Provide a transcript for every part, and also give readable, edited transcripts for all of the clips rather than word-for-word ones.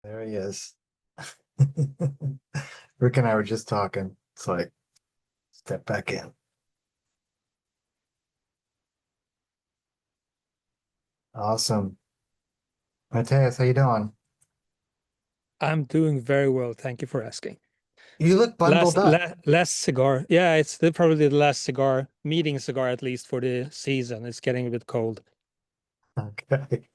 There he is. Rick and I were just talking. It's like, step back in. Awesome. Mateus, how you doing? I'm doing very well. Thank you for asking. You look bundled up. Last cigar. Yeah, it's probably the last cigar, meeting cigar at least for the season. It's getting a bit cold. Okay.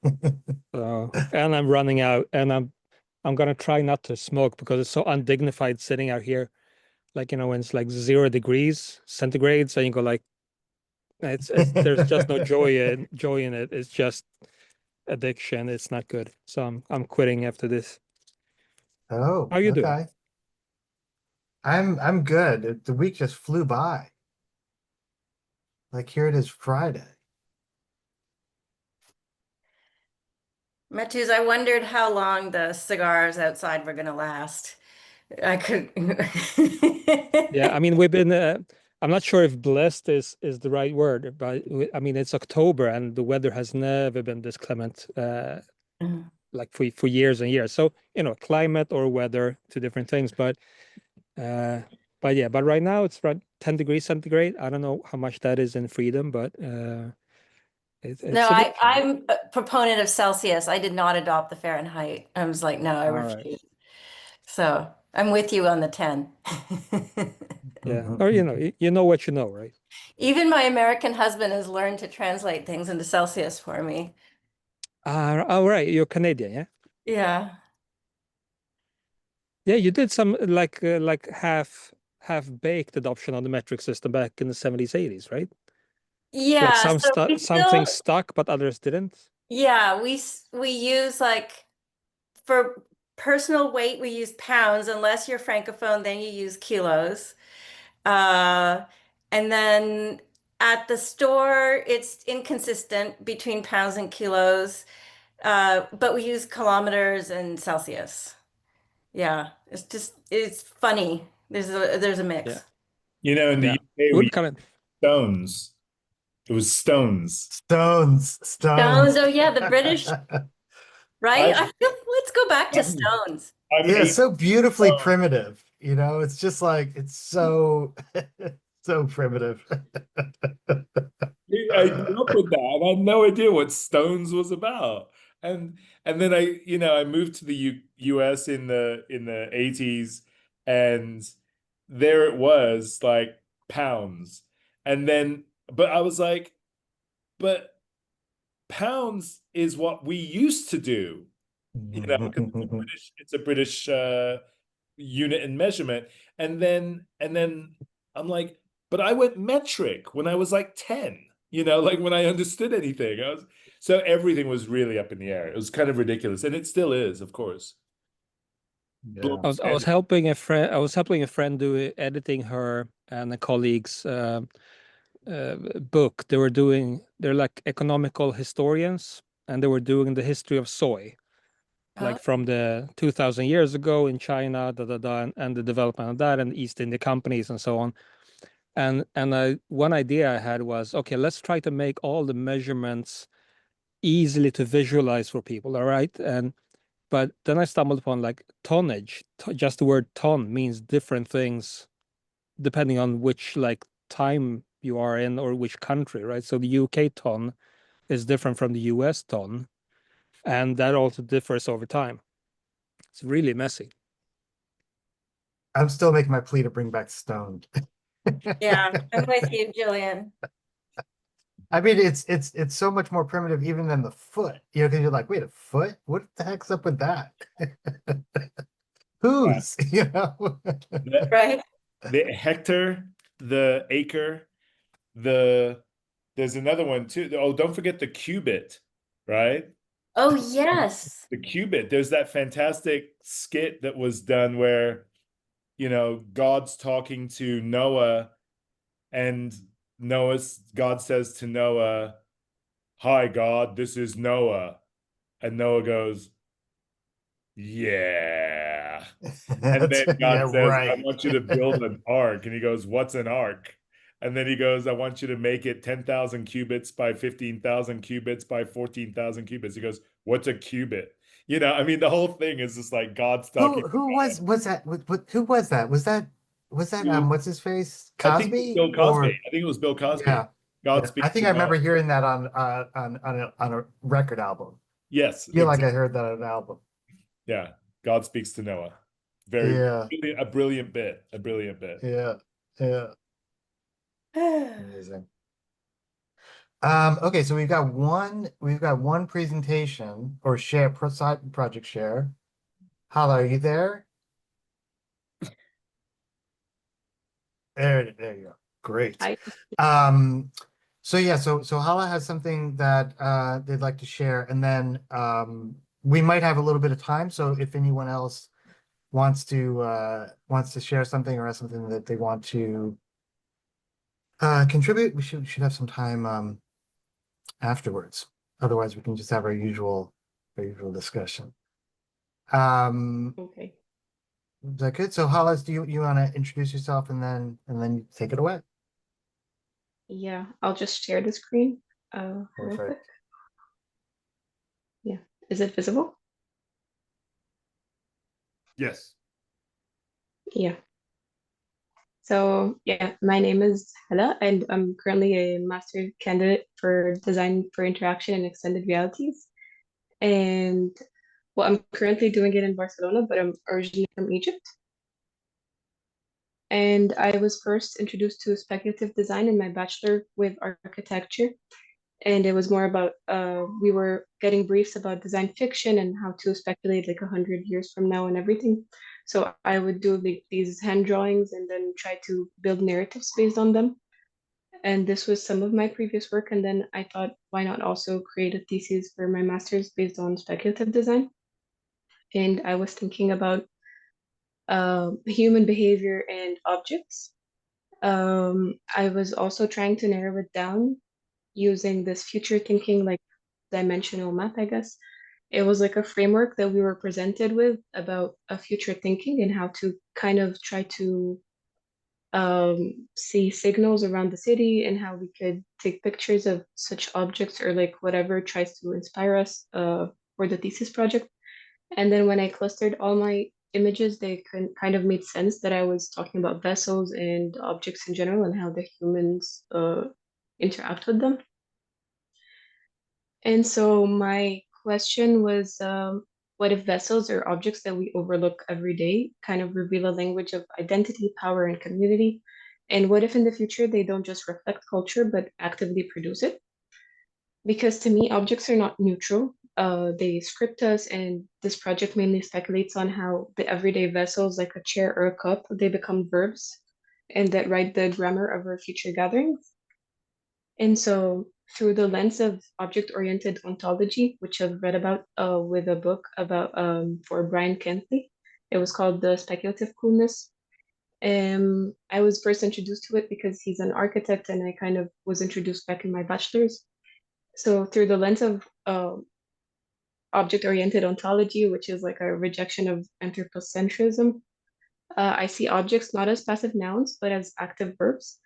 So, and I'm running out and I'm gonna try not to smoke because it's so undignified sitting out here. Like, when it's like 0 degrees centigrade, so you go like it's there's just no joy in it. It's just addiction. It's not good. So I'm quitting after this. Oh, How are you doing? okay. I'm good. The week just flew by. Like here it is Friday. Matthews, I wondered how long the cigars outside were going to last. I could. Yeah, I mean, we've been. I'm not sure if blessed is the right word, but I mean, it's October and the weather has never been this clement, like for years and years. So, climate or weather, two different things. Uh, but yeah, but right now it's around 10 degrees centigrade. I don't know how much that is in freedom, but No, it's a bit chilly. I'm a proponent of Celsius. I did not adopt the Fahrenheit. I was like, no, I All right. refuse. So I'm with you on the 10. Yeah. Or you know what you know, right? Even my American husband has learned to translate things into Celsius for me. All right. You're Canadian, yeah? Yeah. Yeah, you did some like half baked adoption on the metric system back in the 70s, 80s, right? Like Yeah, so we something still, stuck, but others didn't. yeah, we use like for personal weight, we use pounds. Unless you're francophone, then you use kilos. Uh, and then at the store, it's inconsistent between pounds and kilos. But we use kilometers and Celsius. Yeah, it's funny. There's a Yeah, mix. In the yeah. UK, We we would used come in. stones. It was stones. Stones, Stones. stones. Oh yeah, the British, right? I'm, Let's go back to I'm, Stones. I'm Yeah, eight so beautifully stones. primitive. It's just like it's so so primitive. I grew up with that, and I had no idea what stones was about. And then I moved to the US in the 80s, and there it was like pounds. And then, but I was like, but pounds is what we used to do, because it's a British unit and measurement. And then I'm like, but I went metric when I was like 10, like when I understood anything. So everything was really up in the air. It was kind of ridiculous. And it still is, of course. Yeah. I was helping a friend. I was helping a friend do editing her and a colleague's book. They're like economical historians, and they were doing the history of soy, Oh, like from the 2000 years ago in China, and the development of that, and East India companies and so on. And one idea I had was, okay, let's try to make all the measurements easily to visualize for people, all right? But then I stumbled upon like tonnage. Just the word ton means different things depending on which like time you are in or which country, right? So the UK ton is different from the US ton, and that also differs over time. It's really messy. I'm still making my plea to bring back stone. yeah, I'm with you, Jillian. I mean, it's so much more primitive even than the foot. Because you're like, wait, a foot? What the heck's up with that? Yeah. Whose? The, Right? the hectare, the acre, the there's another one too. Oh, don't forget the cubit, right? Oh, yes. The cubit. There's that fantastic skit that was done where, God's talking to Noah, and God says to Noah, "Hi, God, this is Noah." And Noah goes, "Yeah." And then Yeah, God says, "I right. want you to build an ark." And he goes, "What's an ark?" And then he goes, "I want you to make it 10,000 cubits by 15,000 cubits by 14,000 cubits." He goes, What's a qubit? You know, I mean, the whole thing is just like God's talking. Who was that? Who was that? Was that Who- what's his face? I think it was Cosby Bill Cosby. or I think it was Bill Cosby. yeah. God Yeah. I speaks think to I Noah. remember hearing that on a record album. Yes, I feel like exactly. I heard that on an album. Yeah, God speaks to Noah. Yeah. A brilliant bit. A brilliant bit. Yeah. Yeah. Amazing. Okay, so we've got one presentation or share side project share. Hala, are you there? There you go. Great. I So yeah, so Hala has something that they'd like to share, and then we might have a little bit of time. So if anyone else wants to share something or has something that they want to contribute, we should have some time afterwards. Otherwise, we can just have our usual discussion. okay. Is that good? So Hollis, do you want to introduce yourself and then you take it away? Yeah, I'll just share the screen real quick. Perfect. Yeah, is it visible? Yes. Yeah. So yeah, my name is Hala, and I'm currently a master candidate for design for interaction and extended realities. And well, I'm currently doing it in Barcelona, but I'm originally from Egypt. And I was first introduced to speculative design in my bachelor with architecture. And it was more about we were getting briefs about design fiction and how to speculate like 100 years from now and everything. So I would do like these hand drawings and then try to build narratives based on them. And this was some of my previous work. And then I thought, why not also create a thesis for my master's based on speculative design? And I was thinking about human behavior and objects. I was also trying to narrow it down using this future thinking, like dimensional math, I guess. It was like a framework that we were presented with about a future thinking and how to kind of try to see signals around the city and how we could take pictures of such objects or like whatever tries to inspire us for the thesis project. And then when I clustered all my images, they kind of made sense that I was talking about vessels and objects in general and how the humans interact with them. And so my question was, what if vessels or objects that we overlook every day kind of reveal a language of identity, power, and community? And what if in the future they don't just reflect culture, but actively produce it? Because to me, objects are not neutral. They script us, and this project mainly speculates on how the everyday vessels, like a chair or a cup, they become verbs and that write the grammar of our future gatherings. And so, through the lens of object-oriented ontology, which I've read about with a book about for Brian Kentley, it was called The Speculative Coolness. I was first introduced to it because he's an architect, and I kind of was introduced back in my bachelor's. So, through the lens of object-oriented ontology, which is like a rejection of anthropocentrism, I see objects not as passive nouns, but as active verbs.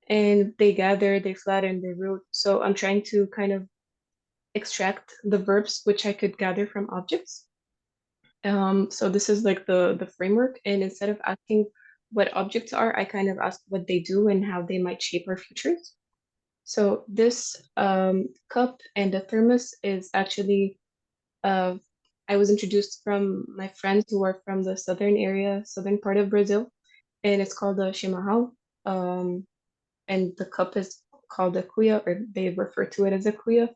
And they gather, they flatten, they root. So I'm trying to kind of extract the verbs which I could gather from objects. So this is like the framework. And instead of asking what objects are, I kind of ask what they do and how they might shape our futures. So this cup and the thermos is actually, I was introduced from my friends who are from the southern part of Brazil, and it's called a chimarrão. And the cup is called a cuia, or they refer to it as a cuia.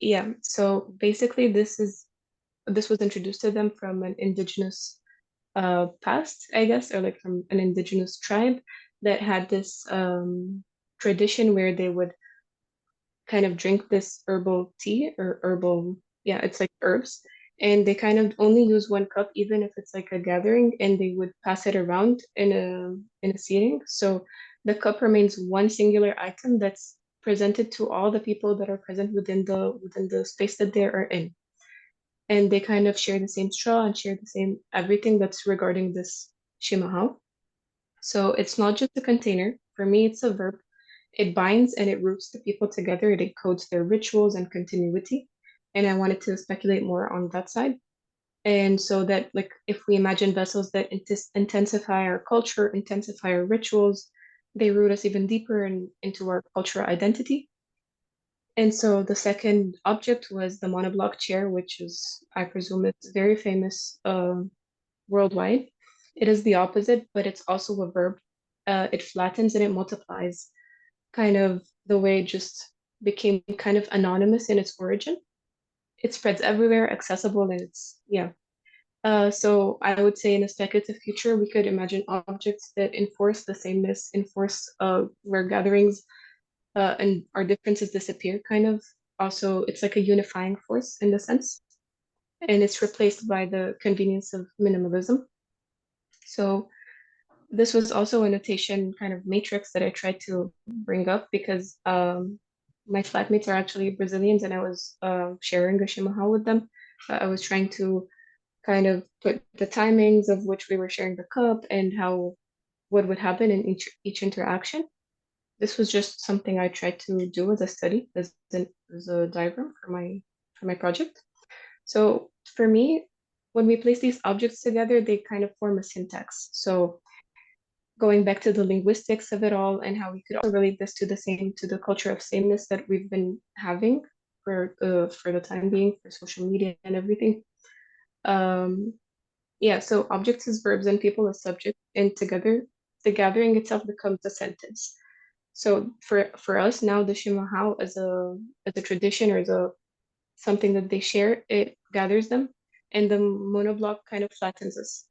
Yeah, so basically this was introduced to them from an indigenous past, I guess, or like from an indigenous tribe that had this tradition where they would kind of drink this herbal tea or herbal, yeah, it's like herbs. And they kind of only use one cup, even if it's like a gathering, and they would pass it around in a seating. So the cup remains one singular item that's presented to all the people that are present within the space that they are in. And they kind of share the same straw and share the same everything that's regarding this shimahao. So it's not just a container. For me, it's a verb. It binds and it roots the people together. It encodes their rituals and continuity. and I wanted to speculate more on that side. And so that, like, if we imagine vessels that intensify our culture, intensify our rituals, they root us even deeper into our cultural identity. And so the second object was the monoblock chair, which is, I presume, it's very famous worldwide. It is the opposite, but it's also a verb. It flattens and it multiplies, kind of the way it just became kind of anonymous in its origin. It spreads everywhere, accessible, and it's, yeah. So I would say in a speculative future, we could imagine objects that enforce the sameness, enforce where gatherings and our differences disappear, kind of. Also, it's like a unifying force in the sense, and it's replaced by the convenience of minimalism. So this was also a notation kind of matrix that I tried to bring up because my flatmates are actually Brazilians, and I was sharing a chimarrão with them. I was trying to kind of put the timings of which we were sharing the cup and how what would happen in each interaction. This was just something I tried to do as a study, as a diagram for my project. So for me, when we place these objects together, they kind of form a syntax. So going back to the linguistics of it all and how we could also relate this to the culture of sameness that we've been having for the time being, for social media and everything. Yeah, so objects as verbs and people as subject, and together the gathering itself becomes a sentence. So for us now, the Shimahao as a tradition or as a something that they share, it gathers them, and the monoblock kind of flattens us.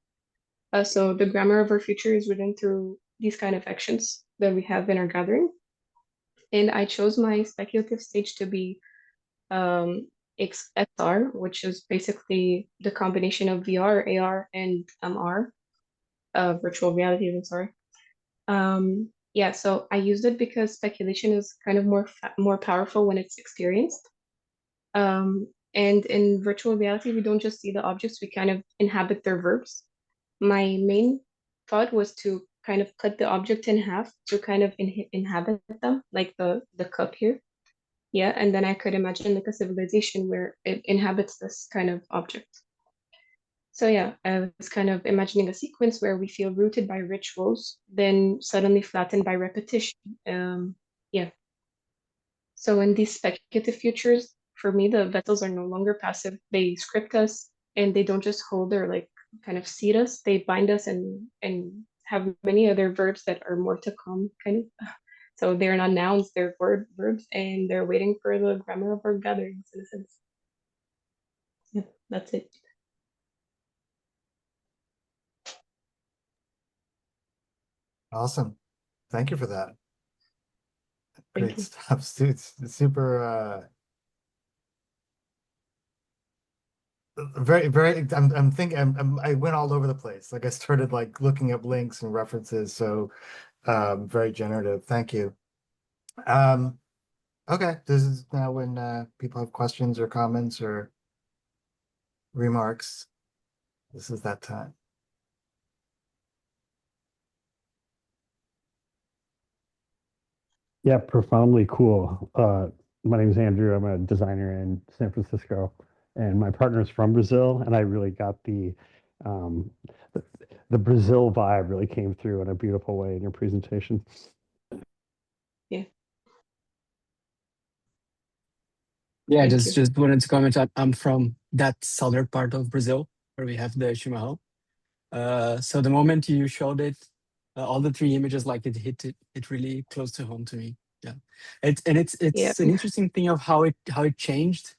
So the grammar of our future is written through these kind of actions that we have in our gathering. And I chose my speculative stage to be XR, which is basically the combination of VR, AR, and MR, virtual reality, I'm sorry. Yeah, so I used it because speculation is kind of more powerful when it's experienced. And in virtual reality, we don't just see the objects, we kind of inhabit their verbs. My main thought was to kind of cut the object in half to kind of inhabit them, like the cup here. Yeah, and then I could imagine like a civilization where it inhabits this kind of object. So yeah, I was kind of imagining a sequence where we feel rooted by rituals, then suddenly flattened by repetition. Yeah. So in these speculative futures, for me, the vessels are no longer passive. They script us, and they don't just hold or like kind of seat us. They bind us and have many other verbs that are more to come, kind of. So they're not nouns, they're verbs, and they're waiting for the grammar of our gatherings in a sense. Yeah, that's it. Awesome. Thank you for that. Thank Great you. stuff. It's super very I'm thinking I went all over the place. Like I started like looking up links and references. So very generative. Thank you. Okay, this is now when people have questions or comments or remarks. This is that time. Yeah, profoundly cool. My name is Andrew. I'm a designer in San Francisco, and my partner is from Brazil. And I really got um, the Brazil vibe really came through in a beautiful way in your presentation. Yeah. Yeah, Thank just you. just wanted to comment. I'm from that southern part of Brazil where we have the chimarrão. So the moment you showed it, all the three images, like it really close to home to me. Yeah, it's Yeah. an interesting thing of how it changed.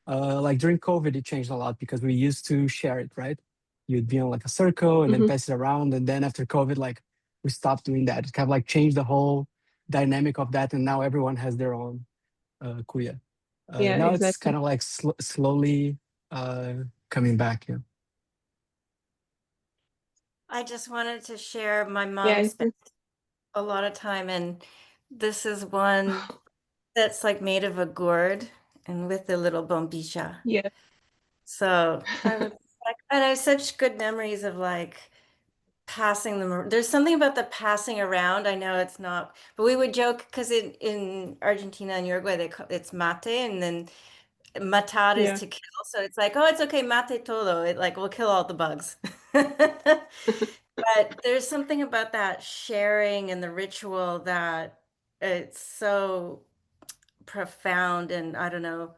Like during COVID, it changed a lot because we used to share it, right? You'd be on like a circle and then Mhm. pass it around, and then after COVID, like we stopped doing that. It kind of like changed the whole dynamic of that, and now everyone has their own kuya. Yeah, Now it's kind exactly. of like slowly coming back. Yeah. I just wanted to share my Yeah, mom spent a lot of time, and this is one that's like made of a gourd and with a little bombilla. yeah. So I would, and I have such good memories of like passing them. There's something about the passing around. I know it's not, but we would joke because in Argentina and Uruguay it's mate, and then matar Yeah. is to kill. So it's like, oh, it's okay, mate todo. It like will kill all the bugs. But there's something about that sharing and the ritual that it's so profound and I don't know,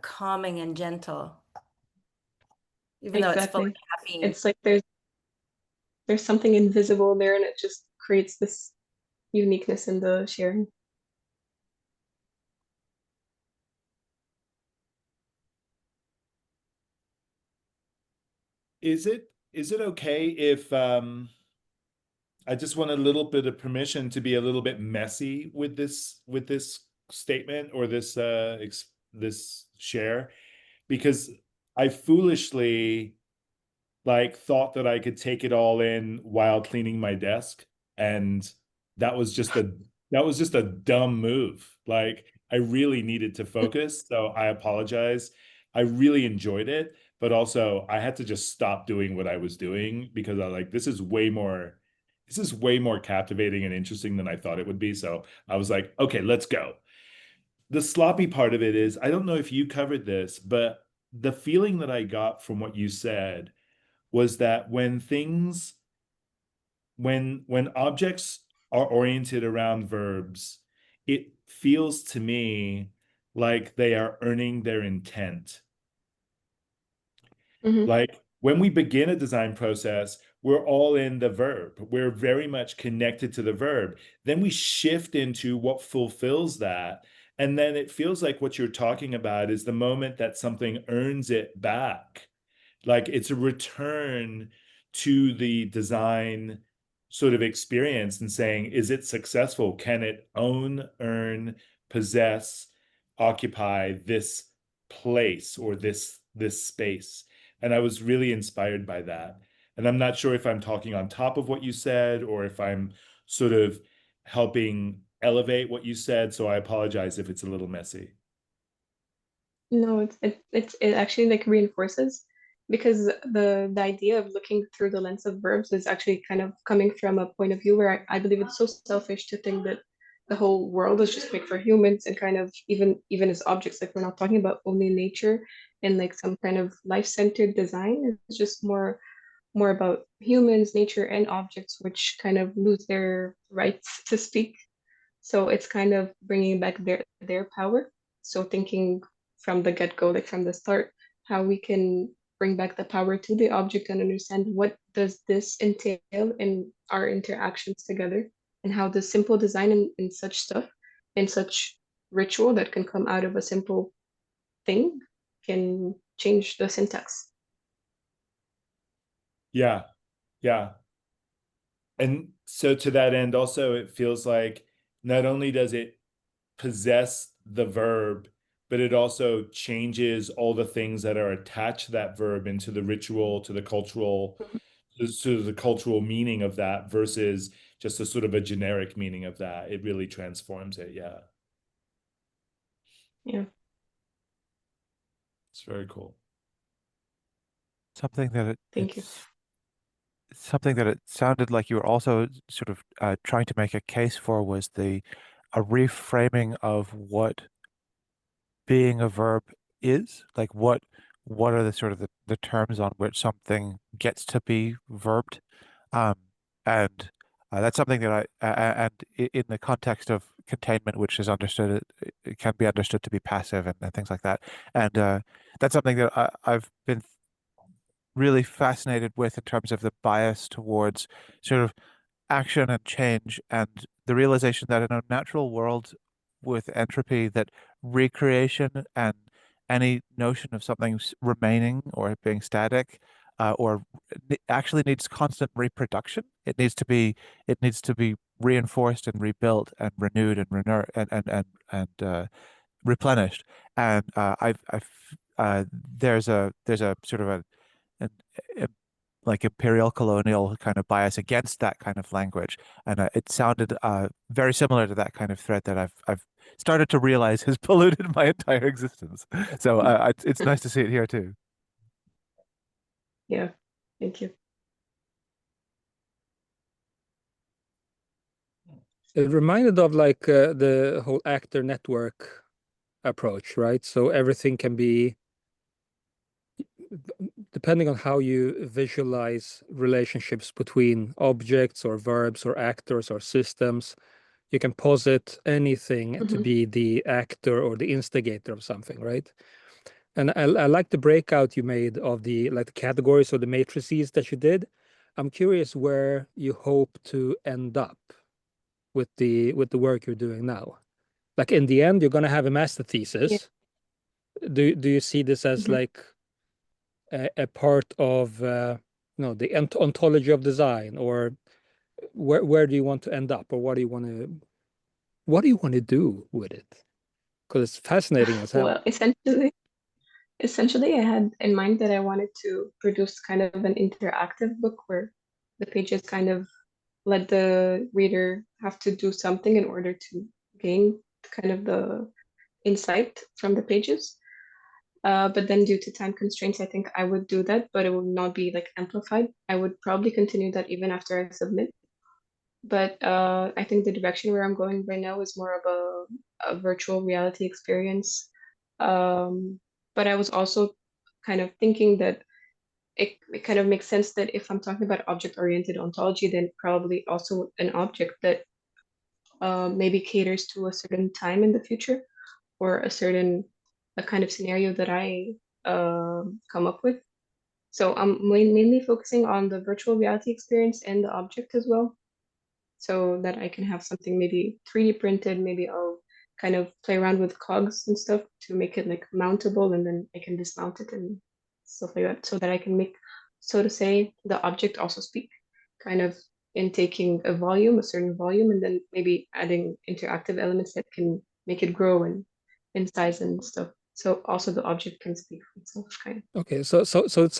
calming and gentle, even though it's full of Exactly. caffeine. It's like there's something invisible there, and it just creates this uniqueness in the sharing. Is it okay if I just want a little bit of permission to be a little bit messy with this statement or this share, because I foolishly like thought that I could take it all in while cleaning my desk, and that was just a dumb move. Like I really needed to focus, so I apologize. I really enjoyed it, but also I had to just stop doing what I was doing because I like this is way more captivating and interesting than I thought it would be. So I was like, okay, let's go. The sloppy part of it is, I don't know if you covered this, but the feeling that I got from what you said was that when objects are oriented around verbs, it feels to me like they are earning their intent. Mhm. Like when we begin a design process, we're all in the verb. We're very much connected to the verb. Then we shift into what fulfills that. And then it feels like what you're talking about is the moment that something earns it back. Like it's a return to the design sort of experience and saying, is it successful? Can it own, earn, possess, occupy this place or this space? And I was really inspired by that. And I'm not sure if I'm talking on top of what you said or if I'm sort of helping elevate what you said. So I apologize if it's a little messy. No, it actually like reinforces, because the idea of looking through the lens of verbs is actually kind of coming from a point of view where I believe it's so selfish to think that the whole world is just made for humans, and kind of even as objects, like we're not talking about only nature and like some kind of life-centered design. It's just more about humans, nature, and objects, which kind of lose their rights to speak. So it's kind of bringing back their power. So thinking from the get-go, like from the start, how we can bring back the power to the object and understand what does this entail in our interactions together, and how the simple design in such stuff, in such ritual that can come out of a simple thing, can change the syntax. Yeah, yeah. And so to that end, also, it feels like not only does it possess the verb, but it also changes all the things that are attached to that verb into the ritual, to the cultural meaning of that versus just a sort of a generic meaning of that. It really transforms it. Yeah. Yeah. It's very cool. Something that Thank you. something that it sounded like you were also sort of trying to make a case for was a reframing of what being a verb is. Like what are the sort of the terms on which something gets to be verbed, and that's something that in the context of containment, which is understood, it can be understood to be passive and things like that, and that's something that I've been really fascinated with in terms of the bias towards sort of action and change, and the realization that in a natural world with entropy, that recreation and any notion of something remaining or being static actually needs constant reproduction. It needs to be reinforced and rebuilt and renewed and replenished. And there's a sort of an like imperial colonial kind of bias against that kind of language, and it sounded very similar to that kind of thread that I've started to realize has polluted my entire existence. So it's nice to see it here too. Yeah. Thank you. It reminded of like the whole actor network approach, right? So everything can be, depending on how you visualize relationships between objects or verbs or actors or systems, you can posit anything to be the actor or the instigator of something, right? And I like the breakout you made of the categories or the matrices that you did. I'm curious where you hope to end up with the work you're doing now. Like in the end, you're going to have a master thesis. Do you see this as like a part of the ontology of design, or where do you want to end up, or what do you want to do with it? Because it's fascinating as hell. Well, essentially, I had in mind that I wanted to produce kind of an interactive book where the pages kind of let the reader have to do something in order to gain kind of the insight from the pages. But then due to time constraints, I think I would do that, but it would not be like amplified. I would probably continue that even after I submit. But I think the direction where I'm going right now is more of a virtual reality experience. But I was also kind of thinking that it kind of makes sense that if I'm talking about object-oriented ontology, then probably also an object that maybe caters to a certain time in the future or a kind of scenario that I come up with. So I'm mainly focusing on the virtual reality experience and the object as well, so that I can have something maybe 3D printed. Maybe I'll kind of play around with cogs and stuff to make it like mountable, and then I can dismount it and stuff like that, so that I can make, so to say, the object also speak, kind of in taking a certain volume, and then maybe adding interactive elements that can make it grow and in size and stuff. So also the object can speak for itself, kind of. Okay, so it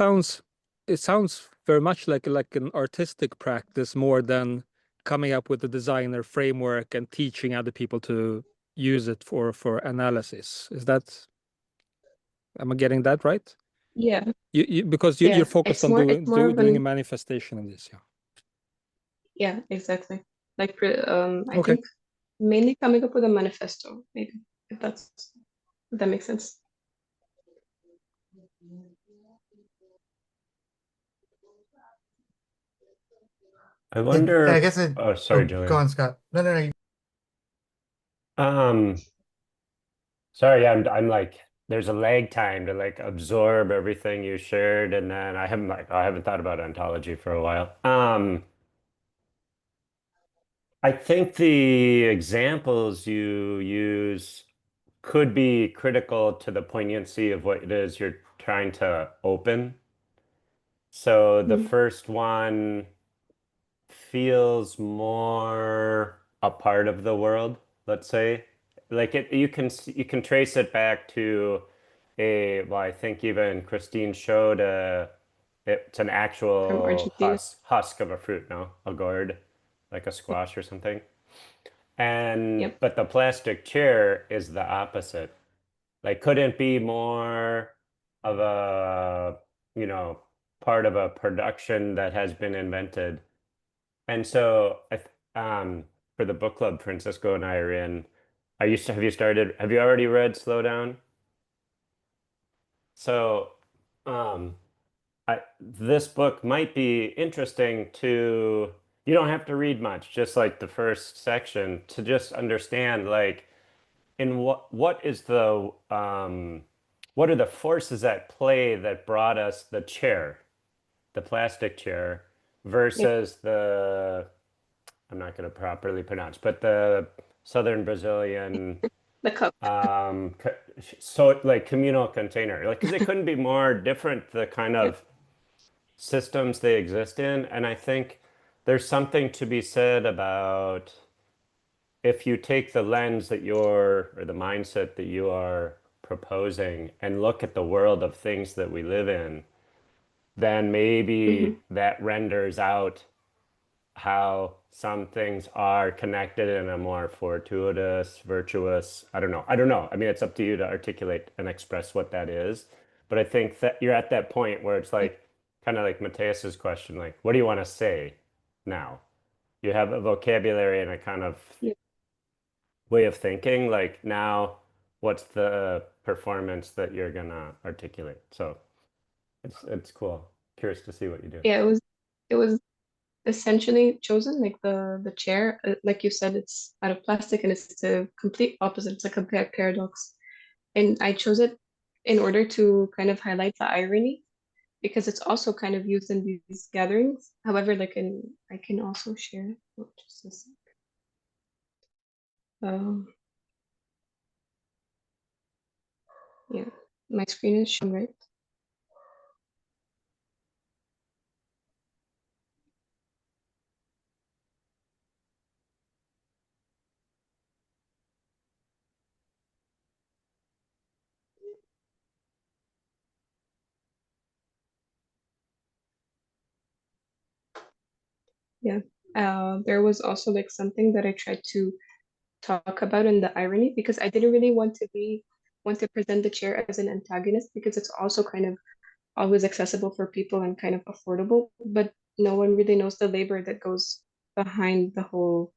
sounds very much like an artistic practice more than coming up with a designer framework and teaching other people to use it for analysis. Am I getting that right? Yeah, Because yeah. you're focused on It's more of doing a an, manifestation of this, yeah. yeah, exactly. Like I Okay. think mainly coming up with a manifesto, maybe, if that makes sense. I wonder. I guess it. Oh, sorry, Go Julian. on, Scott. No. Sorry, I'm like, there's a lag time to like absorb everything you shared, and then I haven't thought about ontology for a while. I think the examples you use could be critical to the poignancy of what it is you're trying to open. So the first one feels more a part of the world, let's say. Like you can trace it back to well, I think even Christine showed it's an From actual Argentina. husk of a fruit, no? A gourd, like a squash or something. Yep. But the plastic chair is the opposite. Like, couldn't be more of a, part of a production that has been invented. And so, for the book club Francisco and I are in, have you already read Slow Down? So, um, this book might be interesting to, you don't have to read much, just like the first section, to just understand, like, in what are the forces at play that brought us the chair, the plastic chair, Yep. versus I'm not going to properly pronounce, but the Southern Brazilian, The cup. so like communal container, like, because it couldn't be more different, the kind Yep. of systems they exist in. And I think there's something to be said about, if you take the lens or the mindset that you are proposing and look at the world of things that we live in, then maybe that renders out how some things are connected in a more fortuitous, virtuous, I don't know. I mean, it's up to you to articulate and express what that is. But I think that you're at that point where it's like, kind of like Mateus's question, like, what do you want to say now? You have a vocabulary and a kind of Yep. way of thinking. Like, now, what's the performance that you're gonna articulate. So it's cool. Curious to see what you do. Yeah, it was essentially chosen like the chair, like you said, it's out of plastic and it's the complete opposite. It's like a paradox. And I chose it in order to kind of highlight the irony because it's also kind of used in these gatherings. However, like I can also share. Oh, just a sec. Yeah, my screen is shown, right? Yeah. There was also like something that I tried to talk about in the irony because I didn't really want to present the chair as an antagonist because it's also kind of always accessible for people and kind of affordable, but no one really knows the labor that goes behind the whole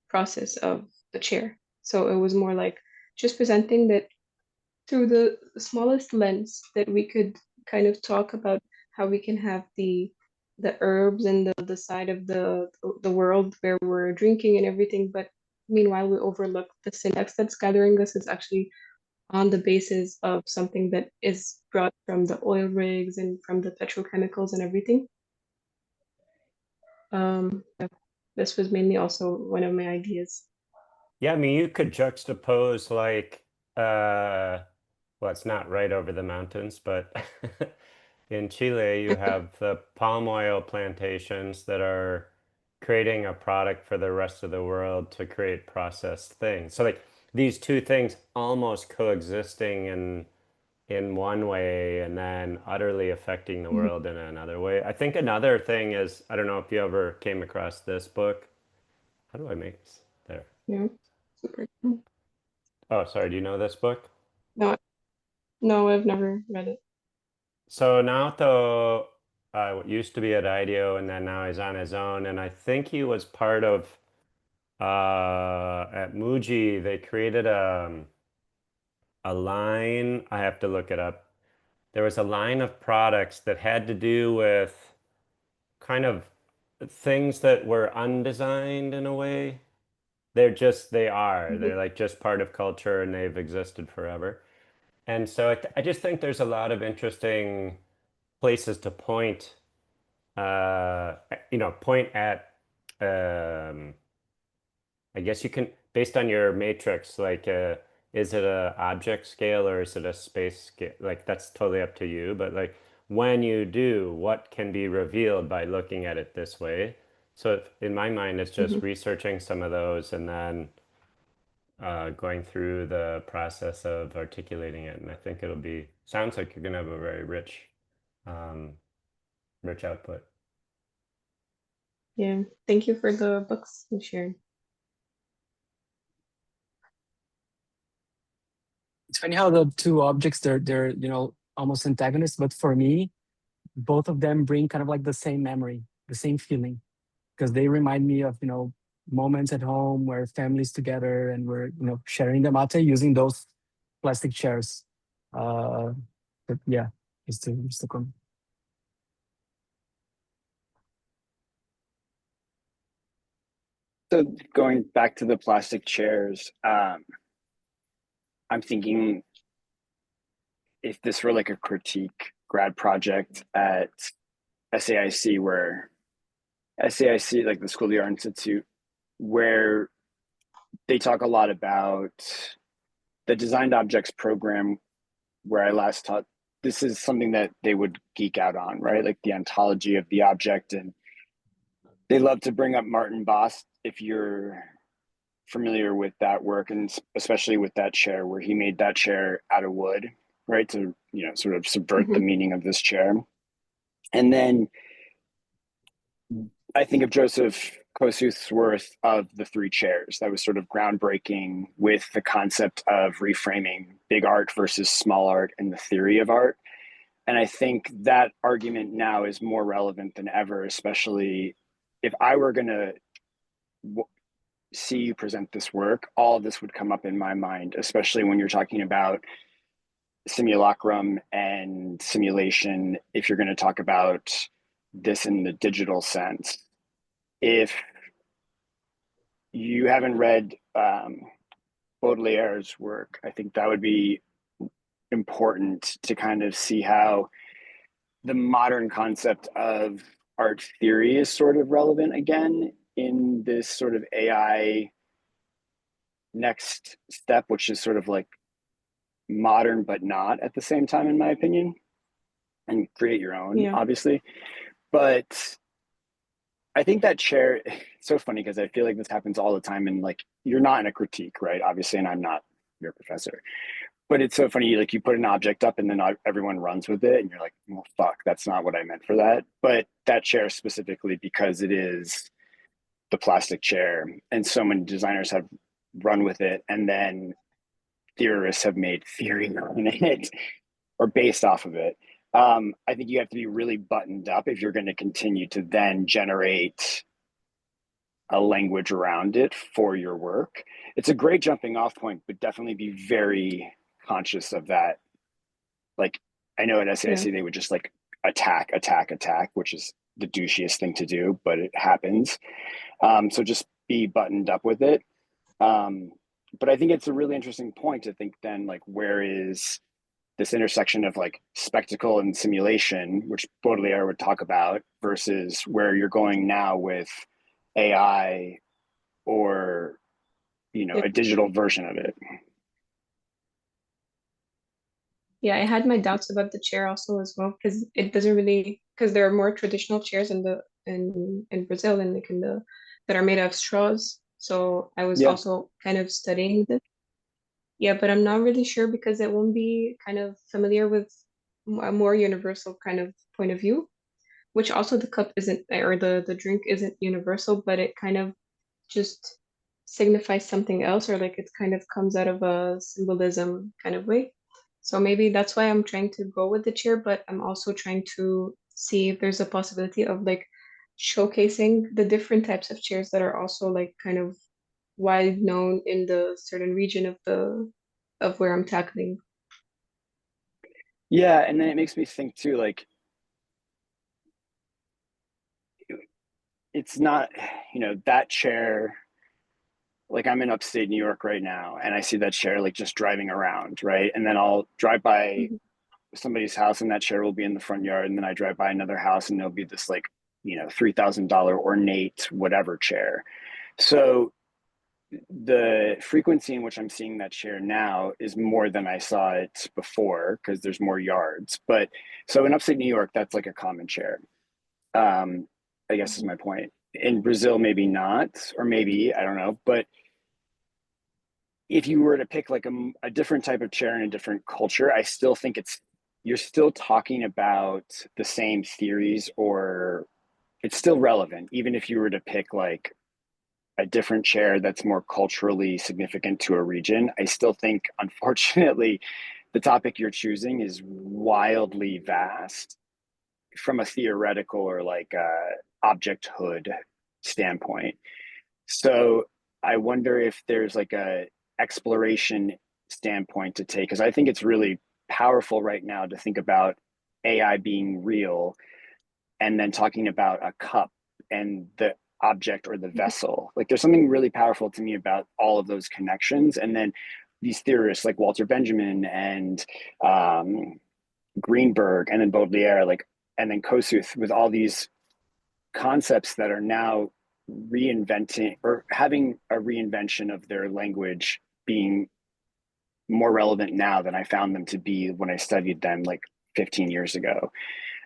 process of the chair. So it was more like just presenting that through the smallest lens that we could kind of talk about how we can have the herbs and the side of the world where we're drinking and everything, but meanwhile we overlook the syntax that's gathering us is actually on the basis of something that is brought from the oil rigs and from the petrochemicals and everything. Yeah, this was mainly also one of my ideas. Yeah, I mean, you could juxtapose like, well, it's not right over the mountains, but in Chile, you have the palm oil plantations that are creating a product for the rest of the world to create processed things. So like these two things almost coexisting in one way and then utterly affecting the world in another way. I think another thing is, I don't know if you ever came across this book. How do I make this? There. Yeah, super cool. Oh, sorry. Do you know this book? No, no, I've never read it. So Naoto used to be at IDEO and then now he's on his own. And I think he was part of, at Muji, they created a line. I have to look it up. There was a line of products that had to do with kind of things that were undesigned in a way. They are. They're like just part of culture and they've existed forever. And so I just think there's a lot of interesting places to point, point at, I guess you can, based on your matrix, like, is it a object scale or is it a space scale? Like, that's totally up to you. But like, when you do, what can be revealed by looking at it this way? So in my mind, it's just researching some of those and then going through the process of articulating it. And I think sounds like you're going to have a very rich, rich output. Yeah, thank you for the books you shared. It's funny how the two objects they're almost antagonists, but for me, both of them bring kind of like the same memory, the same feeling, because they remind me of moments at home where families together and we're sharing the mate using those plastic chairs. But yeah, just to come. So going back to the plastic chairs, I'm thinking if this were like a critique grad project at SAIC, where SAIC, like the School of the Art Institute, where they talk a lot about the designed objects program where I last taught, this is something that they would geek out on, right? Like the ontology of the object. And they love to bring up Martin Boss, if you're familiar with that work, and especially with that chair, where he made that chair out of wood, right? To, sort of subvert the meaning of this chair. And then I think of Joseph Kosuth's worth of the three chairs. That was sort of groundbreaking with the concept of reframing big art versus small art and the theory of art. And I think that argument now is more relevant than ever, especially if I were going to see you present this work, all of this would come up in my mind, especially when you're talking about simulacrum and simulation. If you're going to talk about this in the digital sense, if you haven't read Baudelaire's work, I think that would be important to kind of see how the modern concept of art theory is sort of relevant again in this sort of AI next step, which is sort of like modern but not at the same time, in my opinion, and create your own, Yeah. obviously. But I think that chair, it's so funny because I feel like this happens all the time, and like you're not in a critique, right? Obviously, and I'm not your professor. But it's so funny, like you put an object up and then everyone runs with it, and you're like, well, fuck, that's not what I meant for that. But that chair specifically, because it is the plastic chair, and so many designers have run with it, and then theorists have made theory on it or based off of it. I think you have to be really buttoned up if you're going to continue to then generate a language around it for your work. It's a great jumping off point, but definitely be very conscious of that. Like, I know at SAIC they would just like attack, which is the douchiest thing to do, but it happens. So just be buttoned up with it. But I think it's a really interesting point to think then, like, where is this intersection of like spectacle and simulation, which Baudelaire would talk about, versus where you're going now with AI or, you know, a digital version of it. Yeah, I had my doubts about the chair also as well, because it doesn't really, because there are more traditional chairs in Brazil and like in the that are made of straws. So I was also kind of studying this. Yeah, but I'm not really sure because it won't be kind of familiar with a more universal kind of point of view, which also the cup isn't, or the drink isn't universal, but it kind of just signifies something else, or like it kind of comes out of a symbolism kind of way. So maybe that's why I'm trying to go with the chair, but I'm also trying to see if there's a possibility of like showcasing the different types of chairs that are also like kind of wide known in the certain region of where I'm tackling. Yeah, and then it makes me think too, like, it's not, you know, that chair, like I'm in upstate New York right now and I see that chair like just driving around, right? And then I'll drive by somebody's house and that chair will be in the front yard, and then I drive by another house and there'll be this like, you know, $3,000 ornate whatever chair. So the frequency in which I'm seeing that chair now is more than I saw it before because there's more yards. But so in upstate New York, that's like a common chair. I guess is my point. In Brazil, maybe not, or maybe, I don't know. But if you were to pick like a different type of chair in a different culture, I still think you're still talking about the same theories, or it's still relevant, even if you were to pick like a different chair that's more culturally significant to a region. I still think, unfortunately, the topic you're choosing is wildly vast from a theoretical or like objecthood standpoint. So I wonder if there's like a exploration standpoint to take, because I think it's really powerful right now to think about AI being real and then talking about a cup and the object or the vessel. Like there's something really powerful to me about all of those connections. And then these theorists like Walter Benjamin and Greenberg and then Baudelaire, like, and then Kossuth, with all these concepts that are now reinventing or having a reinvention of their language being more relevant now than I found them to be when I studied them like 15 years ago.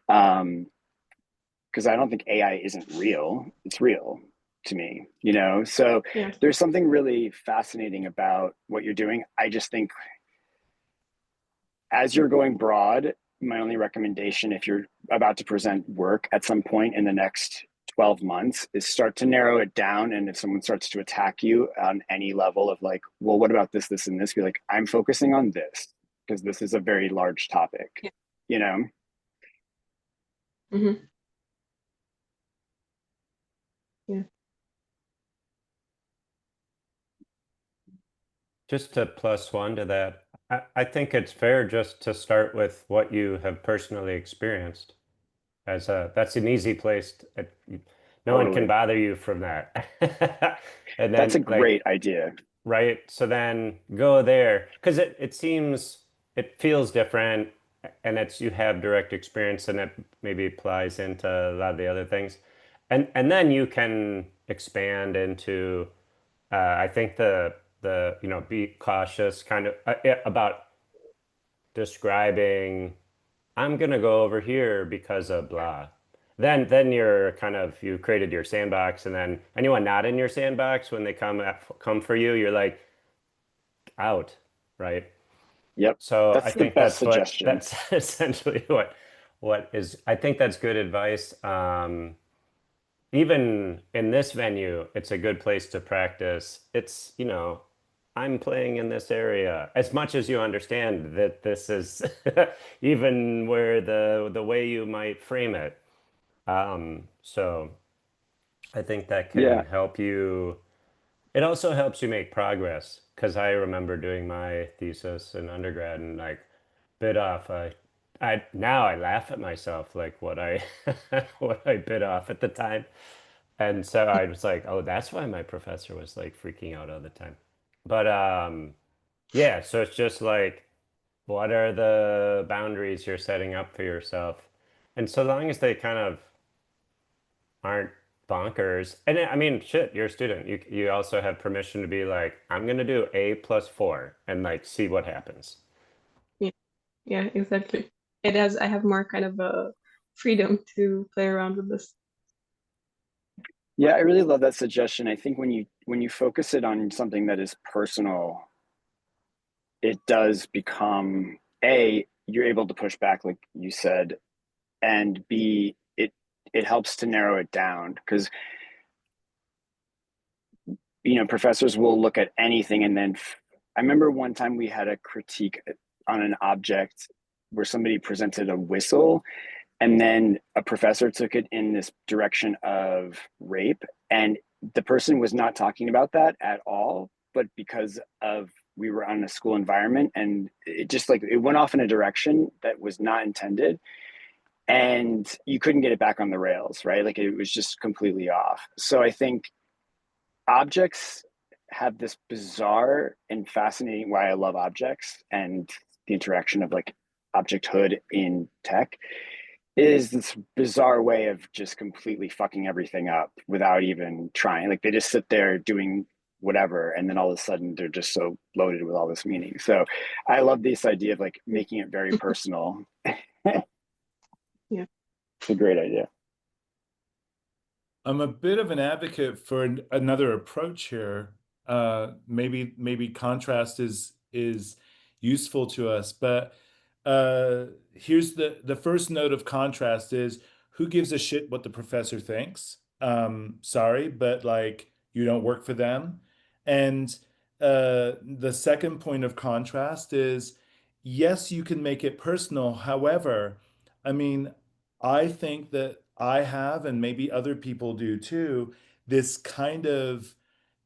Because I don't think AI isn't real. It's real to me, you know? So there's something really fascinating about what you're doing. I just think as you're going broad, my only recommendation, if you're about to present work at some point in the next 12 months, is start to narrow it down. And if someone starts to attack you on any level of like, well, what about this, this, and this? Be like, I'm focusing on this because this is a very large topic, you know? Mm-hmm. Yeah. Just to plus one to that, I think it's fair just to start with what you have personally experienced. That's an easy place. No one can Totally. bother you from that. And That's then a great idea. right? So then go there because it feels different and it's you have direct experience and it maybe applies into a lot of the other things. And then you can expand into I think the be cautious kind of about describing I'm gonna go over here because of blah. Then you're kind of you created your sandbox and then anyone not in your sandbox when they come for you, you're like out, right? Yep. So I That's the think best suggestion. that's essentially what is I think that's good advice. Even in this venue, it's a good place to practice. It's, I'm playing in this area as much as you understand that this is even where the way you might frame it. So I think that can Yeah. help you. It also helps you make progress because I remember doing my thesis in undergrad and like bit off. I now I laugh at myself like what I what I bit off at the time. And so I was like, oh, that's why my professor was like freaking out all the time. But yeah, so it's just like, what are the boundaries you're setting up for yourself? And so long as they kind of aren't bonkers, and I mean, shit, you're a student. You also have permission to be like, I'm gonna do A plus 4 and like see what happens. Yeah, exactly. I have more kind of a freedom to play around with this. Yeah, I really love that suggestion. I think when you focus it on something that is personal, it does become A, you're able to push back like you said, and B, it helps to narrow it down because professors will look at anything and then I remember one time we had a critique on an object where somebody presented a whistle and then a professor took it in this direction of rape and the person was not talking about that at all, but because of we were on a school environment and it just like it went off in a direction that was not intended and you couldn't get it back on the rails, right? Like it was just completely off. So I think objects have this bizarre and fascinating why I love objects and the interaction of like objecthood in tech is this bizarre way of just completely fucking everything up without even trying. Like they just sit there doing whatever and then all of a sudden they're just so loaded with all this meaning. So I love this idea of like making it very personal. Yeah. It's a great idea. I'm a bit of an advocate for another approach here. Maybe contrast is useful to us, but here's the first note of contrast is who gives a shit what the professor thinks? Sorry, but like you don't work for them. And the second point of contrast is yes, you can make it personal. However, I mean, I think that I have, and maybe other people do too, this kind of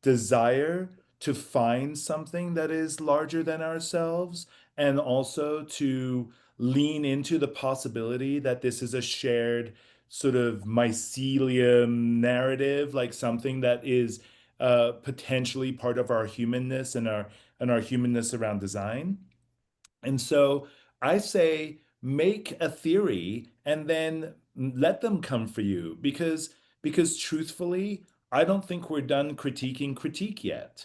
desire to find something that is larger than ourselves, and also to lean into the possibility that this is a shared sort of mycelium narrative, like something that is potentially part of our humanness and our humanness around design. And so I say make a theory and then let them come for you because truthfully, I don't think we're done critiquing critique yet.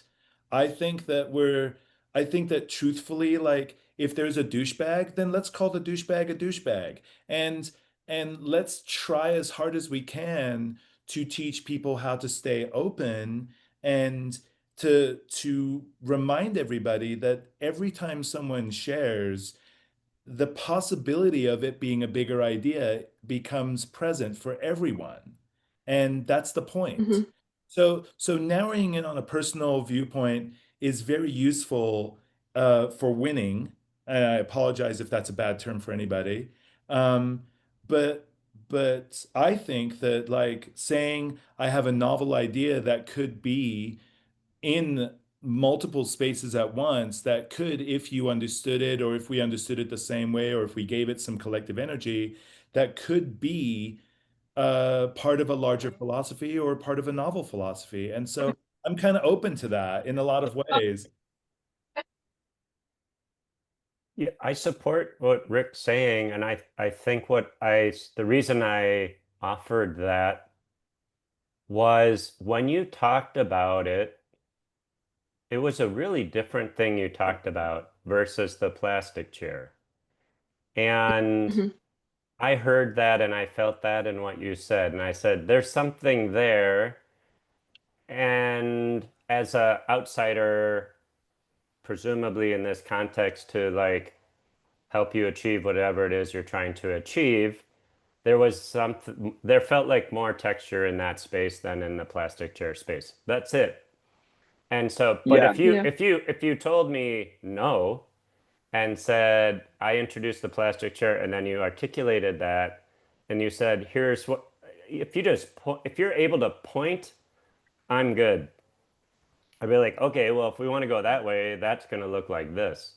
I think that I think that truthfully, like if there's a douchebag, then let's call the douchebag a douchebag. And let's try as hard as we can to teach people how to stay open and to remind everybody that every time someone shares, the possibility of it being a bigger idea becomes present for everyone. And that's the point. Mm-hmm. So narrowing in on a personal viewpoint is very useful for winning. And I apologize if that's a bad term for anybody. Um, but but I think that like saying I have a novel idea that could be in multiple spaces at once that could, if you understood it, or if we understood it the same way, or if we gave it some collective energy, that could be part of a larger philosophy or part of a novel philosophy. And so I'm kind of open to that in a lot of ways. Yeah, I support what Rick's saying, and I think the reason I offered that was when you talked about it, it was a really different thing you talked about versus the plastic chair. And Mhm. I heard that and I felt that in what you said. And I said, there's something there. And as a outsider, presumably in this context to like help you achieve whatever it is you're trying to achieve, there felt like more texture in that space than in the plastic chair space. That's it. And so, but Yeah. if you told me no and said, I introduced the plastic chair, and then you articulated that, and you said, here's what, if you're able to point, I'm good. I'd be like, okay, well, if we want to go that way, that's going to look like this.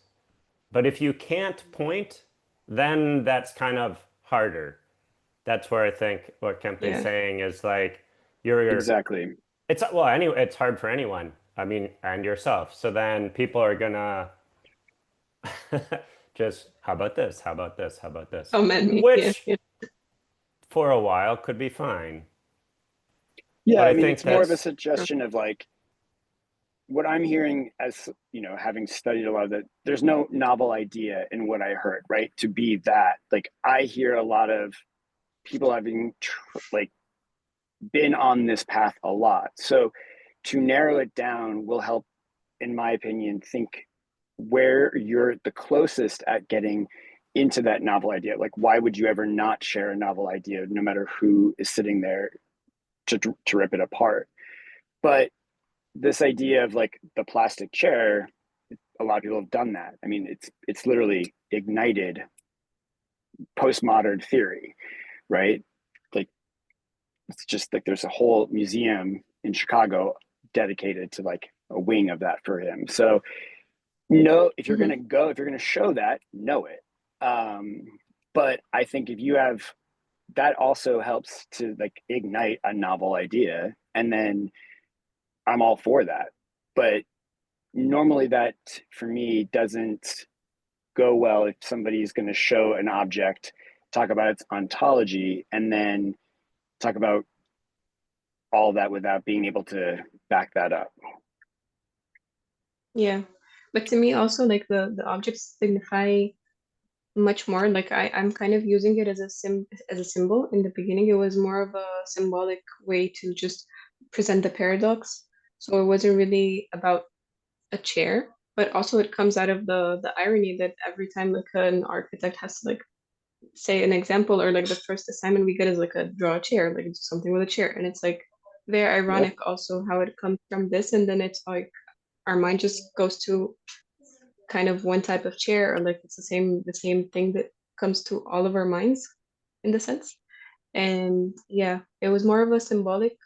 But if you can't point, then that's kind of harder. That's where I think what Kempe's Yeah. saying is like, you're Exactly. anyway, it's hard for anyone. I mean, and yourself. So then people are gonna just, how about this? How about this? How about this? Oh man, Which yeah. for a while could be fine. Yeah, But I I mean, think it's more of a that's suggestion of like what I'm hearing as, you know, having studied a lot of that, there's no novel idea in what I heard, right? To be that, like, I hear a lot of people having like been on this path a lot. So to narrow it down will help, in my opinion, think where you're the closest at getting into that novel idea. Like, why would you ever not share a novel idea, no matter who is sitting there to rip it apart? But this idea of like the plastic chair, a lot of people have done that. I mean, it's literally ignited postmodern theory, right? Like, it's just like there's a whole museum in Chicago dedicated to like a wing of that for him. So if you're Mhm. if you're gonna show that, know it. But I think if you have, that also helps to like ignite a novel idea, and then I'm all for that. But normally that for me doesn't go well if somebody is going to show an object, talk about its ontology, and then talk about all that without being able to back that up. Yeah. But to me also like the objects signify much more. Like I'm kind of using it as a symbol. In the beginning, it was more of a symbolic way to just present the paradox. So it wasn't really about a chair, but also it comes out of the irony that every time like an architect has to like say an example, or like the first assignment we get is like a draw a chair, like do something with a chair. And it's like very ironic also how it comes from this, and then it's like our mind just goes to kind of one type of chair, or like it's the same thing that comes to all of our minds in the sense. And yeah, it was more of a symbolic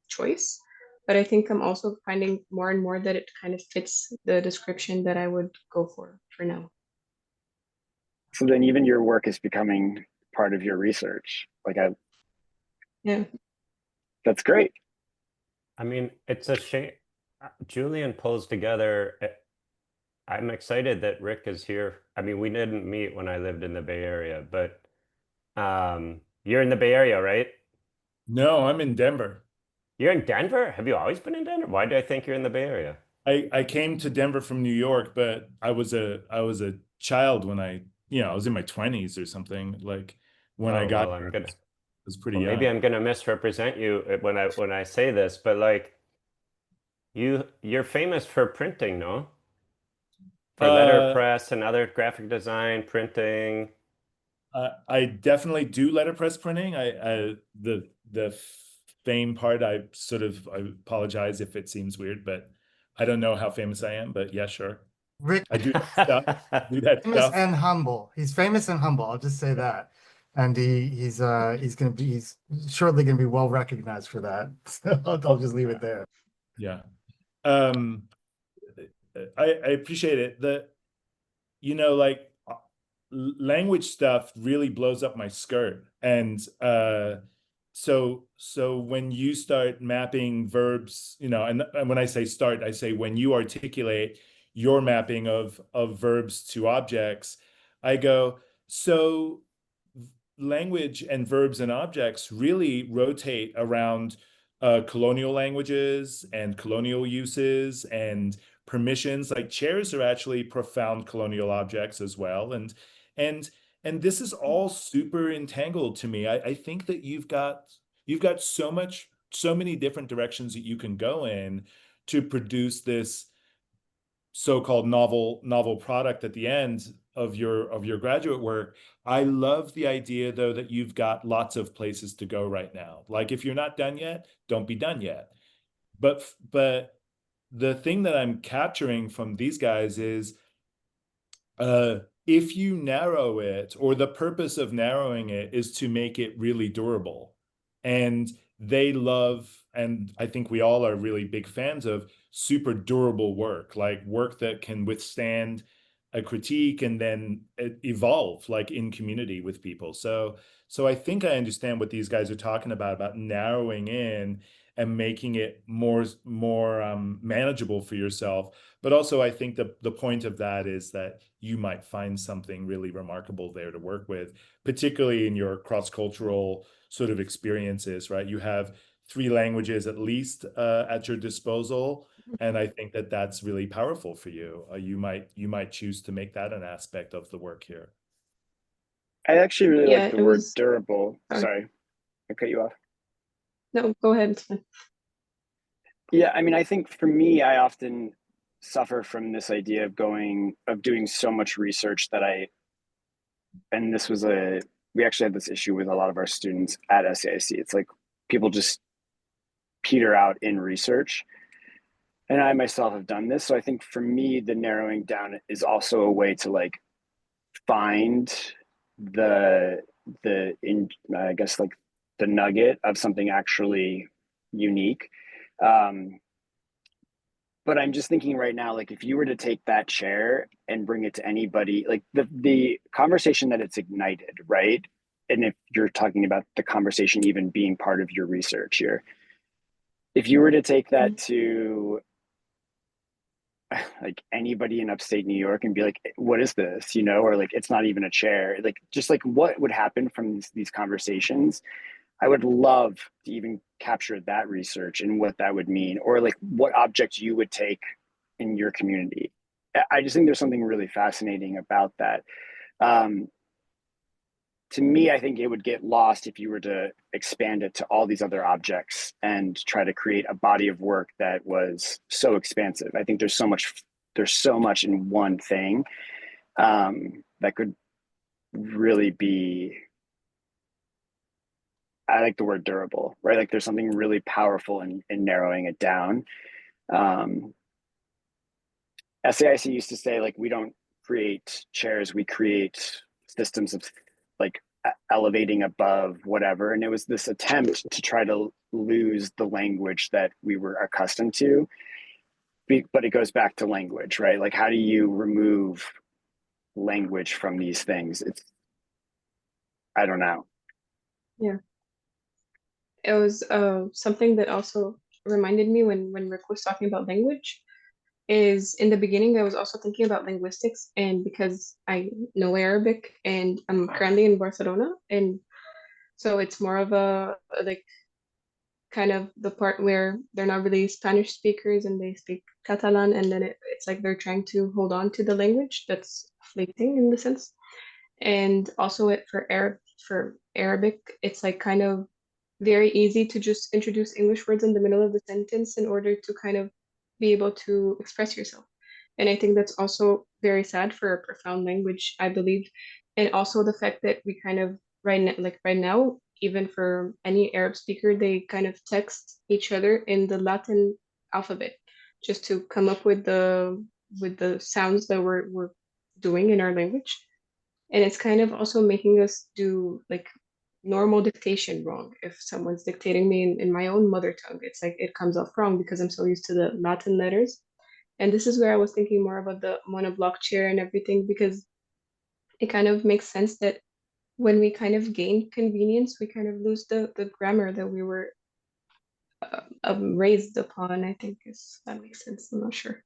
choice, but I think I'm also finding more and more that it kind of fits the description that I would go for now. So then even your work is becoming part of your research. Yeah. That's great. I mean, it's a shame. Julian pulls together. I'm excited that Rick is here. I mean, we didn't meet when I lived in the Bay Area, but you're in the Bay Area, right? No, I'm in Denver. You're in Denver? Have you always been in Denver? Why do I think you're in the Bay Area? I came to Denver from New York, but I was a child when I was in my 20s or something. Like when I Oh, got well, here, I was pretty well, young. maybe I'm gonna misrepresent you when I say this, but like you're famous for printing, no? For letterpress and other graphic design, printing. I definitely do letterpress printing. The fame part, I apologize if it seems weird, but I don't know how famous I am, but yeah, sure. Rick, I do that stuff. Do that famous stuff. and humble. He's famous and humble. I'll just say that. And he's shortly gonna be well recognized for that. So I'll just leave it there. Yeah. I appreciate it. Like language stuff really blows up my skirt. And so when you start mapping verbs, and when I say start, I say when you articulate your mapping of verbs to objects, I go, so language and verbs and objects really rotate around colonial languages and colonial uses and permissions. Like chairs are actually profound colonial objects as well. And and this is all super entangled to me. I think that you've got so many different directions that you can go in to produce this so-called novel product at the end of your graduate work. I love the idea though that you've got lots of places to go right now. Like if you're not done yet, don't be done yet. But the thing that I'm capturing from these guys is if you narrow it, or the purpose of narrowing it is to make it really durable. And they love, and I think we all are really big fans of super durable work, like work that can withstand a critique and then evolve like in community with people. So I think I understand what these guys are talking about narrowing in and making it more manageable for yourself. But also, I think the point of that is that you might find something really remarkable there to work with, particularly in your cross-cultural sort of experiences, right? You have 3 languages at least at your disposal, and I think that that's really powerful for you. You might choose to make that an aspect of the work here. I actually really Yeah, like the it word was. durable. Sorry. Sorry, I cut you off. No, go ahead. It's fine. Yeah, I mean, I think for me, I often suffer from this idea of doing so much research that and this was we actually had this issue with a lot of our students at SAIC. It's like people just peter out in research. And I myself have done this. So I think for me, the narrowing down is also a way to like find I guess like the nugget of something actually unique. But I'm just thinking right now, like if you were to take that chair and bring it to anybody, like the conversation that it's ignited, right? And if you're talking about the conversation even being part of your research here, if you were to take that to like anybody in upstate New York and be like, what is this? Or like, it's not even a chair. Like, just like what would happen from these conversations? I would love to even capture that research and what that would mean, or like what objects you would take in your community. I just think there's something really fascinating about that. To me, I think it would get lost if you were to expand it to all these other objects and try to create a body of work that was so expansive. I think there's so much in one thing that could really be, I like the word durable, right? Like there's something really powerful in narrowing it down. SAIC used to say, like, we don't create chairs, we create systems of like elevating above whatever. And it was this attempt to try to lose the language that we were accustomed to. But it goes back to language, right? Like, how do you remove language from these things? I don't know. Yeah. It was something that also reminded me when Rick was talking about language, is in the beginning I was also thinking about linguistics, and because I know Arabic and I'm currently in Barcelona, and so it's more of a like kind of the part where they're not really Spanish speakers and they speak Catalan, and then it's like they're trying to hold on to the language that's fleeting in the sense. And also for Arabic, it's like kind of very easy to just introduce English words in the middle of the sentence in order to kind of be able to express yourself. And I think that's also very sad for a profound language, I believe. And also the fact that we kind of right now, even for any Arab speaker, they kind of text each other in the Latin alphabet just to come up with the sounds that we're doing in our language. And it's kind of also making us do like normal dictation wrong. If someone's dictating me in my own mother tongue, it's like it comes off wrong because I'm so used to the Latin letters. And this is where I was thinking more about the monoblock chair and everything, because it kind of makes sense that when we kind of gain convenience, we kind of lose the grammar that we were raised upon, I think, is that makes sense. I'm not sure.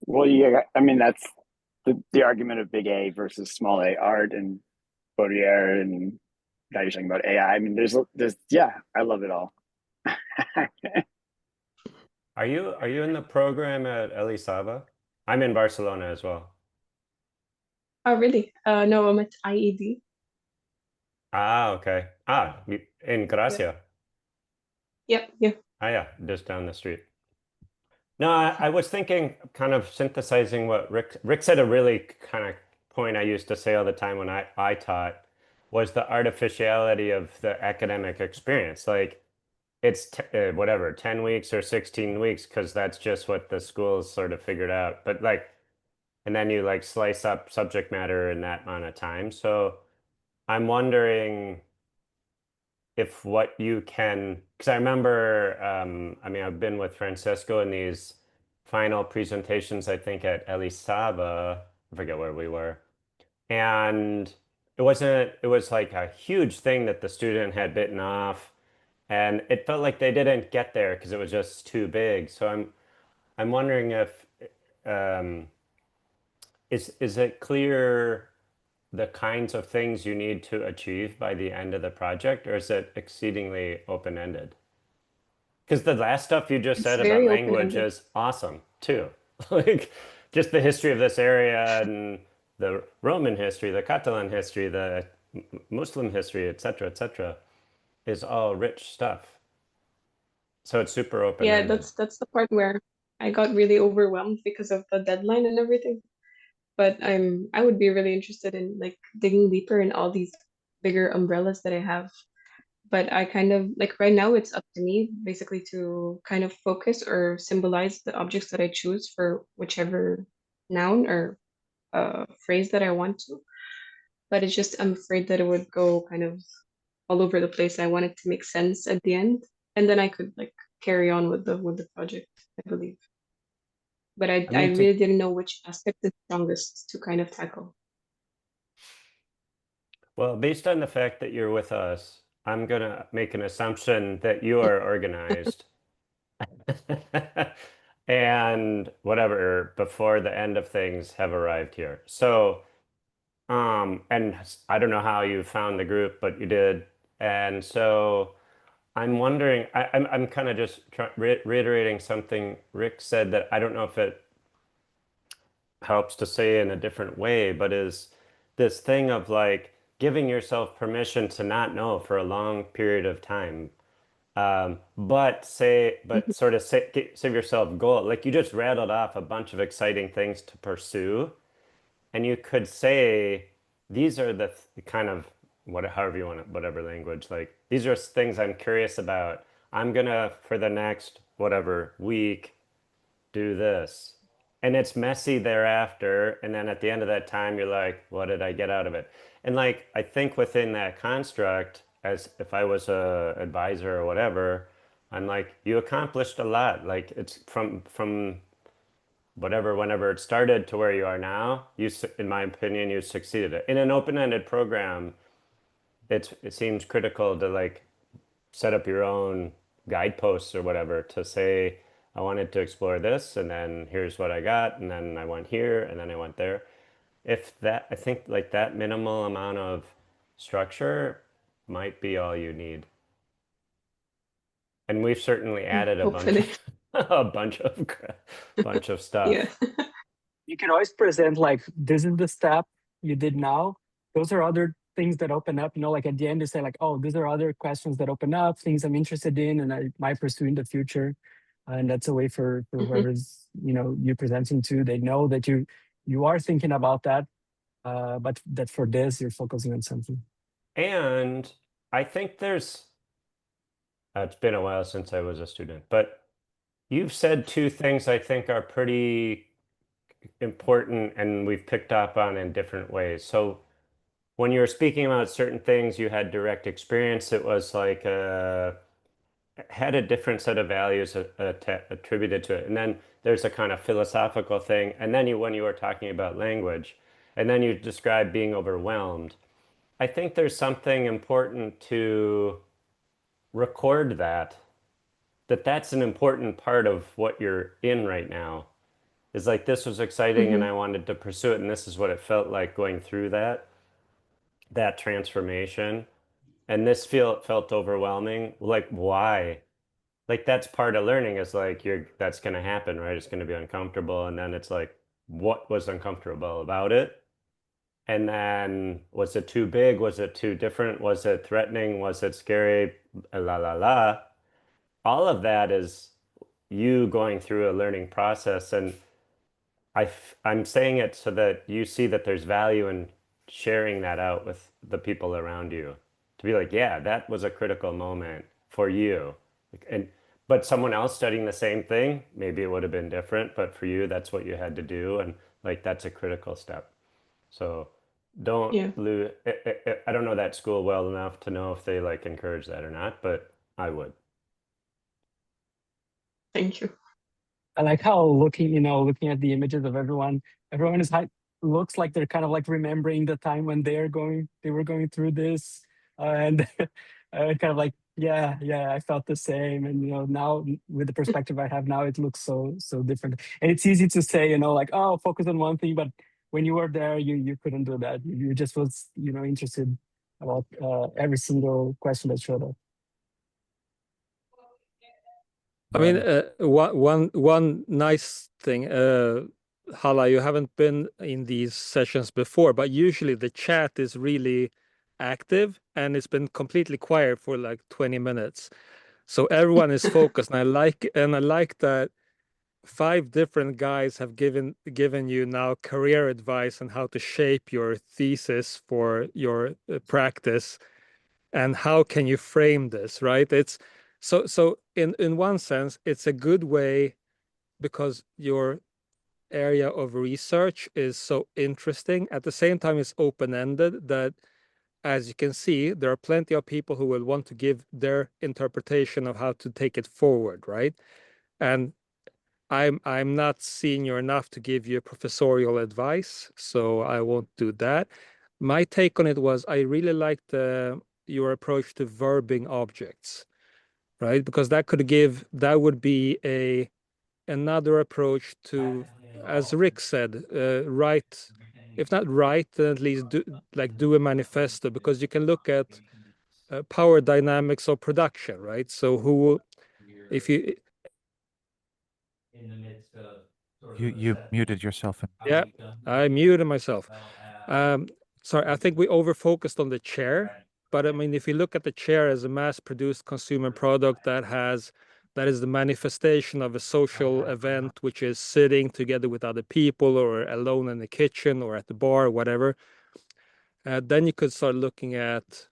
Well, yeah, I mean that's the argument of big A versus small a art and Baudrillard, and now you're talking about AI. I mean, there's yeah, I love it all. Are you in the program at Elisava? I'm in Barcelona as well. Oh, really? No, I'm at IED. Ah, okay. In Gracia. Yep, yep. Ah, yeah, just down the street. No, I was thinking, kind of synthesizing what Rick said. A really kind of point I used to say all the time when I taught was the artificiality of the academic experience. Like it's whatever, 10 weeks or 16 weeks, because that's just what the schools sort of figured out. But like, and then you like slice up subject matter in that amount of time. So I'm wondering if what you can, because I remember, I mean, I've been with Francesco in these final presentations, I think at Elisava, I forget where we were. And it was like a huge thing that the student had bitten off. And it felt like they didn't get there because it was just too big. So I'm wondering if, um, is it clear the kinds of things you need to achieve by the end of the project, or is it exceedingly open-ended? Because the last stuff you just It's said about very language open-ended. is awesome too. Like just the history of this area and the Roman history, the Catalan history, the Muslim history, etc., is all rich stuff. So it's super Yeah, open-ended. that's the part where I got really overwhelmed because of the deadline and everything. But I would be really interested in like digging deeper in all these bigger umbrellas that I have. But I kind of like right now it's up to me basically to kind of focus or symbolize the objects that I choose for whichever noun or phrase that I want to. But it's just I'm afraid that it would go kind of all over the place. I want it to make sense at the end, and then I could like carry on with the project, I believe. But I I mean, really didn't know which aspect is strongest to kind of tackle. well, based on the fact that you're with us, I'm gonna make an assumption that you are organized. And whatever, before the end of things have arrived here. So, and I don't know how you found the group, but you did. And so I'm wondering, I'm kind of just reiterating something Rick said that I don't know if it helps to say in a different way, but is this thing of like giving yourself permission to not know for a long period of time. But sort of save yourself goal. Like you just rattled off a bunch of exciting things to pursue, and you could say these are the kind of however you want it, whatever language. Like these are things I'm curious about. I'm gonna for the next whatever week do this. And it's messy thereafter. And then at the end of that time, you're like, what did I get out of it? And like, I think within that construct, as if I was a advisor or whatever, I'm like, you accomplished a lot. Like it's from whatever, whenever it started to where you are now, in my opinion, you succeeded. In an open-ended program, it seems critical to like set up your own guideposts or whatever to say, I wanted to explore this, and then here's what I got, and then I went here, and then I went there. If that, I think like that minimal amount of structure might be all you need. And we've certainly added a bunch Hopefully. of bunch of Yeah. stuff. You can always present like this is the step you did now. Those are other things that open up, like at the end you say like, oh, these are other questions that open up, things I'm interested in and I might pursue in the future. And that's a way for whoever's, you're presenting to, they know that you are thinking about that, but that for this you're focusing on something. And I think it's been a while since I was a student, but you've said two things I think are pretty important and we've picked up on in different ways. So when you were speaking about certain things, you had direct experience. It was like had a different set of values attributed to it. And then there's a kind of philosophical thing. And then when you were talking about language, and then you described being overwhelmed. I think there's something important to record that's an important part of what you're in right now. Is like this was exciting and I wanted to pursue it, and this is what it felt like going through that transformation. And this felt overwhelming. Like, why? Like that's part of learning is like that's gonna happen, right? It's gonna be uncomfortable. And then it's like, what was uncomfortable about it? And then was it too big? Was it too different? Was it threatening? Was it scary? La la la. All of that is you going through a learning process. And I'm saying it so that you see that there's value in sharing that out with the people around you. To be like, yeah, that was a critical moment for you. And but someone else studying the same thing, maybe it would have been different, but for you, that's what you had to do. And like that's a critical step. So don't Yeah, lose. I don't know that school well enough to know if they like encourage that or not, but I would. thank you. I like how looking at the images of everyone looks like they're kind of like remembering the time when they were going through this, and kind of like, yeah, I felt the same. And now with the perspective I have now, it looks so different. And it's easy to say, like, oh, focus on one thing, but when you were there, you couldn't do that. You just was, interested about every single question that showed up. I mean, one nice thing, Hala, you haven't been in these sessions before, but usually the chat is really active and it's been completely quiet for like 20 minutes. So everyone is focused, and I like that 5 different guys have given you now career advice on how to shape your thesis for your practice, and how can you frame this, right? It's so in one sense it's a good way, because your area of research is so interesting. At the same time, it's open-ended, that as you can see, there are plenty of people who will want to give their interpretation of how to take it forward, right? And I'm not senior enough to give you professorial advice, so I won't do that. My take on it was I really liked your approach to verbing objects, right? Because that would be another approach to, as Rick said, write, if not write, then at least do a manifesto, because you can look at power dynamics of production, right? So if you You muted yourself. Yeah, I muted myself. Sorry, I think we over-focused on the chair, but I mean, if you look at the chair as a mass-produced consumer product that is the manifestation of a social event, which is sitting together with other people or alone in the kitchen or at the bar or whatever, then you could start looking at,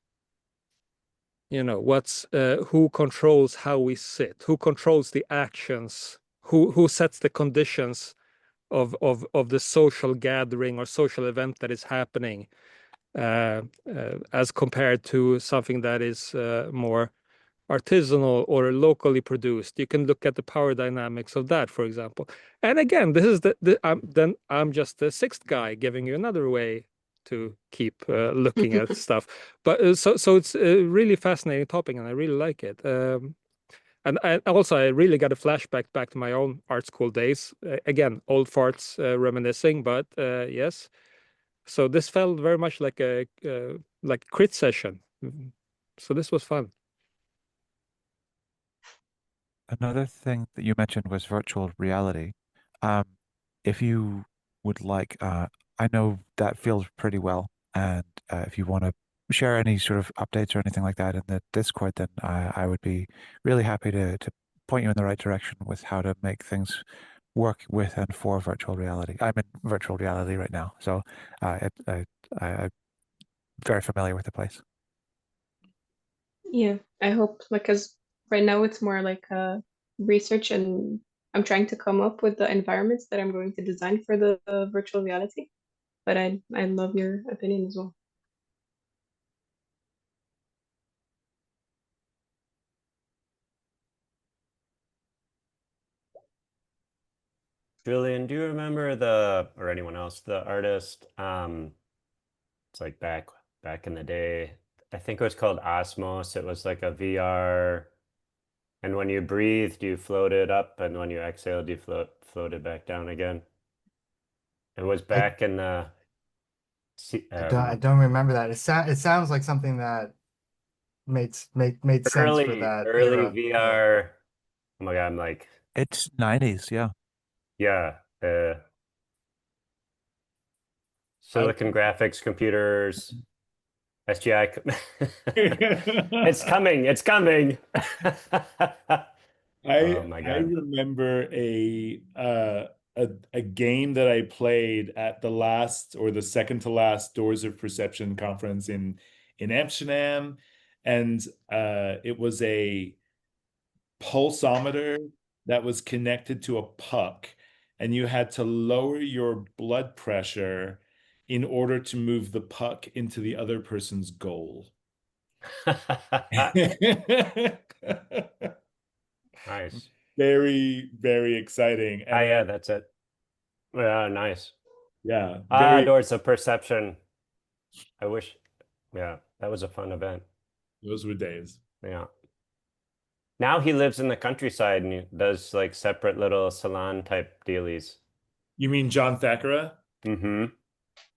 who controls how we sit, who controls the actions, who sets the conditions of the social gathering or social event that is happening, as compared to something that is more artisanal or locally produced. You can look at the power dynamics of that, for example. And again, this is then I'm just the 6th guy giving you another way to keep looking at stuff. But so it's a really fascinating topic, and I really like it. And also, I really got a flashback back to my own art school days. Again, old farts reminiscing, but yes. So this felt very much like a crit session. So this was fun. Another thing that you mentioned was virtual reality. If you would like, I know that feels pretty well, and if you want to share any sort of updates or anything like that in the Discord, then I would be really happy to point you in the right direction with how to make things work with and for virtual reality. I'm in virtual reality right now, so I'm very familiar with the place. Yeah, I hope, because right now it's more like research and I'm trying to come up with the environments that I'm going to design for the virtual reality. But I love your opinion as well. Julian, do you remember or anyone else, the artist? It's like back in the day. I think it was called Osmos. It was like a VR, and when you breathed, you floated up, and when you exhaled, you floated back down again. It was I, back in the I don't remember that. It sounds like something that made sense for that early era. Yeah. VR. Oh my God, I'm like, It's 90s, yeah. yeah, I, Silicon graphics computers, SGI. It's coming. It's coming. Oh my I God. remember a game that I played at the last or the second to last Doors of Perception conference in Amsterdam, and it was a pulsometer that was connected to a puck, and you had to lower your blood pressure in order to move the puck into the other person's goal. Nice. Very, very exciting. Ah, And yeah, that's it. Yeah, nice. yeah, Ah, very, Doors of Perception. I wish. Yeah, that was a fun event. those were days. Yeah. Now he lives in the countryside and he does like separate little salon type dealies. You mean John Thackeray? Mm-hmm.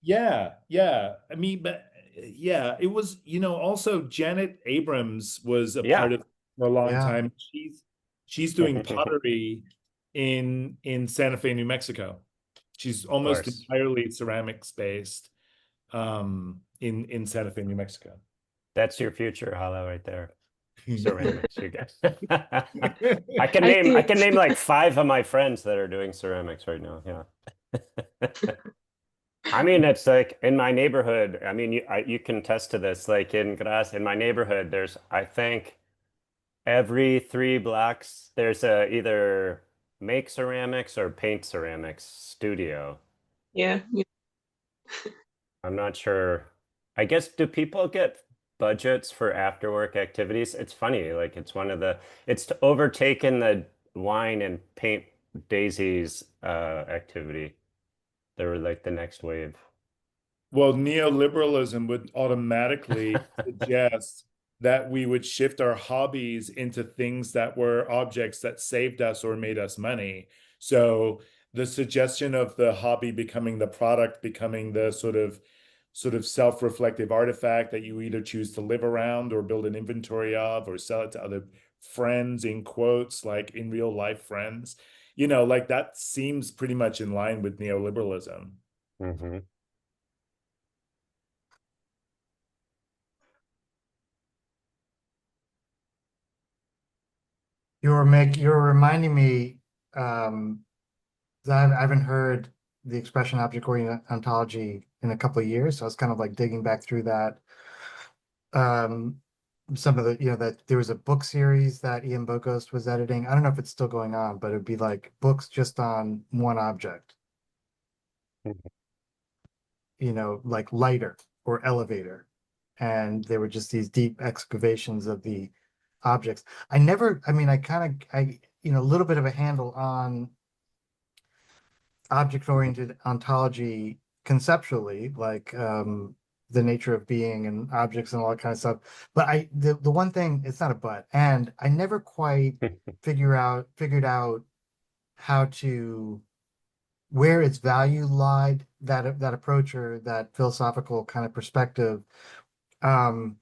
Yeah, yeah. I mean, but yeah, it was, also Janet Abrams was a Yeah. part of it for a long Yeah. time. She's doing pottery in Santa Fe, New Mexico. She's almost course. entirely ceramics based in Santa Fe, New Mexico. That's your future, Hala, right there. Ceramics, you guys. I I can see. name like 5 of my friends that are doing ceramics right now. Yeah. I mean, it's like in my neighborhood. I mean, you can attest to this. Like in my neighborhood, there's I think every 3 blocks there's a either make ceramics or paint ceramics studio. Yeah. I'm not sure. I guess do people get budgets for after work activities? It's funny, like it's overtaken the wine and paint daisies activity. They were like the next wave. Well, neoliberalism would automatically suggest that we would shift our hobbies into things that were objects that saved us or made us money. So the suggestion of the hobby becoming the product, becoming the sort of self-reflective artifact that you either choose to live around or build an inventory of or sell it to other friends in quotes, like in real life friends, like that seems pretty much in line with neoliberalism. Mm-hmm. You're reminding me, that I haven't heard the expression object-oriented ontology in a couple of years. So I was kind of like digging back through that. Some of the, that there was a book series that Ian Bogost was editing. I don't know if it's still going on, but it'd be like books just on one object, like lighter or elevator. And there were just these deep excavations of the objects. I mean, a little bit of a handle on object-oriented ontology conceptually, like the nature of being and objects and all that kind of stuff. But the one thing, it's not a but, and I never quite figured out how to where its value lied, that approach or that philosophical kind of perspective. Um,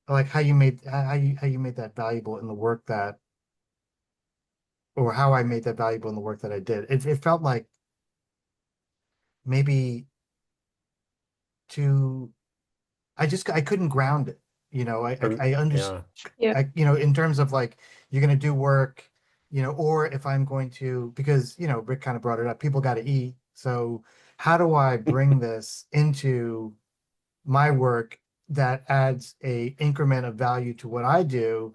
like how you made that valuable in the work that, or how I made that valuable in the work that I did. It felt like maybe too I couldn't ground it. I understand, Yeah. Yeah. in terms of like, you're going to do work, or if I'm going to, because, Rick kind of brought it up, people got to eat. So how do I bring this into my work that adds a increment of value to what I do,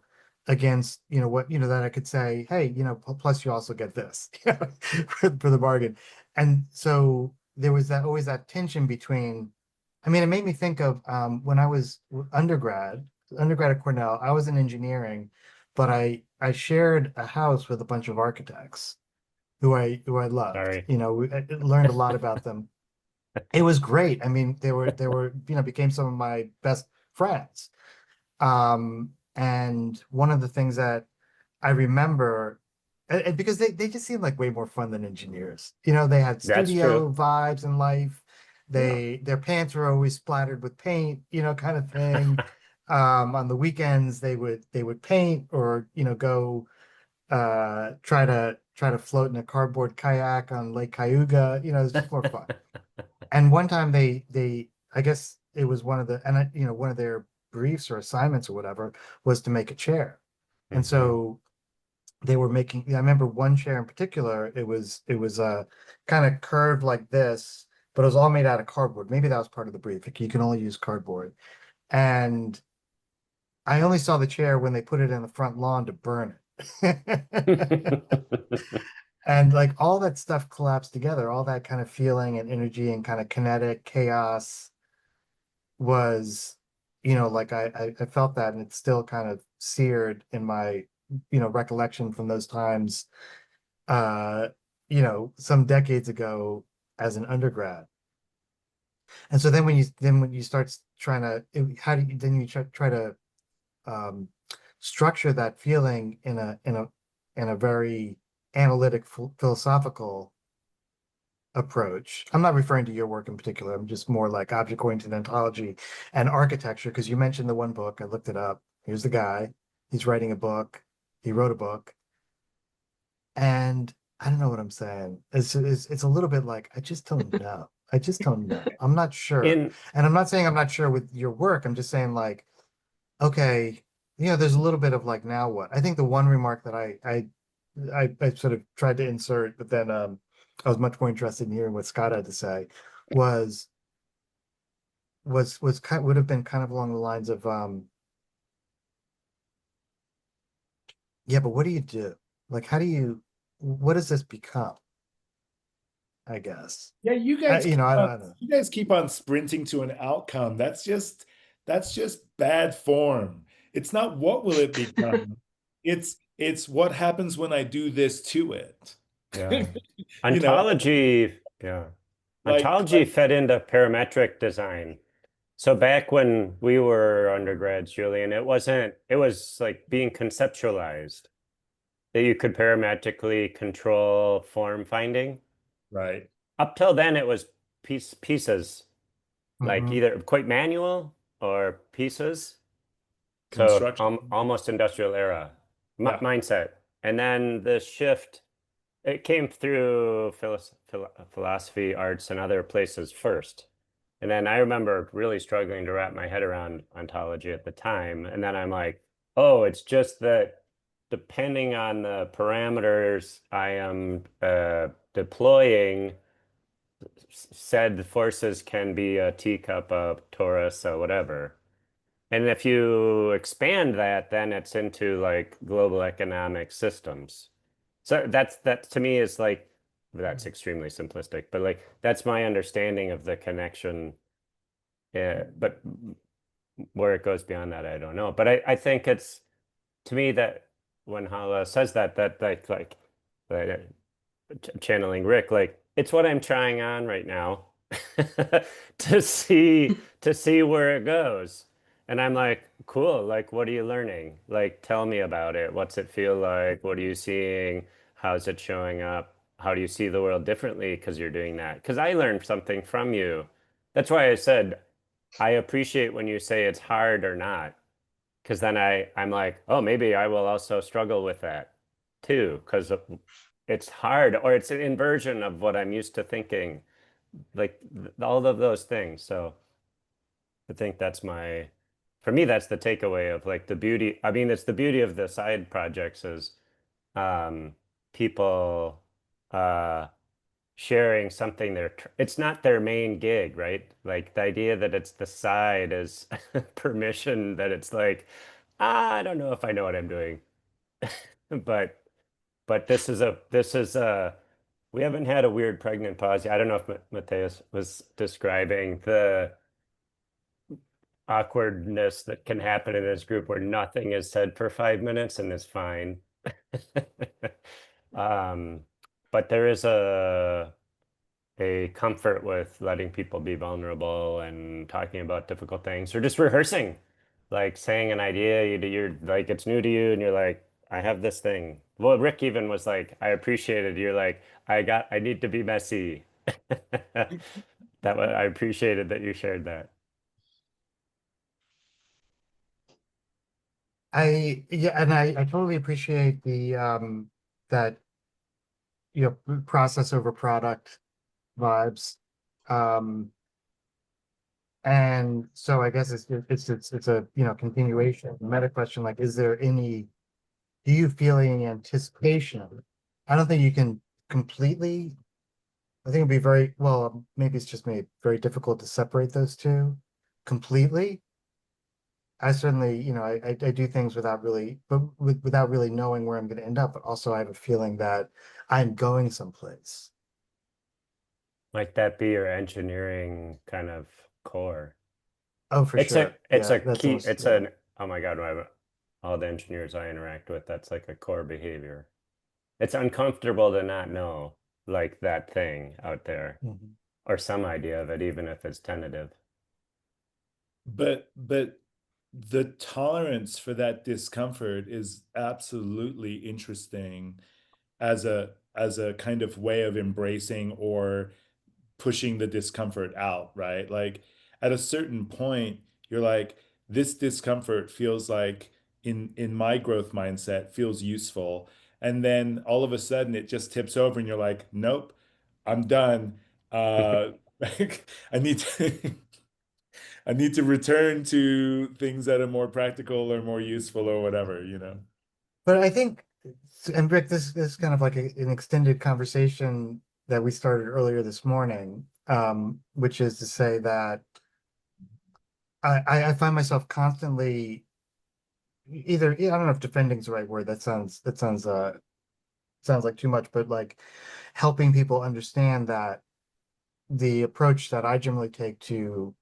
against, what, that I could say, hey, plus you also get this for the bargain. And so there was always that tension between, I mean, it made me think of when I was undergrad at Cornell. I was in engineering, but I shared a house with a bunch of architects who I loved. Sorry. I learned a lot about them. It was great. I mean, they were became some of my best friends. And one of the things that I remember, because they just seemed like way more fun than engineers. They had That's studio true. vibes in life. Yeah. Their pants were always splattered with paint, kind of thing. On the weekends they would paint or go try to float in a cardboard kayak on Lake Cayuga. It's just more fun. And one time they I guess it was one of the one of their briefs or assignments or whatever was to make a chair. And Mhm. so they were making, I remember one chair in particular, it was kind of curved like this, but it was all made out of cardboard. Maybe that was part of the brief. Like you can only use cardboard. And I only saw the chair when they put it in the front lawn to burn it. And like all that stuff collapsed together, all that kind of feeling and energy and kind of kinetic chaos was, like I felt that, and it's still kind of seared in my, recollection from those times, uh, some decades ago as an undergrad. And so then when you start trying to, how do you then you try to um, structure that feeling in a very analytic philosophical approach. I'm not referring to your work in particular. I'm just more like object-oriented ontology and architecture, because you mentioned the one book. I looked it up. Here's the guy. He's writing a book. He wrote a book. And I don't know what I'm saying. It's a little bit like, I just don't know. I just don't know. I'm not sure. In And I'm not saying I'm not sure with your work. I'm just saying like, okay, there's a little bit of like, now what? I think the one remark that I sort of tried to insert, but then I was much more interested in hearing what Scott had to say, was would have been kind of along the lines of yeah, but what do you do? Like, what does this become? I guess. Yeah, I don't know. you guys keep on sprinting to an outcome. That's just bad form. It's not what will it become. It's what happens when I do this to it. yeah. You know, Ontology, yeah. like Ontology fed into parametric design. So back when we were undergrads, Julian, it was like being conceptualized that you could parametrically control form finding. right. Up till then, it was pieces, like Mhm. either quite manual or pieces. So Construction. almost industrial era Yeah. mindset. And then the shift, it came through philosophy, arts, and other places first. And then I remember really struggling to wrap my head around ontology at the time. And then I'm like, oh, it's just that depending on the parameters I am deploying, said forces can be a teacup, a torus, or whatever. And if you expand that, then it's into like global economic systems. So that to me is like, that's extremely simplistic, but like that's my understanding of the connection. Yeah, but where it goes beyond that, I don't know. But I think it's to me that when Hala says that like channeling Rick, like it's what I'm trying on right now to see where it goes. And I'm like, cool, like what are you learning? Like tell me about it. What's it feel like? What are you seeing? How's it showing up? How do you see the world differently because you're doing that? Because I learned something from you. That's why I said I appreciate when you say it's hard or not, because then I'm like, oh, maybe I will also struggle with that too, because it's hard or it's an inversion of what I'm used to thinking, like all of those things. So I think for me, that's the takeaway of like the beauty. I mean, it's the beauty of the side projects is um, people sharing something it's not their main gig, right? Like the idea that it's the side is permission that it's like, I don't know if I know what I'm doing. but this is we haven't had a weird pregnant pause yet. I don't know if Matthias was describing the awkwardness that can happen in this group where nothing is said for 5 minutes and is fine. But there is a comfort with letting people be vulnerable and talking about difficult things or just rehearsing, like saying an idea you're like it's new to you and you're like, I have this thing. Well, Rick even was like, I appreciated you're like, I need to be messy. I appreciated that you shared that. Yeah, and I totally appreciate the that process over product vibes. And so I guess it's a continuation meta question, like, is there any, do you feel any anticipation? I don't think you can completely, I think it'd be very well, maybe it's just made very difficult to separate those two completely. I certainly, I do things without really, but without really knowing where I'm going to end up. But also, I have a feeling that I'm going someplace. Might that be your engineering kind of core? Oh, for It's sure. it's Yeah, a that's key, almost, it's yeah. an, oh my God, all the engineers I interact with, that's like a core behavior. It's uncomfortable to not know like that thing out there Mhm. or some idea of it, even if it's tentative. But the tolerance for that discomfort is absolutely interesting as a kind of way of embracing or pushing the discomfort out, right? Like at a certain point, you're like, this discomfort feels like in my growth mindset feels useful. And then all of a sudden it just tips over and you're like, nope, I'm done. Uh I need to I need to return to things that are more practical or more useful or whatever, you know. But I think, and Rick, this is kind of like an extended conversation that we started earlier this morning, which is to say that I find myself constantly either, I don't know if defending is the right word. Sounds like too much, but like helping people understand that the approach that I generally take to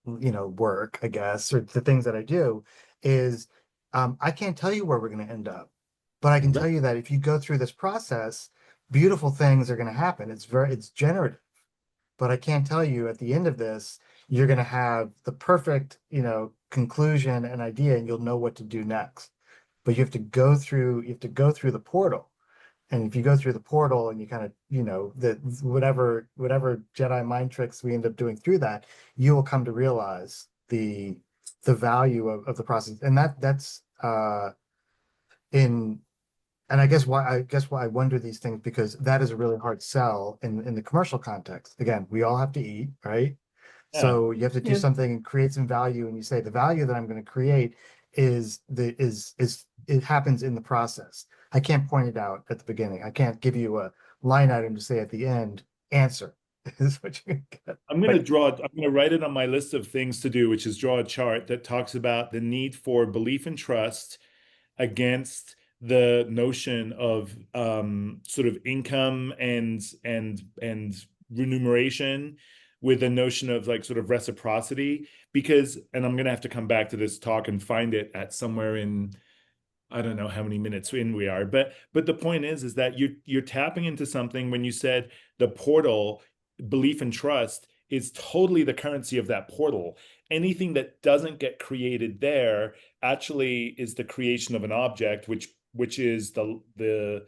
work, I guess, or the things that I do is I can't tell you where we're going to end up, but I can tell you that if you go through this process, beautiful things are going to happen. It's generative, but I can't tell you at the end of this, you're going to have the perfect, conclusion and idea, and you'll know what to do next. But you have to go through the portal. And if you go through the portal and you kind of, the whatever Jedi mind tricks we end up doing through that, you will come to realize the value of the process. And that's in and I guess why I wonder these things, because that is a really hard sell in the commercial context. Again, we all have to eat, right? Yeah. So you have to do Yeah. something and create some value, and you say the value that I'm going to create is it happens in the process. I can't point it out at the beginning. I can't give you a line item to say at the end, answer is what you get. I'm going to write it on my list of things to do, which is draw a chart that talks about the need for belief and trust against the notion of sort of income and remuneration with the notion of like sort of reciprocity. Because, and I'm going to have to come back to this talk and find it at somewhere in, I don't know how many minutes in we are, but the point is that you're tapping into something when you said the portal, belief and trust is totally the currency of that portal. Anything that doesn't get created there actually is the creation of an object, which is the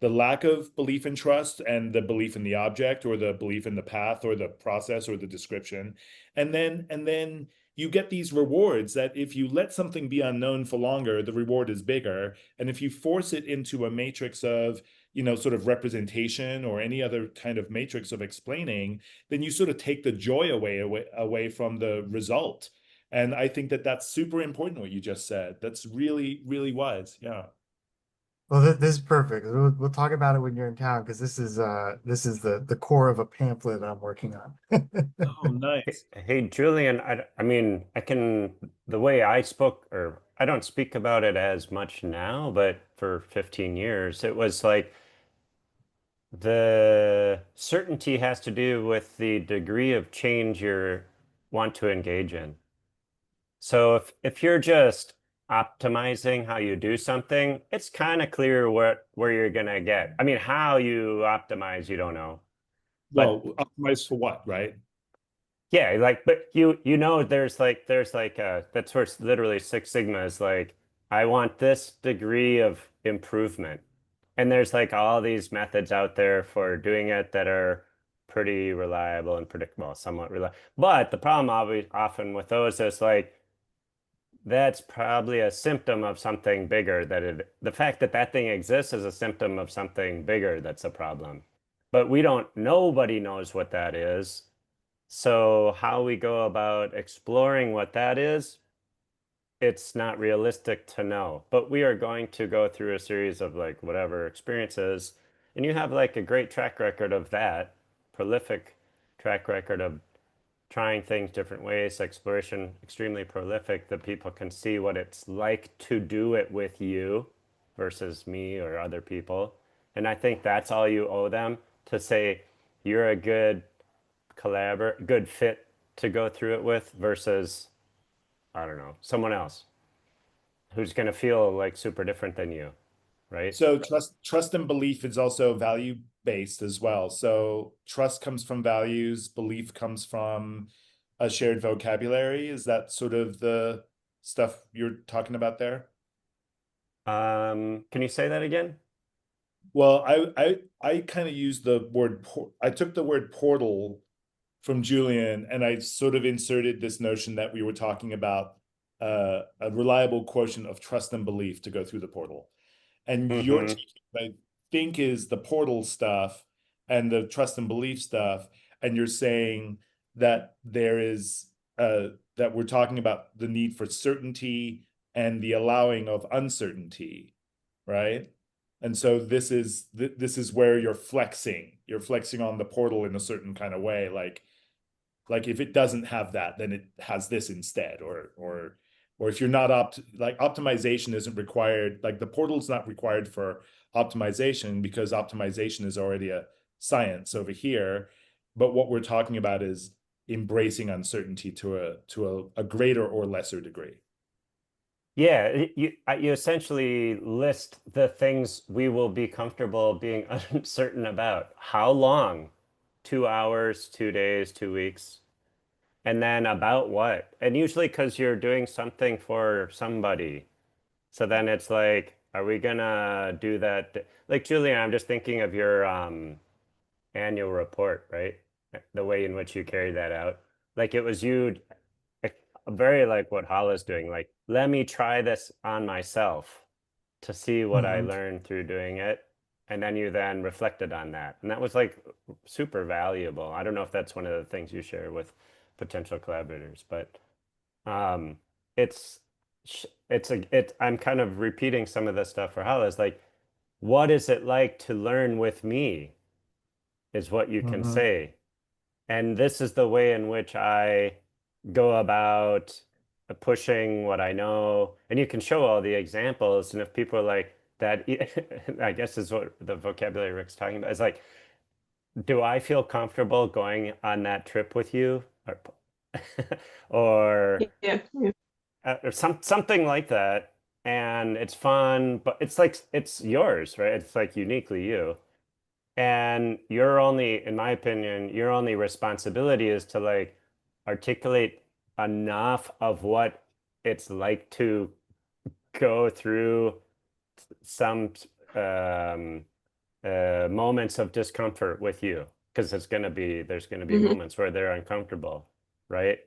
lack of belief and trust and the belief in the object or the belief in the path or the process or the description. And then you get these rewards that if you let something be unknown for longer, the reward is bigger. And if you force it into a matrix of, sort of representation or any other kind of matrix of explaining, then you sort of take the joy away from the result. And I think that that's super important what you just said. That's really, really wise. Yeah. Well, this is perfect. We'll talk about it when you're in town, because this is the core of a pamphlet I'm working on. Oh, nice. Hey, Julian, I mean, the way I spoke, or I don't speak about it as much now, but for 15 years, it was like the certainty has to do with the degree of change you want to engage in. So if you're just optimizing how you do something, it's kind of clear where you're gonna get. I mean, how you optimize, you don't know. But Well, optimize for what, right? yeah, like, but you know, that's where it's literally Six Sigma is like, I want this degree of improvement. And there's like all these methods out there for doing it that are pretty reliable and predictable, somewhat reliable. But the problem often with those is like, that's probably a symptom of something bigger the fact that that thing exists is a symptom of something bigger that's a problem. But nobody knows what that is. So how we go about exploring what that is, it's not realistic to know. But we are going to go through a series of like whatever experiences, and you have like a great track record of that, prolific track record of trying things different ways, exploration extremely prolific, that people can see what it's like to do it with you versus me or other people. And I think that's all you owe them, to say you're a good good fit to go through it with versus, I don't know, someone else who's going to feel like super different than you, right? So trust and belief is also value based as well. So trust comes from values, belief comes from a shared vocabulary. Is that sort of the stuff you're talking about there? Can you say that again? Well, I kind of use the word I took the word portal from Julian, and I sort of inserted this notion that we were talking about a reliable quotient of trust and belief to go through the portal. And your Mm-hmm. teaching, I think, is the portal stuff and the trust and belief stuff. And you're saying that there is that we're talking about the need for certainty and the allowing of uncertainty, right? And so this is where you're flexing. You're flexing on the portal in a certain kind of way, like if it doesn't have that, then it has this instead, or if you're not optimization isn't required, like the portal's not required for optimization because optimization is already a science over here. But what we're talking about is embracing uncertainty to a greater or lesser degree. Yeah, you essentially list the things we will be comfortable being uncertain about. How long? 2 hours, 2 days, 2 weeks. And then about what? And usually because you're doing something for somebody. So then it's like, are we gonna do that? Like Julian, I'm just thinking of your annual report, right? The way in which you carry that out. Like it was you, very like what Hala's doing, like, let me try this on myself to see what I learned through doing it. And then you then reflected on that. And that was like super valuable. I don't know if that's one of the things you share with potential collaborators, but um, it's I'm kind of repeating some of the stuff for Hala. Is like, what is it like to learn with me? Is what you can say. And this is the way in which I go about pushing what I know. And you can show all the examples. And if people are like that, I guess is what the vocabulary Rick's talking about. Is like, do I feel comfortable going on that trip with you? Or Yeah. Yeah. or something like that. And it's fun, but it's like it's yours, right? It's like uniquely you. And your only, in my opinion, your only responsibility is to like articulate enough of what it's like to go through some um, moments of discomfort with you, because there's gonna be Mhm. moments where they're uncomfortable, right?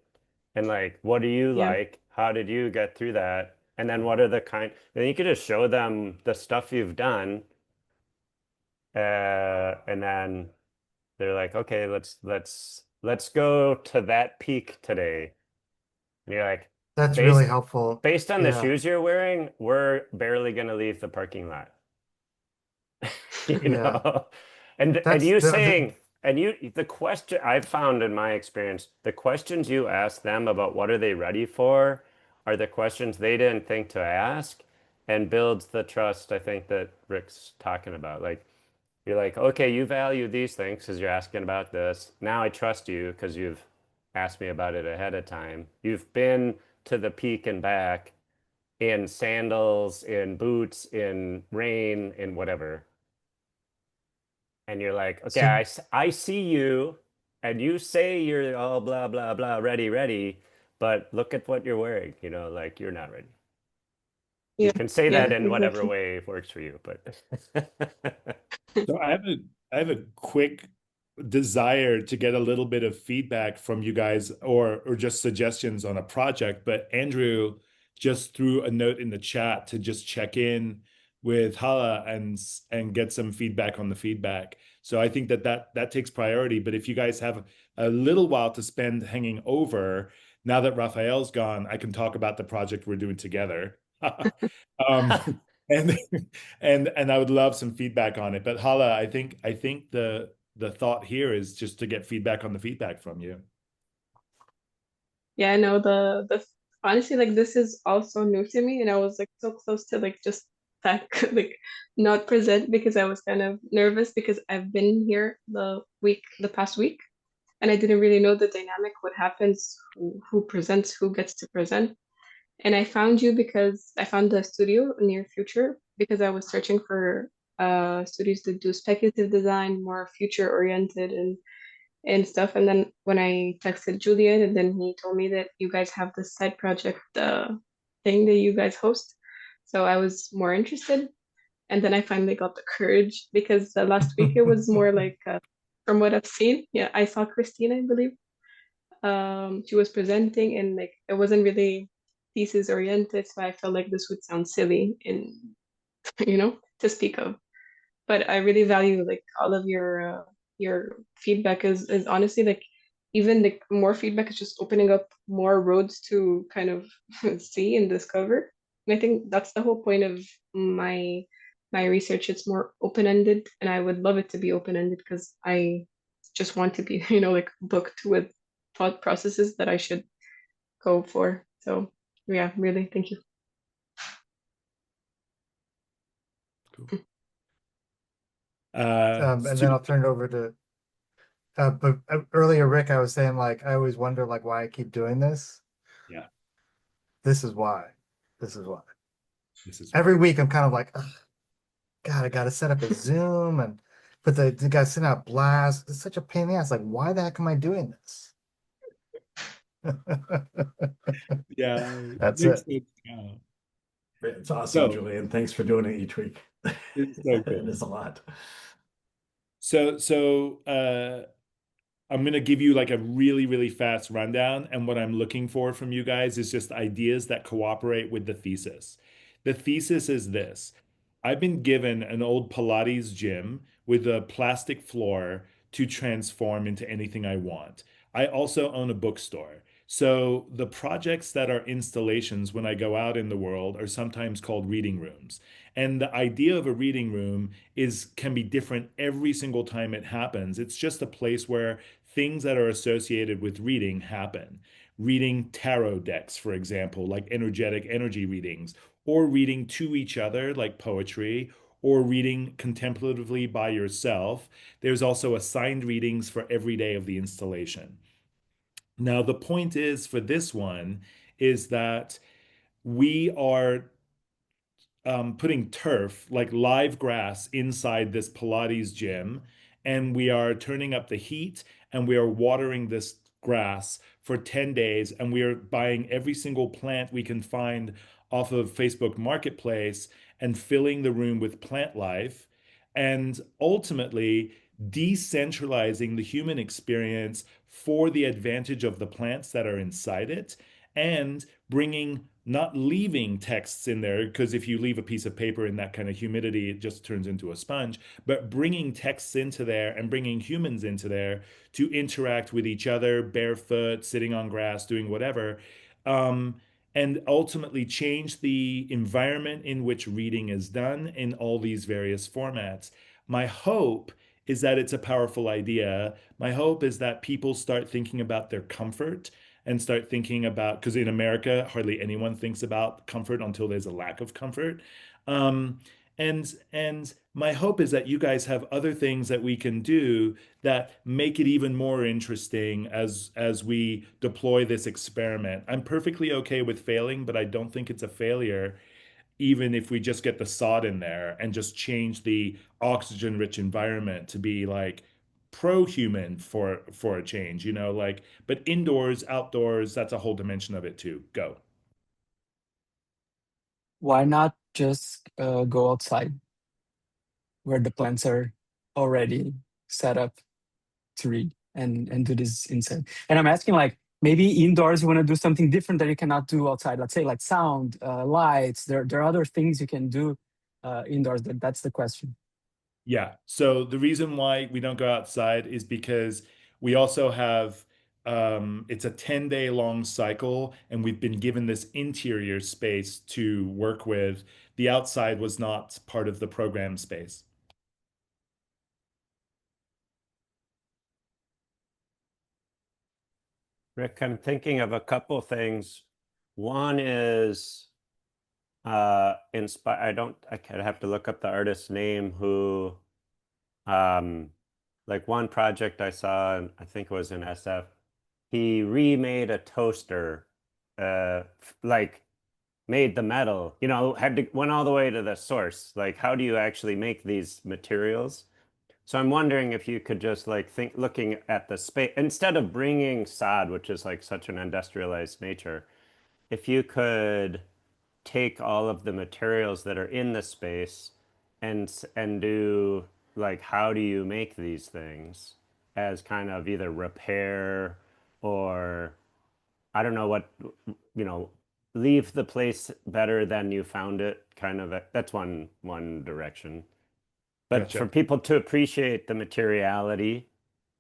And like, what do you Yeah. like? How did you get through that? And then what are then you could just show them the stuff you've done, and then they're like, okay, let's go to that peak today. And you're like, That's really based helpful. based on the Yeah. shoes you're wearing, we're barely gonna leave the parking lot. You Yeah. know? And That's you the saying, and the question I've found in my experience, the questions you ask them about what are they ready for are the questions they didn't think to ask, and builds the trust I think that Rick's talking about. Like, you're like, okay, you value these things because you're asking about this. Now I trust you because you've asked me about it ahead of time. You've been to the peak and back in sandals, in boots, in rain, in whatever. And you're like, okay, So I see you, and you say you're all blah, blah, blah, ready, ready, but look at what you're wearing, you know, like you're not ready. You Yeah, can say yeah, that in whatever exactly. way works for you, but So I have a quick desire to get a little bit of feedback from you guys or just suggestions on a project. But Andrew just threw a note in the chat to just check in with Hala and get some feedback on the feedback. So I think that takes priority. But if you guys have a little while to spend hanging over, now that Raphael's gone, I can talk about the project we're doing together. Um, and and I would love some feedback on it. But Hala, I think the thought here is just to get feedback on the feedback from you. Yeah, no, the honestly, like, this is also new to me, and I was like so close to like just back like not present because I was kind of nervous because I've been here the past week, and I didn't really know the dynamic, what happens, who presents, who gets to present. And I found you because I found the studio near Future because I was searching for studios that do speculative design, more future oriented and stuff. And then when I texted Julian, and then he told me that you guys have this side project thing that you guys host. So I was more interested. And then I finally got the courage because last week it was more like, from what I've seen, yeah, I saw Christina, I believe. She was presenting, and like it wasn't really thesis oriented, so I felt like this would sound silly in to speak of. But I really value like all of your feedback is honestly like even like more feedback is just opening up more roads to kind of see and discover. And I think that's the whole point of my research. It's more open-ended, and I would love it to be open-ended because I just want to be, like booked with thought processes that I should go for. So yeah, really, thank you. and then I'll turn it over to but earlier, Rick, I was saying like I always wonder like why I keep doing this. Yeah, This is why. This is why. this is Every week I'm kind of like, "Ugh, God, I gotta set up a Zoom and put the guy send out blast. It's such a pain in the ass. Like, why the heck am I doing this?" yeah, That's makes it. sense now. It's awesome, So Julian. Thanks for doing it each week. it's so It cool. is a lot. So I'm going to give you like a really, really fast rundown. And what I'm looking for from you guys is just ideas that cooperate with the thesis. The thesis is this. I've been given an old Pilates gym with a plastic floor to transform into anything I want. I also own a bookstore. So the projects that are installations when I go out in the world are sometimes called reading rooms. And the idea of a reading room can be different every single time it happens. It's just a place where things that are associated with reading happen. Reading tarot decks, for example, like energetic energy readings, or reading to each other, like poetry, or reading contemplatively by yourself. There's also assigned readings for every day of the installation. Now, the point is for this one is that we are putting turf, like live grass, inside this Pilates gym, and we are turning up the heat and we are watering this grass for 10 days, and we are buying every single plant we can find off of Facebook Marketplace and filling the room with plant life, and ultimately decentralizing the human experience for the advantage of the plants that are inside it, and bringing not leaving texts in there, because if you leave a piece of paper in that kind of humidity, it just turns into a sponge, but bringing texts into there and bringing humans into there to interact with each other, barefoot, sitting on grass, doing whatever, um, and ultimately change the environment in which reading is done in all these various formats. My hope is that it's a powerful idea. My hope is that people start thinking about their comfort and start thinking about, because in America, hardly anyone thinks about comfort until there's a lack of comfort. And my hope is that you guys have other things that we can do that make it even more interesting as we deploy this experiment. I'm perfectly okay with failing, but I don't think it's a failure even if we just get the sod in there and just change the oxygen rich environment to be like pro-human for a change, like, but indoors, outdoors, that's a whole dimension of it too. Go. Why not just go outside where the plants are already set up to read and do this inside? And I'm asking, like, maybe indoors you want to do something different that you cannot do outside. Let's say like sound, lights. There are other things you can do indoors. That's the question. Yeah. So the reason why we don't go outside is because we also have it's a 10-day long cycle, and we've been given this interior space to work with. The outside was not part of the program space. Rick, I'm thinking of a couple things. One is I kind of have to look up the artist's name who like one project I saw, and I think it was in SF, he remade a toaster, like made the metal, went all the way to the source. Like, how do you actually make these materials? So I'm wondering if you could just like looking at the space, instead of bringing sod, which is like such an industrialized nature, if you could take all of the materials that are in the space and do like, how do you make these things as kind of either repair or I don't know what, leave the place better than you found it, kind of that's one direction. But for Gotcha. people to appreciate the materiality,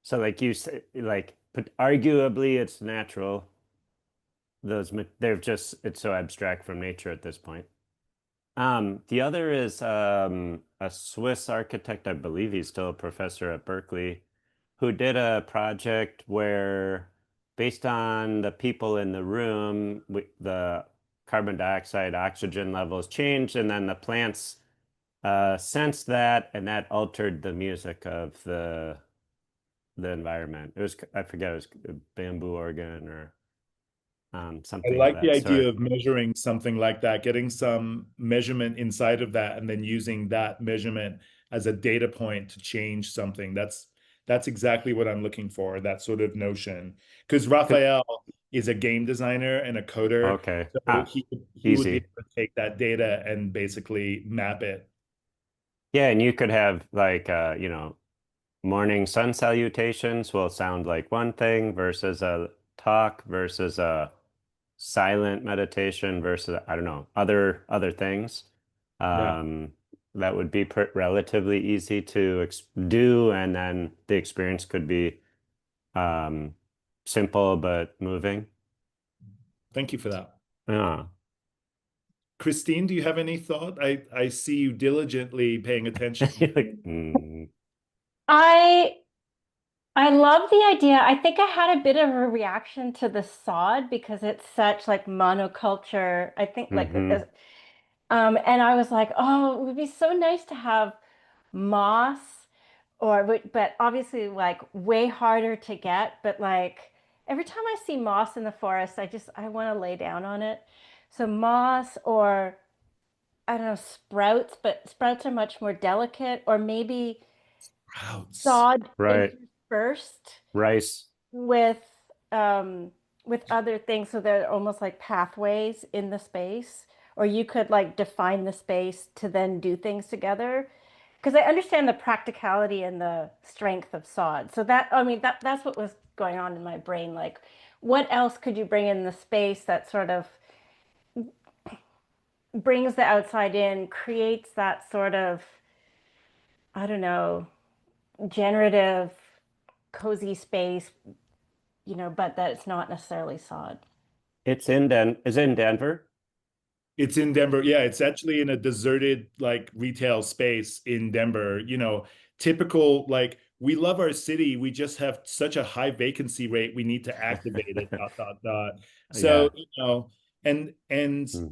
so like you say, like, but arguably it's natural. It's so abstract from nature at this point. The other is a Swiss architect, I believe he's still a professor at Berkeley, who did a project where, based on the people in the room, the carbon dioxide, oxygen levels changed, and then the plants sensed that, and that altered the music of the environment. It was, I forget, it was a bamboo organ or I something of like the that idea sort. of measuring something like that, getting some measurement inside of that, and then using that measurement as a data point to change something. That's exactly what I'm looking for, that sort of notion. Because Raphael is a game designer and a coder, Okay. so he would be Easy. able to take that data and basically map it. Yeah, and you could have like morning sun salutations will sound like one thing versus a talk versus a silent meditation versus, I don't know, other things. Yeah. That would be relatively easy to do, and then the experience could be um, simple but moving. Thank you for that. Yeah. Christine, do you have any thought? I see you diligently paying attention. Like, I I love the idea. I think I had a bit of a reaction to the sod because it's such like monoculture. I think like mhm. and I was like, oh, it would be so nice to have moss but obviously like way harder to get, but like every time I see moss in the forest, I want to lay down on it. So moss or I don't know, sprouts, but sprouts are much more delicate, or maybe Sprouts. sod Right. interspersed Rice. with um with other things, so they're almost like pathways in the space, or you could like define the space to then do things together, because I understand the practicality and the strength of sod. So that, I mean, that's what was going on in my brain, like what else could you bring in the space that sort of brings the outside in, creates that sort of, I don't know, generative cozy space, but that it's not necessarily sod. Is it in Denver? It's in Denver. Yeah, it's actually in a deserted like retail space in Denver. Typical like we love our city. We just have such a high vacancy rate. We need to activate it, dot, dot, dot. So, and Hmm.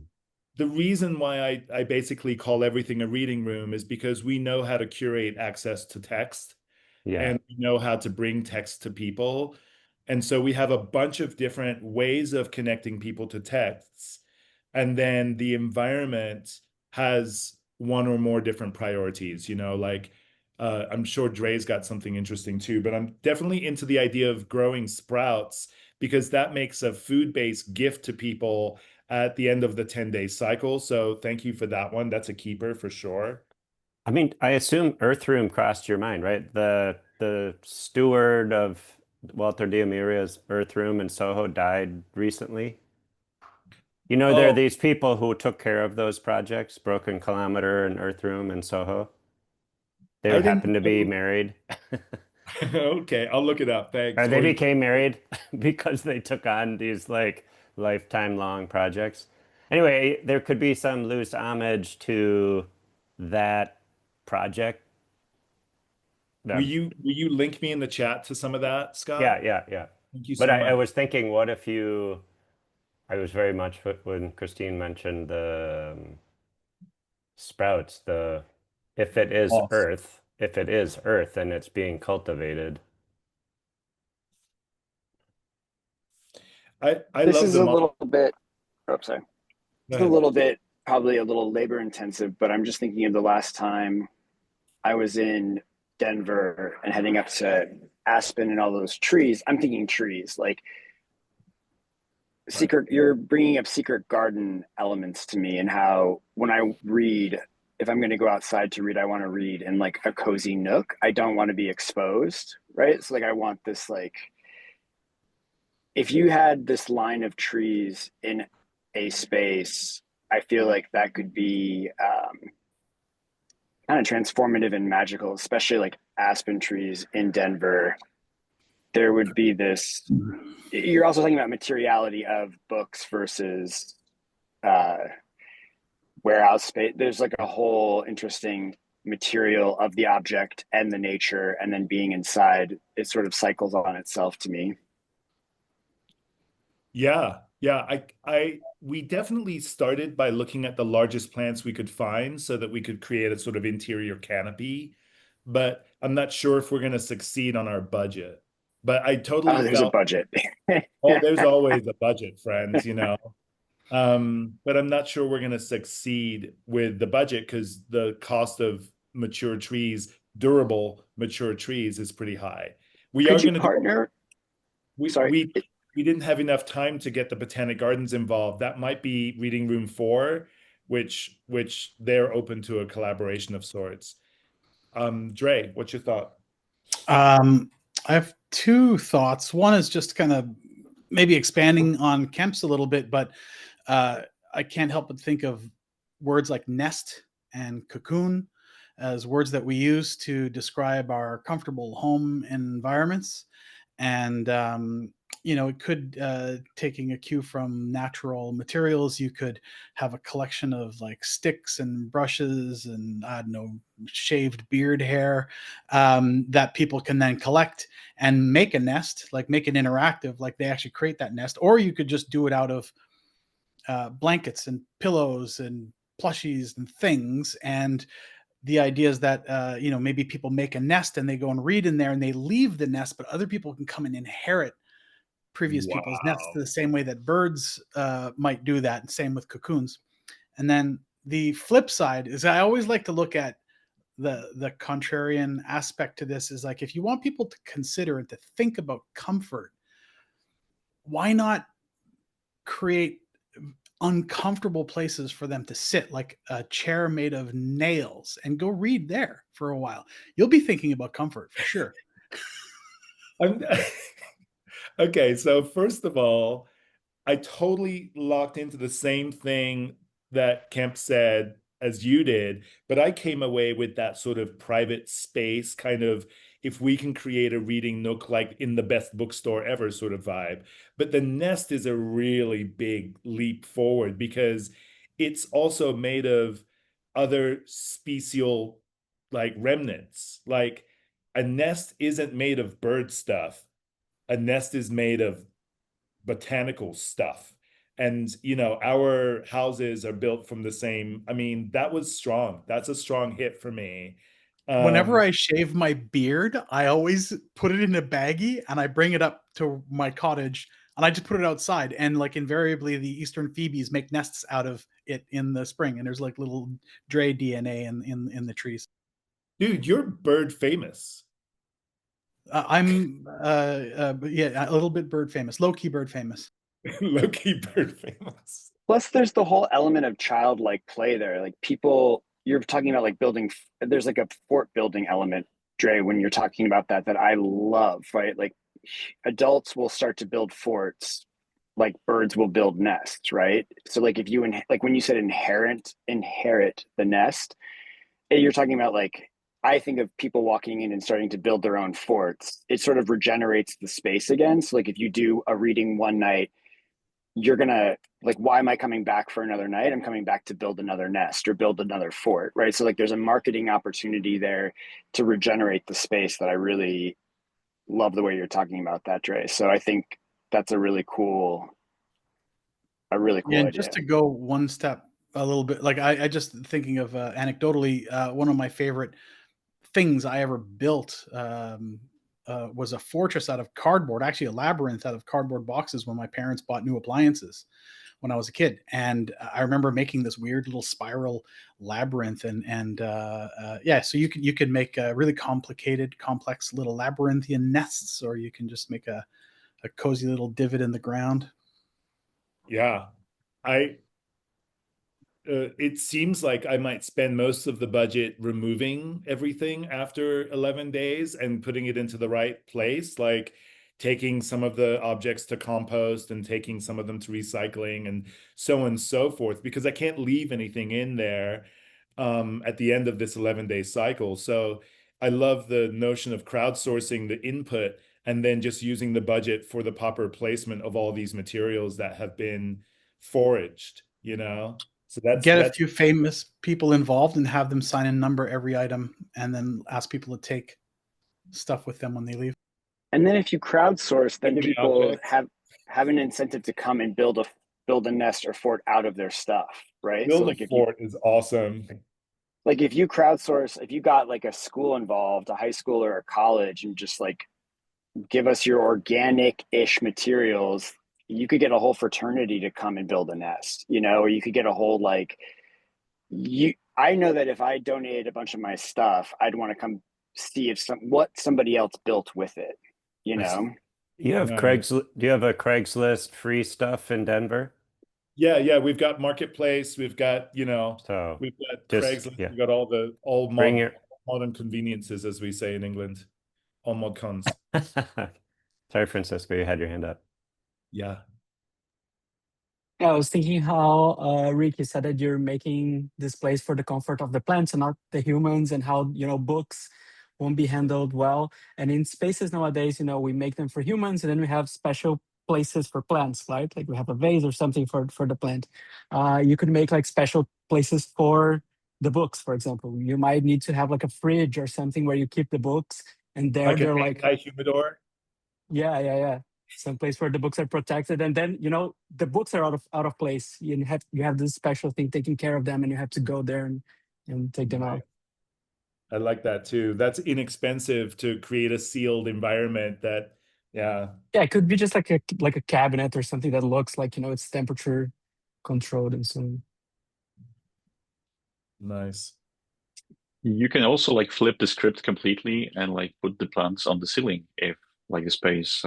the reason why I basically call everything a reading room is because we know how to curate access to text and we know how to bring text to people. And so we have a bunch of different ways of connecting people to texts. And then the environment has one or more different priorities, like I'm sure Dre's got something interesting too, but I'm definitely into the idea of growing sprouts because that makes a food-based gift to people at the end of the 10-day cycle. So thank you for that one. That's a keeper for sure. I mean, I assume Earthroom crossed your mind, right? The steward of Walter Diamiria's Earthroom in Soho died recently. There are Oh, these people who took care of those projects, Broken Kilometer and Earthroom in Soho. They I didn't happened to be know. married. Okay, I'll look it up. Or Thanks. they became married because they took on these like lifetime long projects. Anyway, there could be some loose homage to that project. Will you link me in the chat to some of that, Scott? Yeah. Thank you But so I much. was thinking, what if I was very much when Christine mentioned the sprouts, if it is Awesome. Earth, and it's being cultivated. I This love is the a model. little bit, oh, sorry. Go It's a ahead. little bit, probably a little labor intensive, but I'm just thinking of the last time I was in Denver and heading up to Aspen and all those trees. I'm thinking trees, like Right. you're bringing up secret garden elements to me, and how when I read, if I'm going to go outside to read, I want to read in like a cozy nook. I don't want to be exposed, right? So like I want this, like, if you had this line of trees in a space, I feel like that could be kind of transformative and magical, especially like aspen trees in Denver. There would be this. You're also talking about materiality of books versus uh, warehouse space. There's like a whole interesting material of the object and the nature, and then being inside, it sort of cycles on itself to me. Yeah. We definitely started by looking at the largest plants we could find so that we could create a sort of interior canopy. But I'm not sure if we're going to succeed on our budget. But I totally Oh, there's a felt, budget. oh, there's always a budget, friends. But I'm not sure we're going to succeed with the budget because the cost of mature trees, durable mature trees, is pretty high. We are Could you going to do, partner? we Sorry. we we didn't have enough time to get the Botanic Gardens involved. That might be Reading Room 4, which they're open to a collaboration of sorts. Dre, what's your thought? I have two thoughts. One is just kind of maybe expanding on Kemp's a little bit, but I can't help but think of words like nest and cocoon as words that we use to describe our comfortable home environments. And it could, taking a cue from natural materials, you could have a collection of like sticks and brushes and, I don't know, shaved beard hair, that people can then collect and make a nest, like make it interactive, like they actually create that nest. Or you could just do it out of blankets and pillows and plushies and things. And the idea is that maybe people make a nest and they go and read in there and they leave the nest, but other people can come and inherit previous people's nests Wow. the same way that birds might do that, and same with cocoons. And then the flip side is, I always like to look at the contrarian aspect to this, is like, if you want people to consider and to think about comfort, why not create uncomfortable places for them to sit, like a chair made of nails, and go read there for a while? You'll be thinking about comfort for sure. Okay, so first of all, I totally locked into the same thing that Kemp said as you did, but I came away with that sort of private space kind of, if we can create a reading nook like in the best bookstore ever sort of vibe. But the nest is a really big leap forward because it's also made of other special like remnants. Like a nest isn't made of bird stuff. A nest is made of botanical stuff. And, you know, our houses are built from the same. I mean, that was strong. That's a strong hit for me. Whenever I shave my beard, I always put it in a baggie and I bring it up to my cottage and I just put it outside. And like invariably, the eastern phoebes make nests out of it in the spring. And there's like little Dre DNA in the trees. Dude, you're bird famous. I'm yeah, a little bit bird famous, low key bird famous. Low-key bird famous. Plus, there's the whole element of childlike play there. Like people, you're talking about like building. There's like a fort building element, Dre, when you're talking about that I love. Right, like adults will start to build forts, like birds will build nests. Right. So like if you like when you said inherit the nest, you're talking about like I think of people walking in and starting to build their own forts. It sort of regenerates the space again. So like if you do a reading one night, you're gonna like, why am I coming back for another night? I'm coming back to build another nest or build another fort, right? So like there's a marketing opportunity there to regenerate the space that I really love the way you're talking about that, Dre. So I think that's a really cool Yeah, and idea. just to go one step a little bit, like I just thinking of anecdotally, one of my favorite things I ever built was a fortress out of cardboard, actually a labyrinth out of cardboard boxes when my parents bought new appliances when I was a kid. And I remember making this weird little spiral labyrinth and yeah, so you can make really complicated, complex little labyrinthian nests, or you can just make a cozy little divot in the ground. Yeah. It seems like I might spend most of the budget removing everything after 11 days and putting it into the right place, like taking some of the objects to compost and taking some of them to recycling and so on and so forth, because I can't leave anything in there at the end of this 11-day cycle. So I love the notion of crowdsourcing the input and then just using the budget for the proper placement of all these materials that have been foraged, you know? So Get a few famous people involved and have them sign and number every item, and then ask people to take stuff with them when they leave. And then if you crowdsource, then Every people object. have an incentive to come and build a nest or fort out of their stuff, right? Build So a like if fort is awesome. like if you crowdsource, if you got like a school involved, a high school or a college, and just like give us your organic-ish materials, you could get a whole fraternity to come and build a nest, you know, or you could get a whole like I know that if I donated a bunch of my stuff, I'd want to come see if what somebody else built with it, you know. You have Nice. Do you have a Craigslist free stuff in Denver? Yeah, we've got Marketplace, we've got, you know, So we've got just Craigslist, yeah, we've got all bring your modern conveniences, as we say in England, all mod cons. Sorry, Francisco, you had your hand up. Yeah. Yeah, I was thinking how Rick, you said that you're making this place for the comfort of the plants and not the humans, and how books won't be handled well. And in spaces nowadays, we make them for humans, and then we have special places for plants, right? Like we have a vase or something for the plant. You could make like special places for the books, for example. You might need to have like a fridge or something where you keep the books, and there Like an they're like, anti-humidor. yeah, some place where the books are protected, and then the books are out of place. You have this special thing taking care of them, and you have to go there and take them out. I like that too. That's inexpensive to create a sealed environment that, yeah. Yeah, it could be just like a cabinet or something that looks like it's temperature controlled and so on. Nice. You can also like flip the script completely and like put the plants on the ceiling if like the space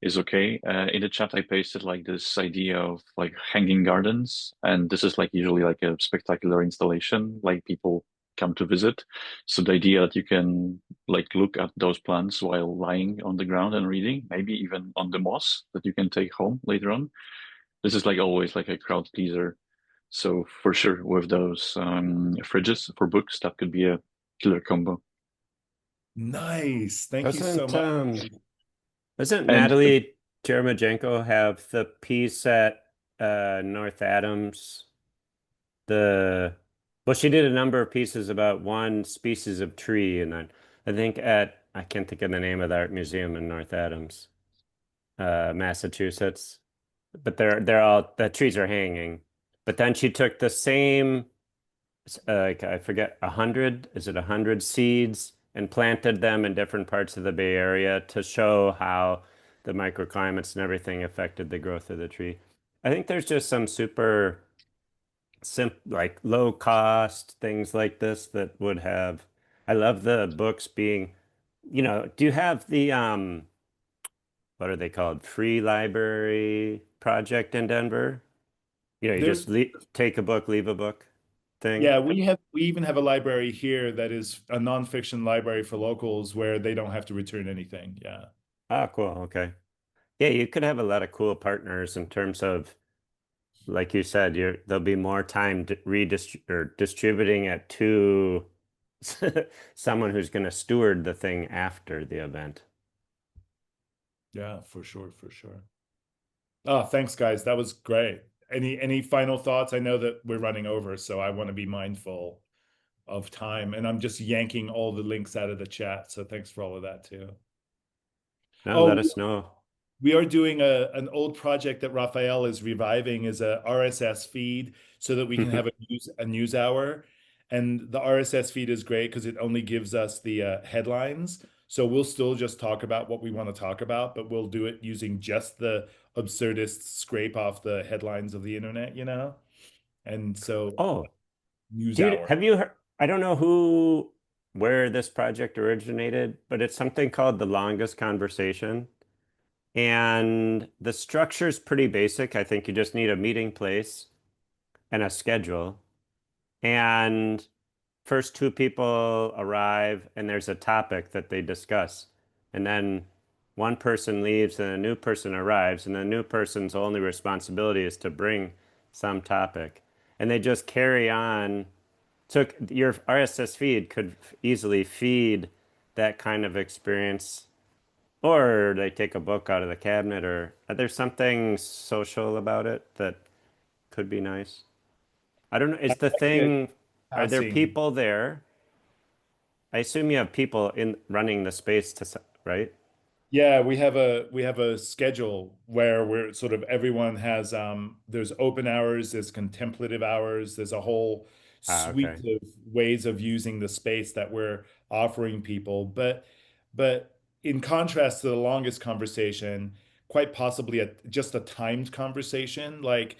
is okay. In the chat, I pasted like this idea of like hanging gardens, and this is like usually like a spectacular installation, like people come to visit. So the idea that you can like look at those plants while lying on the ground and reading, maybe even on the moss that you can take home later on. This is like always like a crowd pleaser. So for sure, with those fridges for books, that could be a killer combo. Nice. Thank you so much. Doesn't Natalie Jeremijenko have the piece at North Adams? Well, she did a number of pieces about one species of tree, and I think I can't think of the name of the art museum in North Adams, Massachusetts. But they're all the trees are hanging. But then she took the same, like I forget, 100, is it 100 seeds and planted them in different parts of the Bay Area to show how the microclimates and everything affected the growth of the tree. I think there's just some super like low cost things like this that would have. I love the books being, do you have the what are they called? Free library project in Denver? You There, just take a book, leave a book thing. yeah, we even have a library here that is a nonfiction library for locals where they don't have to return anything. Yeah. Ah, cool. Okay. Yeah, you could have a lot of cool partners in terms of, like you said, there'll be more time to or distributing it to someone who's going to steward the thing after the event. Yeah, for sure, for sure. Oh, thanks, guys. That was great. Any final thoughts? I know that we're running over, so I want to be mindful of time, and I'm just yanking all the links out of the chat. So thanks for all of that too. Now let Oh, us know. we are doing an old project that Raphael is reviving is a RSS feed so that we can have a news hour. And the RSS feed is great because it only gives us the headlines. So we'll still just talk about what we want to talk about, but we'll do it using just the absurdist scrape off the headlines of the internet, And so Oh, news hour. have you heard? I don't know where this project originated, but it's something called the longest conversation. And the structure is pretty basic. I think you just need a meeting place and a schedule. And first two people arrive, and there's a topic that they discuss. And then one person leaves, and a new person arrives, and the new person's only responsibility is to bring some topic. And they just carry on. So your RSS feed could easily feed that kind of experience, or they take a book out of the cabinet, or there's something social about it that could be nice. I don't know. Is the Good. thing, are there Passing. people there? I assume you have people in running the space right? Yeah, we have a schedule where we're sort of everyone has there's open hours, there's contemplative hours, there's a whole Ah, suite okay. of ways of using the space that we're offering people. But in contrast to the longest conversation, quite possibly just a timed conversation, like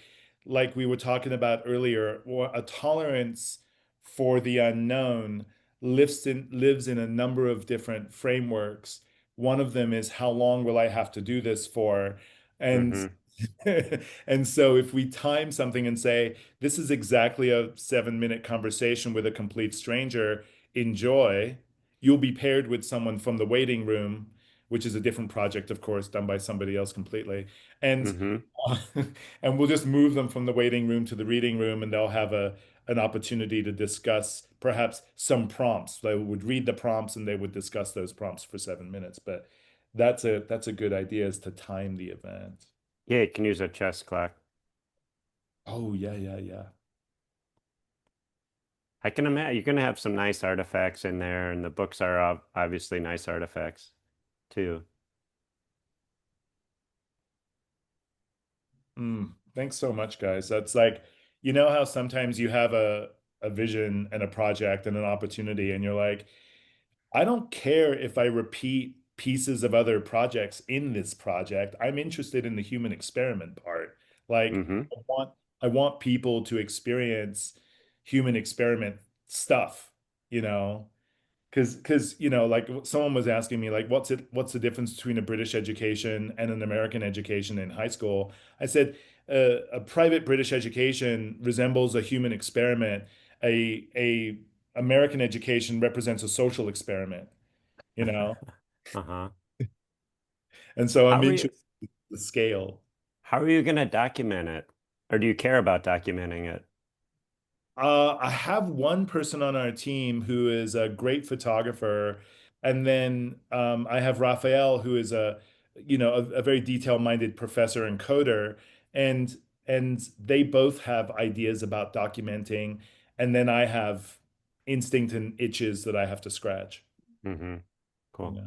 we were talking about earlier, or a tolerance for the unknown lives in a number of different frameworks. One of them is how long will I have to do this for? And Mm-hmm. and so if we time something and say this is exactly a 7-minute conversation with a complete stranger, enjoy, you'll be paired with someone from the waiting room, which is a different project, of course, done by somebody else completely. And Mm-hmm. and we'll just move them from the waiting room to the reading room, and they'll have an opportunity to discuss perhaps some prompts. They would read the prompts and they would discuss those prompts for 7 minutes. But that's a good idea, is to time the event. Yeah, you can use a chess clock. Oh yeah, yeah, yeah. I can imagine you're going to have some nice artifacts in there, and the books are obviously nice artifacts too. Thanks so much, guys. That's like, you know how sometimes you have a vision and a project and an opportunity, and you're like, I don't care if I repeat pieces of other projects in this project. I'm interested in the human experiment part. Like Mm-hmm. I want people to experience human experiment stuff, you know? Because like someone was asking me like what's the difference between a British education and an American education in high school? I said a private British education resembles a human experiment. A American education represents a social experiment, you know? Uh-huh. And so I'm How are you interested in the scale. how are you going to document it? Or do you care about documenting it? I have one person on our team who is a great photographer, and then I have Raphael, who is a very detail-minded professor and coder, and they both have ideas about documenting, and then I have instinct and itches that I have to scratch. Mm-hmm. Cool. You know?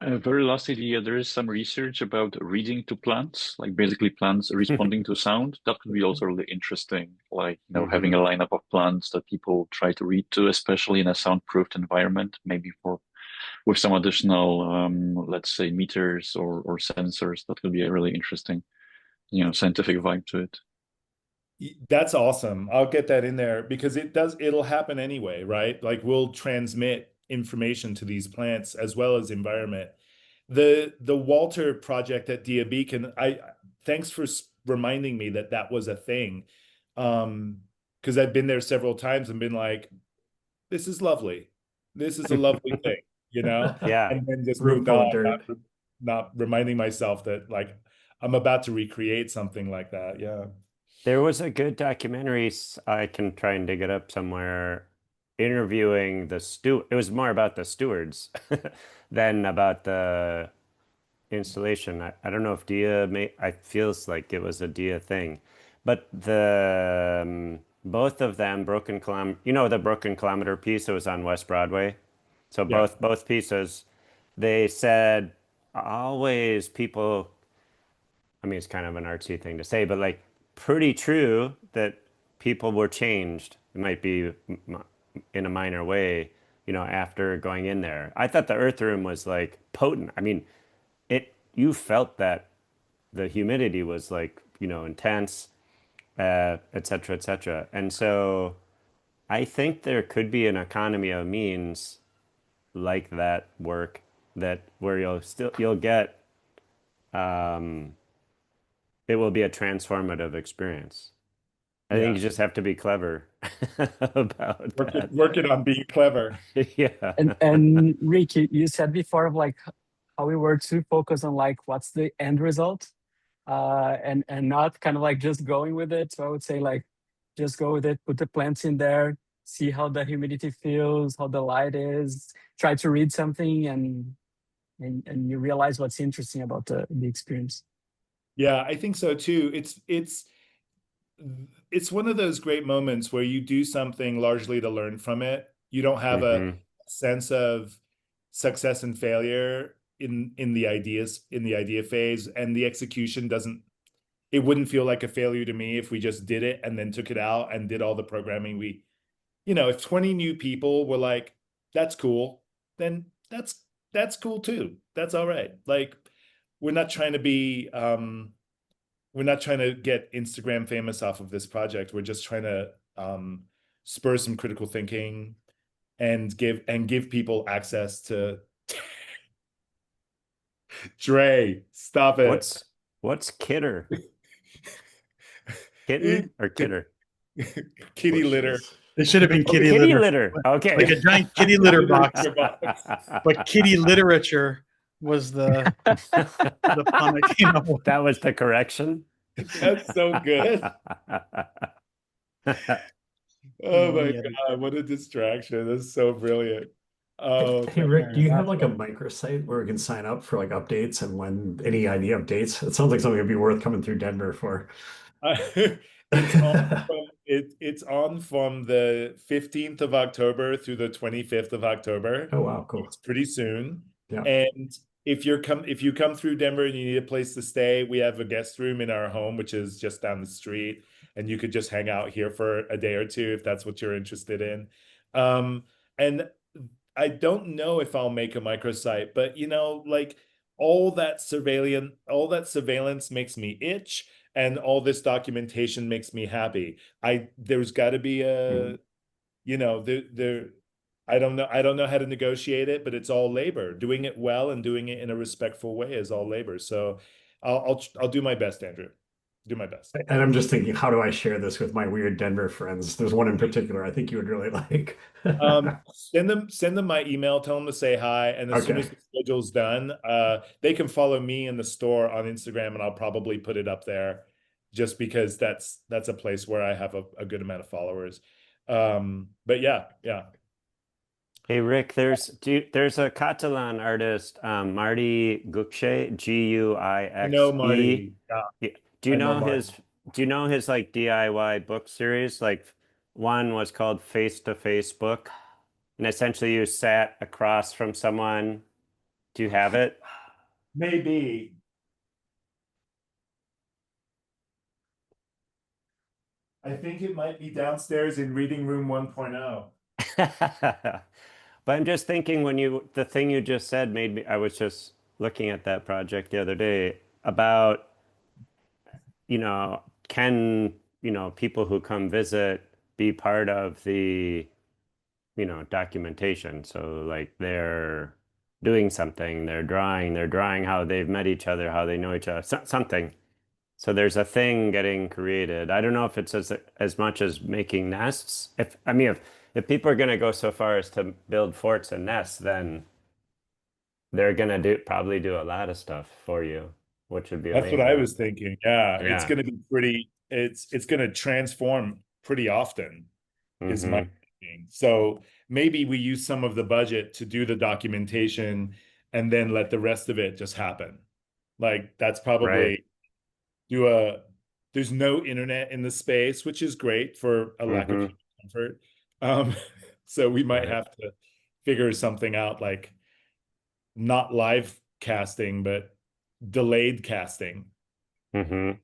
A very last idea, there is some research about reading to plants, like basically plants responding to sound. That would be also really interesting, like, having a lineup of plants that people try to read to, especially in a soundproofed environment, maybe with some additional, let's say, meters or sensors. That would be a really interesting, scientific vibe to it. That's awesome. I'll get that in there because it'll happen anyway, right? Like we'll transmit information to these plants as well as environment. The Walter project at Dia Beacon, thanks for reminding me that was a thing. Because I've been there several times and been like, this is lovely. This is a lovely thing, Yeah. And then just Room moved full of on, dirt. not reminding myself that like I'm about to recreate something like that. Yeah. There was a good documentary, I can try and dig it up somewhere, interviewing the steward. It was more about the stewards than about the installation. I don't know if Dia I feels like it was a Dia thing, but both of them broken kilometer, the broken kilometer piece that was on West Broadway. So Yeah. both pieces, they said always people. I mean, it's kind of an artsy thing to say, but like pretty true that people were changed. It might be in a minor way, after going in there. I thought the Earth Room was like potent. I mean, you felt that the humidity was like, intense, et cetera, et cetera. And so I think there could be an economy of means like that work where you'll get, it will be a transformative experience. I think you just have to be clever about that. Working on being clever. Yeah. And Rick, you said before of like how we were too focused on like what's the end result, and not kind of like just going with it. So I would say like just go with it, put the plants in there, see how the humidity feels, how the light is, try to read something, and you realize what's interesting about the experience. Yeah, I think so too. It's one of those great moments where you do something largely to learn from it. You don't have a sense of success and failure in the idea phase, and the execution doesn't. It wouldn't feel like a failure to me if we just did it and then took it out and did all the programming. If 20 new people were like, "That's cool," then that's cool too. That's all right. Like we're not trying to be. We're not trying to get Instagram famous off of this project. We're just trying to spur some critical thinking and give people access to Dre. Stop it. What's Kidder? Kitten or Kidder? Kitty litter. It should have been kitty Kitty litter. litter. Okay. Like a giant kitty litter box. But kitty literature was the pun I came up with. That was the correction. That's so good. Oh my God, what a distraction. That's so brilliant. Oh, Hey Rick, do you have like a microsite where we can sign up for like updates and when any idea updates? It sounds like something would be worth coming through Denver for. It's on from the 15th of October through the 25th of October. Oh wow, cool. It's pretty soon. Yeah. And if you come through Denver and you need a place to stay, we have a guest room in our home, which is just down the street, and you could just hang out here for a day or two if that's what you're interested in. And I don't know if I'll make a microsite, but like all that surveillance makes me itch, and all this documentation makes me happy. There's got to be a, I don't know how to negotiate it, but it's all labor. Doing it well and doing it in a respectful way is all labor. So I'll do my best, Andrew. Do my best. And I'm just thinking, how do I share this with my weird Denver friends? There's one in particular I think you would really like. Send them my email, tell them to say hi, and as soon as the schedule's done, they can follow me in the store on Instagram, and I'll probably put it up there just because that's a place where I have a good amount of followers. But yeah. Hey Rick, there's a Catalan artist, Marty Guixe, Guixe. I know Marty. Yeah. Do you know his like DIY book series, like one was called Face-to-Face Book, and essentially you sat across from someone. Do you have it? Maybe. I think it might be downstairs in reading room 1.0. But I'm just thinking the thing you just said made me, I was just looking at that project the other day about, can, people who come visit be part of the, documentation. So like they're doing something, they're drawing how they've met each other, how they know each other, something. So there's a thing getting created. I don't know if it's as much as making nests. If people are going to go so far as to build forts and nests, then they're going to probably do a lot of stuff for you, which would be That's what I amazing. was thinking. Yeah, it's Yeah. going to be pretty. It's going to transform pretty often, is my thinking. So maybe we use some of the budget to do the documentation, and then let the rest of it just happen. Like that's probably there's no internet in the space, which is great for a lack of comfort. So we might Right. have to figure something out, like not live casting, but delayed casting. Yeah,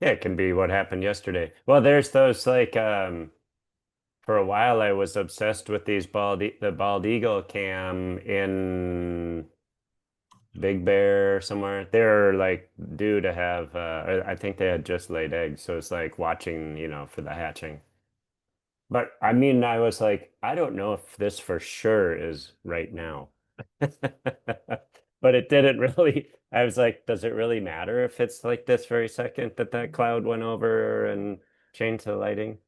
it can be what happened yesterday. Well, there's those like for a while I was obsessed with these the bald eagle cam in Big Bear somewhere. They're like due to have I think they had just laid eggs, so it's like watching, for the hatching. But I mean, I was like, I don't know if this for sure is right now. But it didn't really, I was like, does it really matter if it's like this very second that that cloud went over and changed the lighting?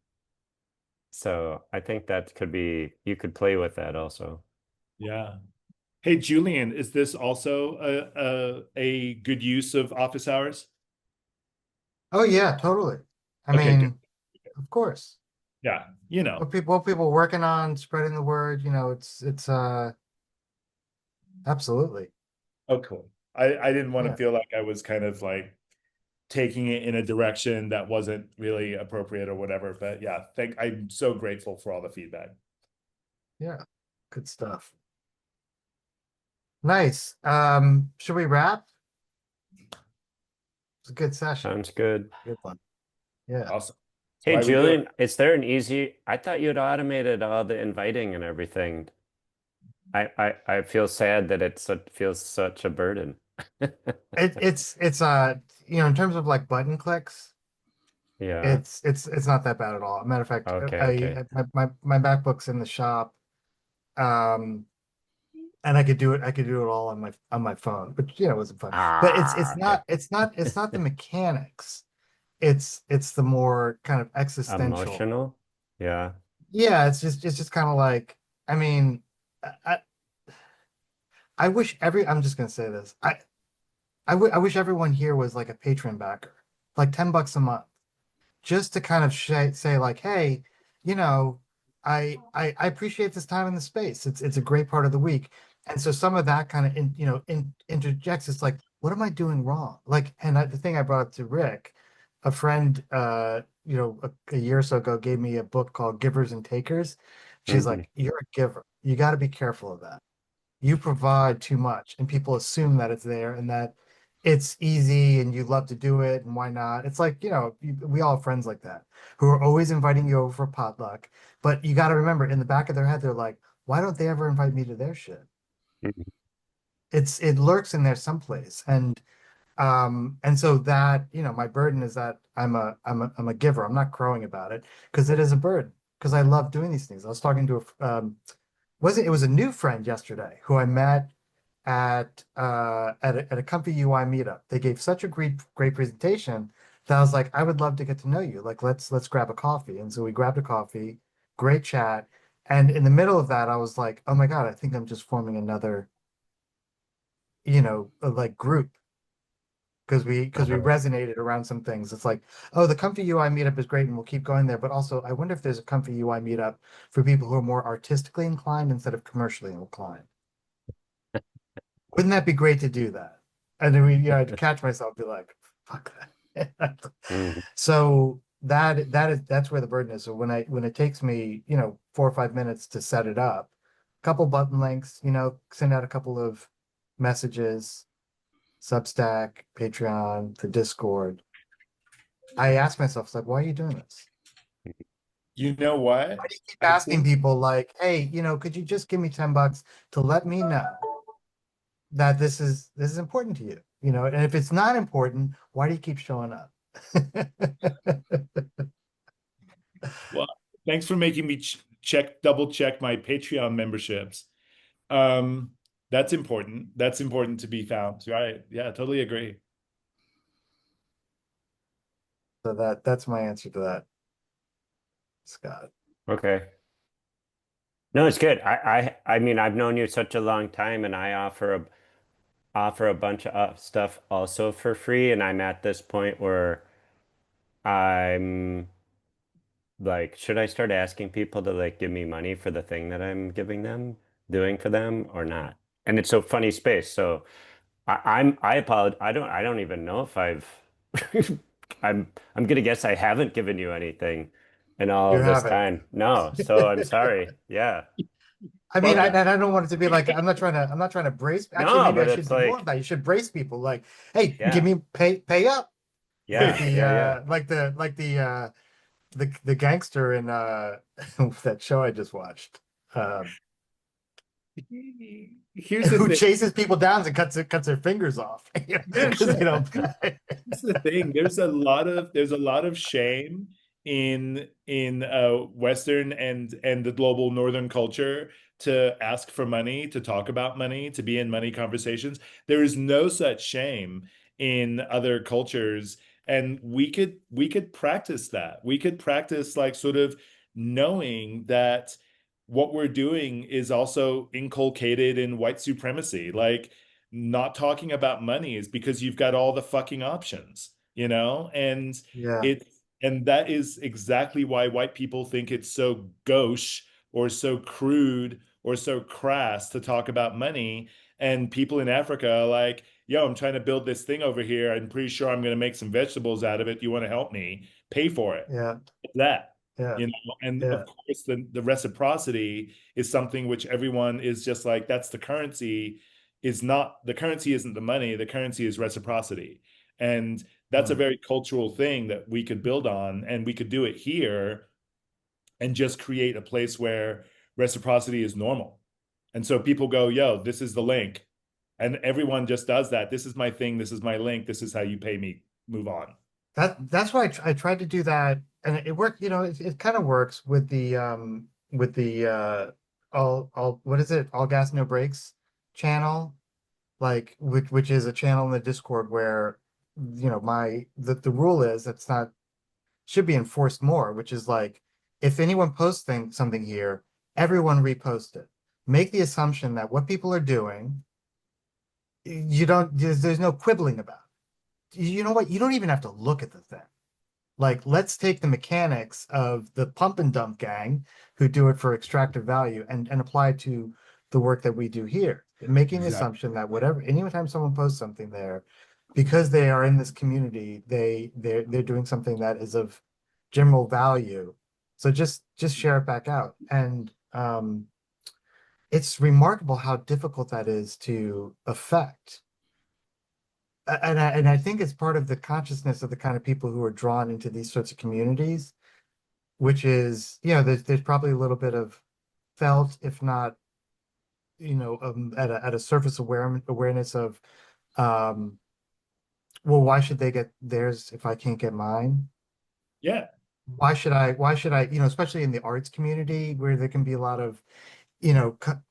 So I think that could be, you could play with that also. Yeah. Hey, Julian, is this also a good use of office hours? Oh yeah, totally. I Okay, mean, good. of course. Yeah, What people working on spreading the word, it's absolutely. Oh, cool. I didn't want to Yeah. feel like I was kind of like taking it in a direction that wasn't really appropriate or whatever. But yeah, I'm so grateful for all the feedback. Yeah. Good stuff. Nice. Should we wrap? It's a good session. Sounds good. Good one. Yeah. Awesome. Hey, Why we do it. Julian, is there I thought you'd automated all the inviting and everything. I feel sad that it feels such a burden. It's in terms of like button clicks, Yeah. it's not that bad at all. Matter of fact, Okay. my MacBook's in the shop. And I could do it all on my phone, but it wasn't fun. But it's Okay. it's not the mechanics. It's the more kind of existential. Emotional? Yeah. Yeah, it's just kind of like, I mean, I I wish I'm just gonna say this. I wish everyone here was like a patron backer, like $10 a month, just to kind of say like, hey, you know, I appreciate this time in the space. It's a great part of the week. And so some of that kind of interjects. It's like, what am I doing wrong? Like, and the thing I brought up to Rick, a friend, a year or so ago gave me a book called Givers and Takers. She's like, you're a giver. You got to be careful of that. You provide too much, and people assume that it's there and that it's easy and you love to do it and why not? It's like, we all have friends like that who are always inviting you over for potluck, but you got to remember in the back of their head, they're like, why don't they ever invite me to their shit? It lurks in there someplace. And so that, my burden is that I'm a giver. I'm not crowing about it because it is a burden because I love doing these things. I was talking to it was a new friend yesterday who I met at a Comfy UI meetup. They gave such a great presentation that I was like, I would love to get to know you. Like, let's grab a coffee. And so we grabbed a coffee, great chat. And in the middle of that, I was like, oh my God, I think I'm just forming another, like group because we resonated around some things. It's like, oh, the Comfy UI meetup is great and we'll keep going there. But also, I wonder if there's a Comfy UI meetup for people who are more artistically inclined instead of commercially inclined. Wouldn't that be great to do that? And then I'd catch myself be like, fuck that. So that's where the burden is. So when it takes me, 4 or 5 minutes to set it up, couple button links, send out a couple of messages, Substack, Patreon, the Discord. I ask myself, it's like, why are you doing this? You know what? Why do you keep I asking think people like, hey, could you just give me $10 to let me know that this is important to you? And if it's not important, why do you keep showing up? well, thanks for making me double check my Patreon memberships. That's important. That's important to be found, right? Yeah, totally agree. So that's my answer to that, Scott. Okay. No, it's good. I mean, I've known you such a long time, and I offer a bunch of stuff also for free, and I'm at this point where I'm like, should I start asking people to like give me money for the thing that I'm giving them, doing for them, or not? And it's a funny space. So I apologize. I don't even know if I've I'm gonna guess I haven't given you anything in all You of this have it. time. No, so I'm sorry. Yeah. I mean, Well, I don't want it to be like I'm not trying to brace. Actually, No, maybe I but should it's do more of like, that. You should brace people like, hey, give yeah, me pay up. Like yeah, yeah, yeah. the gangster in that show I just watched. here's the Who thing. chases people down and cuts their fingers off Yeah, because they don't. That's the thing. There's a lot of shame in Western and the global Northern culture to ask for money, to talk about money, to be in money conversations. There is no such shame in other cultures, and we could practice that. We could practice like sort of knowing that what we're doing is also inculcated in white supremacy. Like not talking about money is because you've got all the fucking options, and Yeah, it and that is exactly why white people think it's so gauche or so crude or so crass to talk about money. And people in Africa are like, yo, I'm trying to build this thing over here. I'm pretty sure I'm going to make some vegetables out of it. You want to help me? Pay for it. yeah, That yeah, and yeah, of course the reciprocity is something which everyone is just like, that's the currency. Is not the currency isn't the money, the currency is reciprocity. And that's a mm, very cultural thing that we could build on, and we could do it here and just create a place where reciprocity is normal. And so people go, yo, this is the link, and everyone just does that. This is my thing, this is my link, this is how you pay me, move on. that's why I tried to do that, and it worked. It kind of works with the all what is it? All gas no brakes channel, like which is a channel in the Discord where the rule is it's not should be enforced more, which is like if anyone posts something here, everyone repost it. Make the assumption that what people are doing, you don't there's no quibbling about. You know what? You don't even have to look at the thing. Like, let's take the mechanics of the pump and dump gang who do it for extractive value and apply it to the work that we do here. Making the Exactly. assumption that anytime someone posts something there, because they are in this community, they're doing something that is of general value. So just share it back out. And it's remarkable how difficult that is to affect. And I think it's part of the consciousness of the kind of people who are drawn into these sorts of communities, which is, there's probably a little bit of felt, if not, at a surface awareness of, well, why should they get theirs if I can't get mine? Yeah. Why should I, especially in the arts community where there can be a lot of,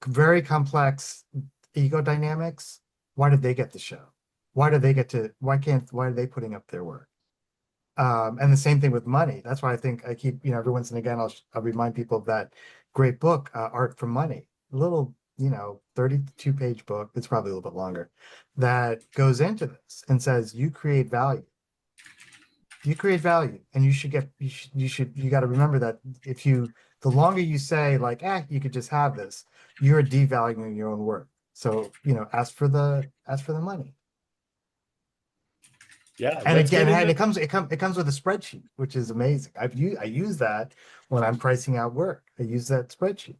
very complex ego dynamics. Why did they get the show? Why are they putting up their work? And the same thing with money. That's why I think I keep, every once and again, I'll remind people of that great book, Art from Money, a little, 32-page book. It's probably a little bit longer, that goes into this and says, you create value. You create value, and you got to remember that the longer you say like, you could just have this, you're devaluing your own work. So, ask for the money. Yeah, And let's again, get and into it comes with a spreadsheet, which is amazing. I use that when I'm pricing out work. I use that spreadsheet.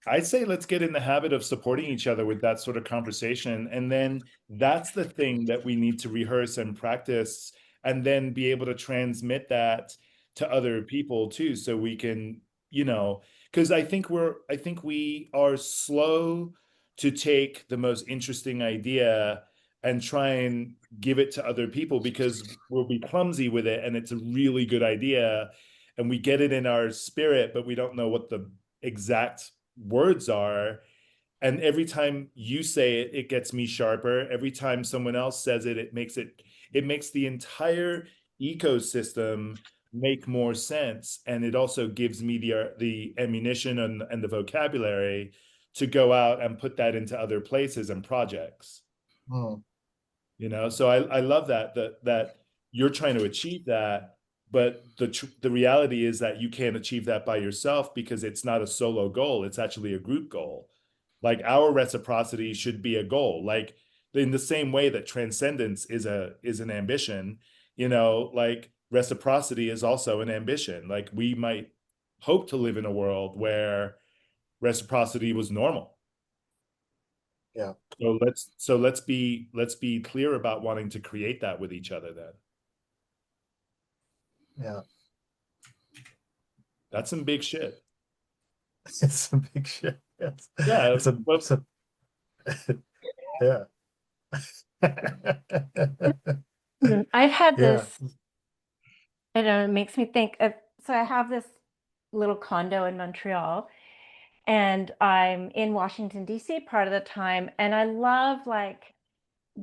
I'd say let's get in the habit of supporting each other with that sort of conversation. And then that's the thing that we need to rehearse and practice, and then be able to transmit that to other people too. So we can, because I think we are slow to take the most interesting idea and try and give it to other people because we'll be clumsy with it and it's a really good idea and we get it in our spirit, but we don't know what the exact words are. And every time you say it, it gets me sharper. Every time someone else says it, it makes the entire ecosystem make more sense. And it also gives me the ammunition and the vocabulary to go out and put that into other places and projects. Oh. So I love that you're trying to achieve that, but the reality is that you can't achieve that by yourself because it's not a solo goal. It's actually a group goal. Like our reciprocity should be a goal. Like in the same way that transcendence is an ambition, like reciprocity is also an ambition. Like we might hope to live in a world where reciprocity was normal. Yeah. So let's be clear about wanting to create that with each other then. Yeah. That's some big shit. It's some big shit. Yes. Yeah. Yeah. I've had Yeah. this, I don't know, it makes me think of, so I have this little condo in Montreal and I'm in Washington, D.C. part of the time. And I love like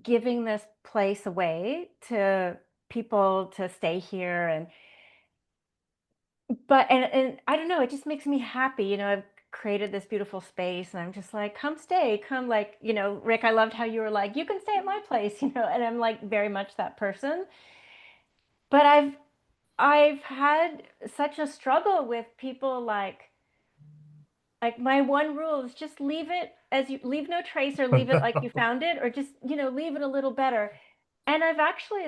giving this place away to people to stay here. But I don't know, it just makes me happy. I've created this beautiful space and I'm just like, come stay, come like, Rick, I loved how you were like, you can stay at my place, and I'm like very much that person. But I've had such a struggle with people like my one rule is just leave it as you leave no trace or leave it like you found it or just, leave it a little better. And I've actually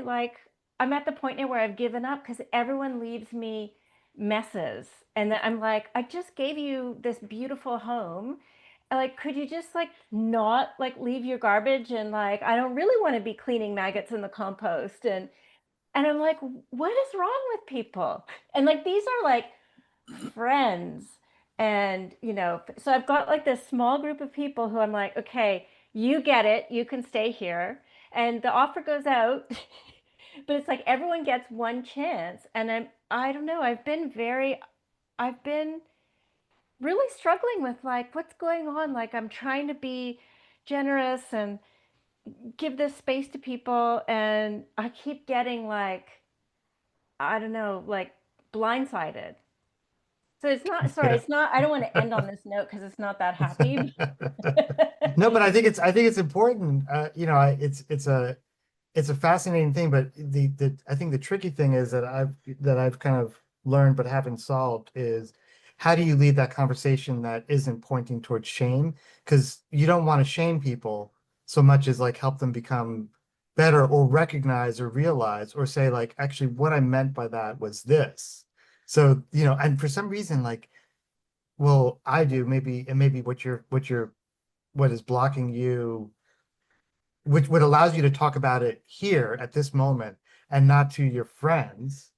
I'm at the point now where I've given up because everyone leaves me messes. And then I'm like, I just gave you this beautiful home. Like, could you just not leave your garbage and I don't really want to be cleaning maggots in the compost. And I'm like, what is wrong with people? And these are friends. And, so I've got this small group of people who I'm like, okay, you get it. You can stay here. And the offer goes out. But it's like everyone gets one chance. And I don't know, I've been really struggling with what's going on. I'm trying to be generous and give this space to people. And I keep getting I don't know, blindsided. So it's not, sorry, it's not, I don't want to end on this note because it's not that happy. No, but I think it's important. It's a fascinating thing, but I think the tricky thing is that I've kind of learned but haven't solved is how do you lead that conversation that isn't pointing towards shame? Because you don't want to shame people so much as help them become better or recognize or realize or say actually what I meant by that was this. So, and for some reason, well, I do maybe, and maybe what is blocking you, which what allows you to talk about it here at this moment and not to your friends,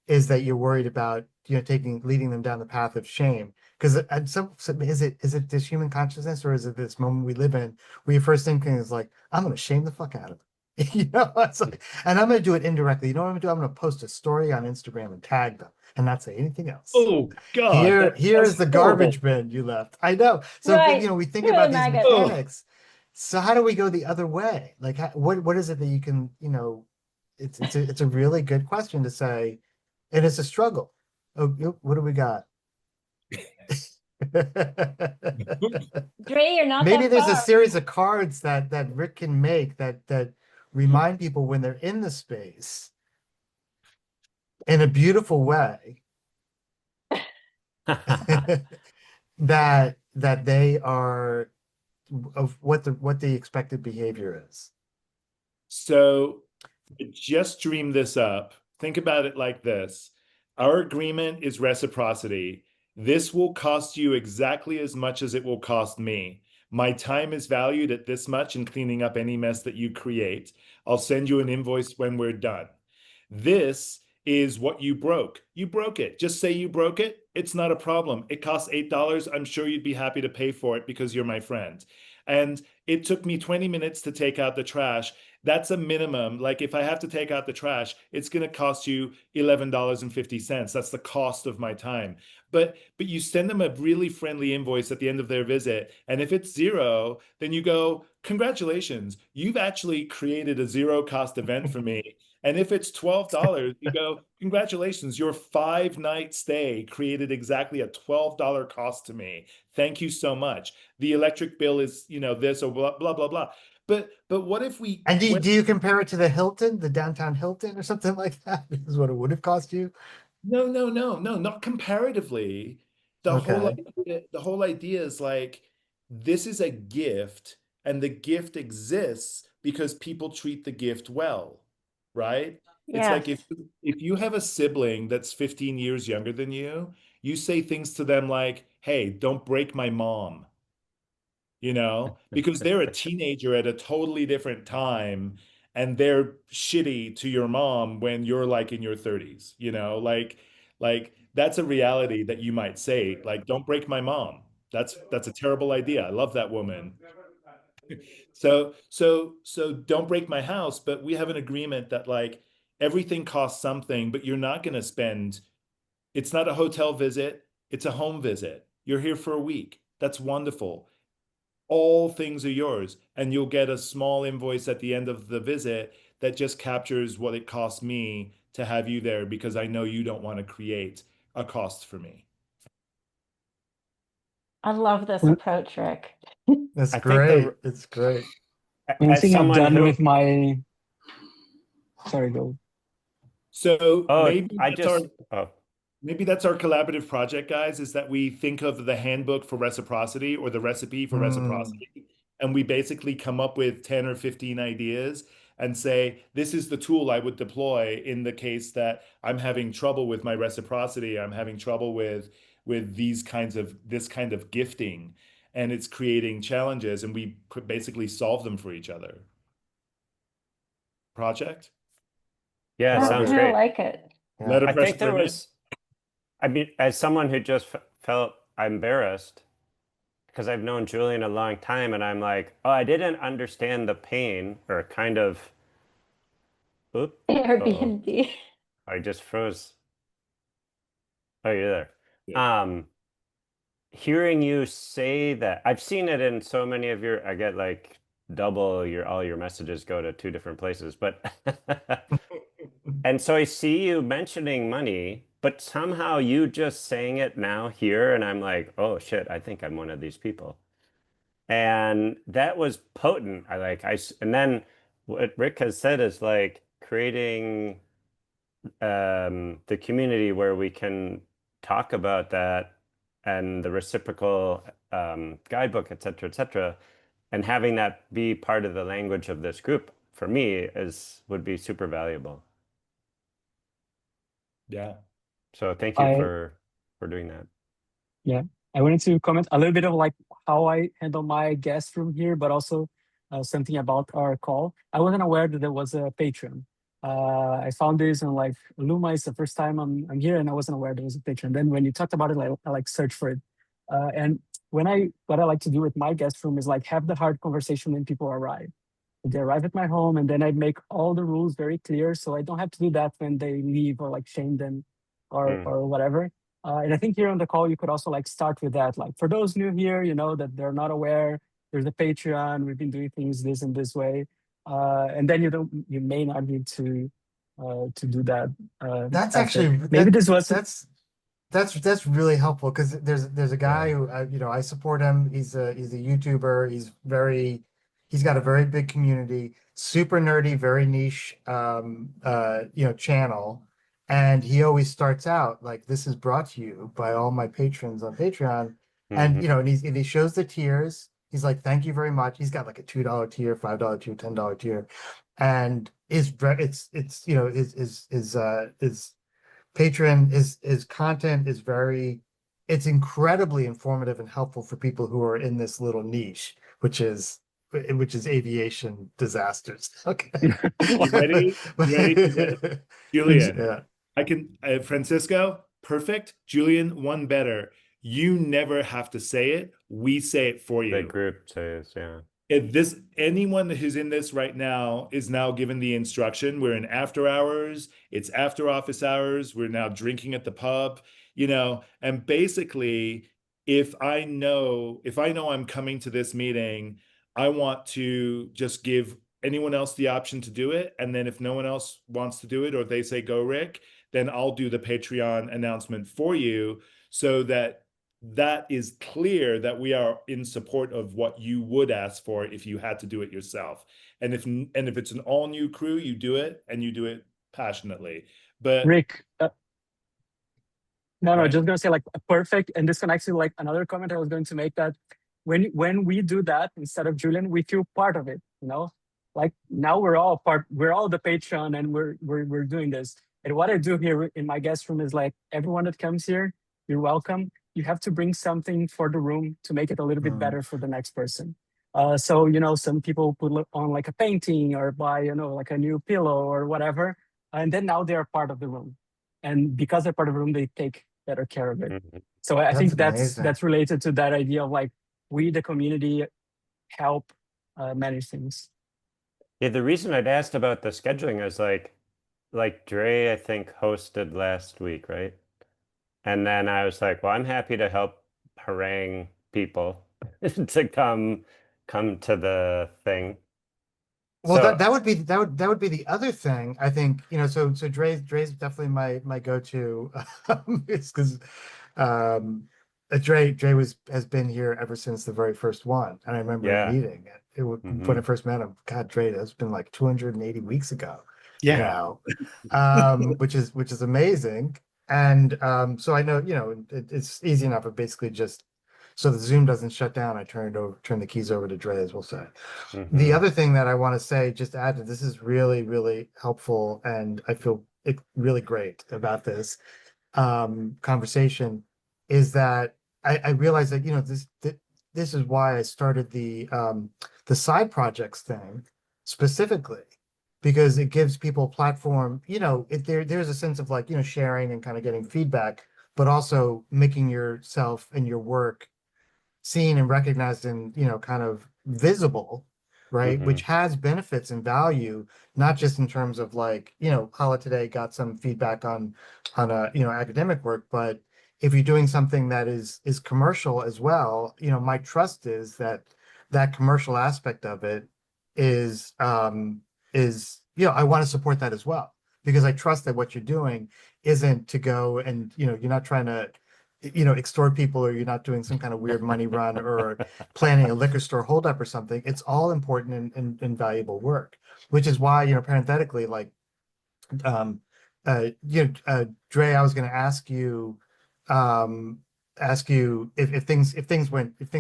is that you're worried about leading them down the path of shame. Because is it this human consciousness or is it this moment we live in where your first thinking is I'm going to shame the fuck out of them. It's and I'm going to do it indirectly. You know what I'm going to do? I'm going to post a story on Instagram and tag them and not say anything else. Oh God! Here's the garbage bin you left. I know. So Right. we think about these mechanics. So how do we go the other way? What is it that you can it's a really good question to say, and it's a struggle. Oh, what do we got? Dre, you're not Maybe that there's a far. series of cards that Rick can make that remind people when they're in the space in a beautiful way that they are of what the expected behavior is. So Just dream this up. Think about it like this. Our agreement is reciprocity. This will cost you exactly as much as it will cost me. My time is valued at this much in cleaning up any mess that you create. I'll send you an invoice when we're done. This is what you broke. You broke it. Just say you broke it. It's not a problem. It costs $8. I'm sure you'd be happy to pay for it because you're my friend. And it took me 20 minutes to take out the trash. That's a minimum. Like if I have to take out the trash, it's going to cost you $11.50. That's the cost of my time. But you send them a really friendly invoice at the end of their visit. And if it's zero, then you go, congratulations, you've actually created a zero cost event for me. And if it's $12, you go, congratulations, your 5-night stay created exactly a $12 cost to me. Thank you so much. The electric bill is, this or blah, blah, blah, blah. But what if we And do you compare it to the Hilton, the downtown Hilton or something like that? Is what it would have cost you? No, not comparatively. Okay. The whole idea is like this is a gift, and the gift exists because people treat the gift well, right? It's Yes. like if you have a sibling that's 15 years younger than you say things to them like, "Hey, don't break my mom." Because they're a teenager at a totally different time and they're shitty to your mom when you're like in your 30s, like that's a reality that you might say, like, don't break my mom. That's a terrible idea. I love that woman. So don't break my house, but we have an agreement that like everything costs something, but you're not going to spend, it's not a hotel visit, it's a home visit. You're here for a week. That's wonderful. All things are yours, and you'll get a small invoice at the end of the visit that just captures what it costs me to have you there because I know you don't want to create a cost for me. I love this Well, approach, Rick. That's I think great. It's great. One as thing I've someone done who, with my, sorry, go. So oh, I just, maybe that's our collaborative project, guys, is that we think of the handbook for reciprocity or the recipe for reciprocity, and we basically come up with 10 or 15 ideas and say, this is the tool I would deploy in the case that I'm having trouble with my reciprocity, I'm having trouble with this kind of gifting, and it's creating challenges, and we could basically solve them for each other. Project? yeah, I sounds kind of great. like it. Letter I press think there permit? was, I mean, as someone who just felt embarrassed because I've known Julian a long time, and I'm like, oh, I didn't understand the pain, or kind of, oop, Airbnb. I just froze. Oh, you're there. Yeah. Hearing you say that, I've seen it in so many of your, I get like double all your messages go to 2 different places, but and so I see you mentioning money, but somehow you just saying it now here, and I'm like, oh shit, I think I'm one of these people. And that was potent. And then what Rick has said is like creating the community where we can talk about that and the reciprocal guidebook, et cetera, and having that be part of the language of this group for me would be super valuable. Yeah. So thank you for doing that. Yeah, I wanted to comment a little bit of like how I handle my guest room here, but also something about our call. I wasn't aware that there was a Patreon. I found this on like Luma. It's the first time I'm here, and I wasn't aware there was a Patreon. Then when you talked about it, I like search for it. And what I like to do with my guest room is like have the hard conversation when people arrive. They arrive at my home, and then I make all the rules very clear, so I don't have to do that when they leave or like shame them or whatever. And I think here on the call, you could also like start with that. Like for those new here, that they're not aware, there's a Patreon. We've been doing things this and this way, and then you may not need to do that. That's after. actually Maybe this was that's really helpful because there's a guy who I support him. He's a YouTuber. He's got a very big community, super nerdy, very niche channel. And he always starts out like, this is brought to you by all my patrons on Patreon. And and he shows the tiers. He's like, thank you very much. He's got like a $2 tier, $5 tier, $10 tier. And is very, it's, you know, his Patreon, his content is very, it's incredibly informative and helpful for people who are in this little niche, which is aviation disasters. Okay. You ready? You ready for this? Julian, Yeah. I can, Francisco, perfect. Julian, one better. You never have to say it. We say it for The you. group says, yeah. If this, anyone who's in this right now is now given the instruction, we're in after hours, it's after office hours, we're now drinking at the pub, you know, and basically, if I know I'm coming to this meeting, I want to just give anyone else the option to do it. And then if no one else wants to do it, or they say, go, Rick, then I'll do the Patreon announcement for you, so that that is clear that we are in support of what you would ask for if you had to do it yourself. And if it's an all new crew, you do it, and you do it passionately. But Rick, no, right. just gonna say like perfect. And this connects to like another comment I was going to make, that when we do that instead of Julian, we feel part of it, you know? Like now we're all the Patreon, and we're doing this. And what I do here in my guest room is like, everyone that comes here, you're welcome. You have to bring something for the room to make it a little bit better for the next person. So, you know, some people put on like a painting or buy, you know, like a new pillow or whatever. And then now they're part of the room. And because they're part of the room, they take better care of it. So I think that's related to that idea of like, we, the community, help manage things. Yeah, the reason I'd asked about the scheduling is like Dre, I think, hosted last week, right? And then I was like, well, I'm happy to help harangue people to come to the thing. Well, So that would be the other thing, I think, you know. So Dre's definitely my go-to. It's because Dre has been here ever since the very first one, and I remember yeah. meeting it when I first met him. God, Dre, that's been like 280 weeks ago. Yeah. Now, which is amazing. And so I know, you know, it's easy enough. But basically just so the Zoom doesn't shut down, I turn the keys over to Dre, as we'll say. The other thing that I want to say, just to add to this, is really, really helpful, and I feel really great about this conversation, is that I realize that, you know, this is why I started the side projects thing specifically, because it gives people a platform. You know, there's a sense of like, you know, sharing and kind of getting feedback, but also making yourself and your work seen and recognized and, you know, kind of visible, right? Which has benefits and value, not just in terms of like, you know, Hala today got some feedback on a, you know, academic work, but if you're doing something that is commercial as well, you know, my trust is that that commercial aspect of it is, you know, I want to support that as well, because I trust that what you're doing isn't to go and, you know, you're not trying to, you know, extort people, or you're not doing some kind of weird money run or planning a liquor store holdup or something. It's all important and valuable work, which is why, you know, parenthetically, like, you know, Dre, I was going to ask you if things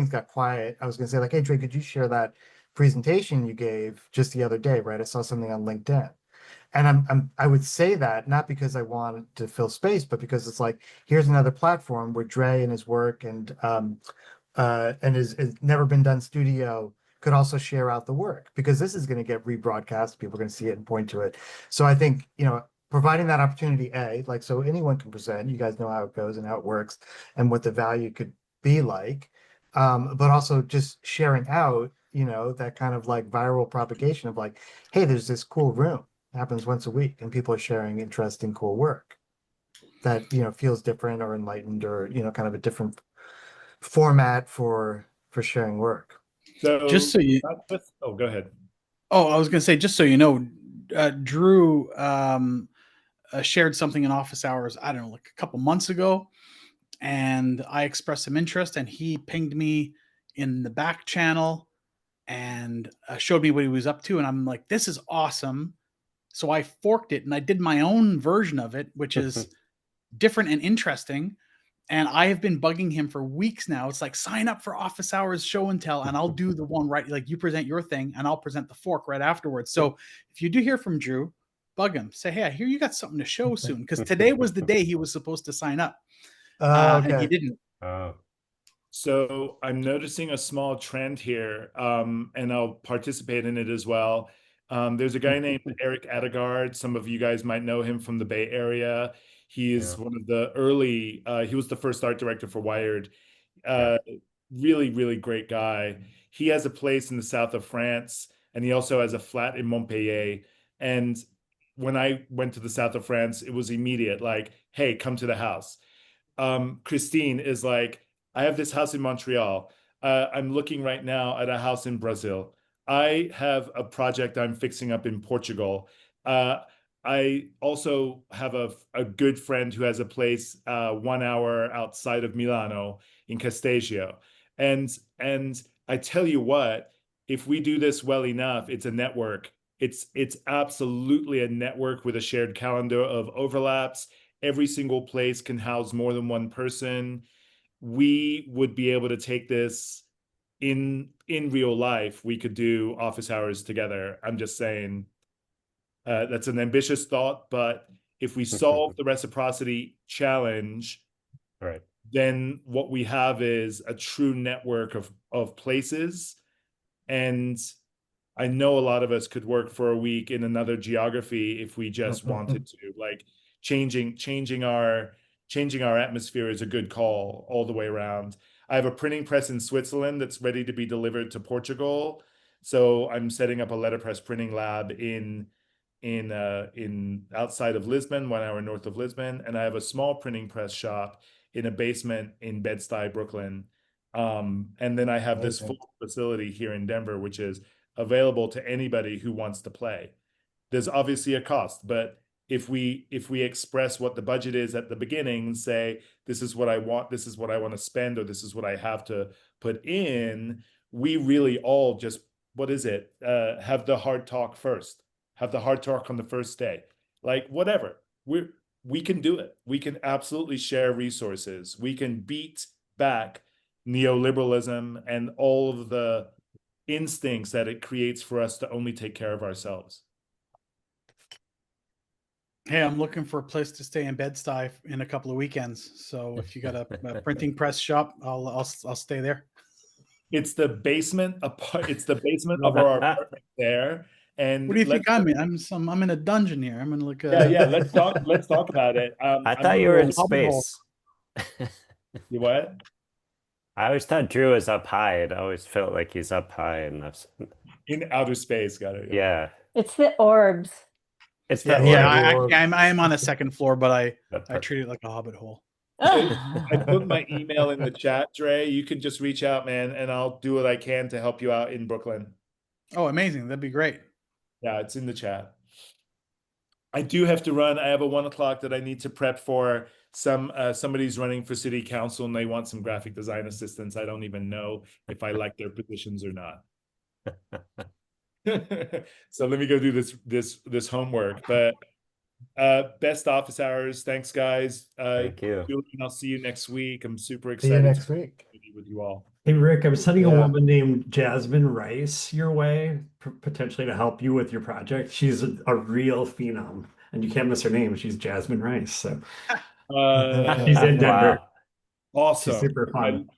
got quiet, I was going to say like, hey, Dre, could you share that presentation you gave just the other day, right? I saw something on LinkedIn. And I would say that not because I wanted to fill space, but because it's like, here's another platform where Dre and his work and his Never Been Done studio could also share out the work, because this is going to get rebroadcast. People are going to see it and point to it. So I think, you know, providing that opportunity, like, so anyone can present, you guys know how it goes and how it works and what the value could be like, but also just sharing out, you know, that kind of like viral propagation of like, hey, there's this cool room, happens once a week, and people are sharing interesting, cool work that, you know, feels different or enlightened, or, you know, kind of a different format for sharing work. So Just so you, oh, go ahead. Oh, I was going to say, just so you know, Drew shared something in office hours, I don't know, like a couple months ago, and I expressed some interest, and he pinged me in the back channel and showed me what he was up to, and I'm like, this is awesome. So I forked it and I did my own version of it, which is different and interesting. And I have been bugging him for weeks now. It's like, sign up for office hours show and tell, and I'll do the one right. Like, you present your thing and I'll present the fork right afterwards. So if you do hear from Drew, bug him. Say, hey, I hear you got something to show soon. Because today was the day he was supposed to sign up. Okay. And he didn't. So I'm noticing a small trend here, and I'll participate in it as well. There's a guy named Eric Adegard. Some of you guys might know him from the Bay Area. He is one of the early, he was the first art director for Wired. Really, really great guy. He has a place in the south of France, and he also has a flat in Montpellier. And when I went to the south of France, it was immediate, like, hey, come to the house. Christine is like, I have this house in Montreal. I'm looking right now at a house in Brazil. I have a project I'm fixing up in Portugal. I also have a good friend who has a place 1 hour outside of Milano in Casteggio. And I tell you what, if we do this well enough, it's a network. It's absolutely a network with a shared calendar of overlaps. Every single place can house more than one person. We would be able to take this in real life. We could do office hours together. I'm just saying, that's an ambitious thought, but if we solve the reciprocity challenge, right, then what we have is a true network of places. And I know a lot of us could work for a week in another geography if we just wanted to. Like, changing our atmosphere is a good call all the way around. I have a printing press in Switzerland that's ready to be delivered to Portugal. So I'm setting up a letterpress printing lab in outside of Lisbon, 1 hour north of Lisbon. And I have a small printing press shop in a basement in Bed-Stuy, Brooklyn. And then I have this full facility here in Denver, which is available to anybody who wants to play. There's obviously a cost, but if we express what the budget is at the beginning and say, this is what I want, this is what I want to spend, or this is what I have to put in, we really all just, what is it? Have the hard talk first. Have the hard talk on the first day. Like, whatever. We can do it. We can absolutely share resources. We can beat back neoliberalism and all of the instincts that it creates for us to only take care of ourselves. Hey, I'm looking for a place to stay in Bed-Stuy in a couple of weekends. So if you got a printing press shop, I'll stay there. It's the basement it's the basement of our apartment there. And what do you think I'm in? I'm in a dungeon here. I'm in like a yeah. Let's talk about it. I thought you were in space. You what? I always thought Drew was up high. It always felt like he's up high in outer space. Got it. Yeah. It's the orbs. It's I am on a second floor, but I treat it like a hobbit hole. I put my email in the chat, Dre. You can just reach out, man, and I'll do what I can to help you out in Brooklyn. Oh, amazing. That'd be great. Yeah, it's in the chat. I do have to run. I have a 1 o'clock that I need to prep for. Somebody's running for city council and they want some graphic design assistants. I don't even know if I like their positions or not. So let me go do this homework. But best office hours. Thanks, guys. Thank you. Julian, I'll see you next week. I'm super See you excited next to week. be with you all. Hey, Rick, I'm sending a woman named Jasmine Rice your way, potentially to help you with your project. She's a real phenom, and you can't miss her name. She's Jasmine Rice. So she's in Denver. Wow. Awesome. She's super fun.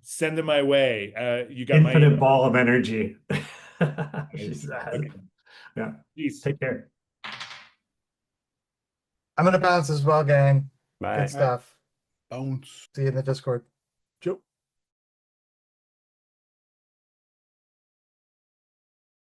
Send them my way. You got infinite my ball of energy. She's okay. Yeah. Peace. Take care. I'm gonna bounce as well, gang. Bye. Good stuff. Bounce. See you in the Discord. Ciao.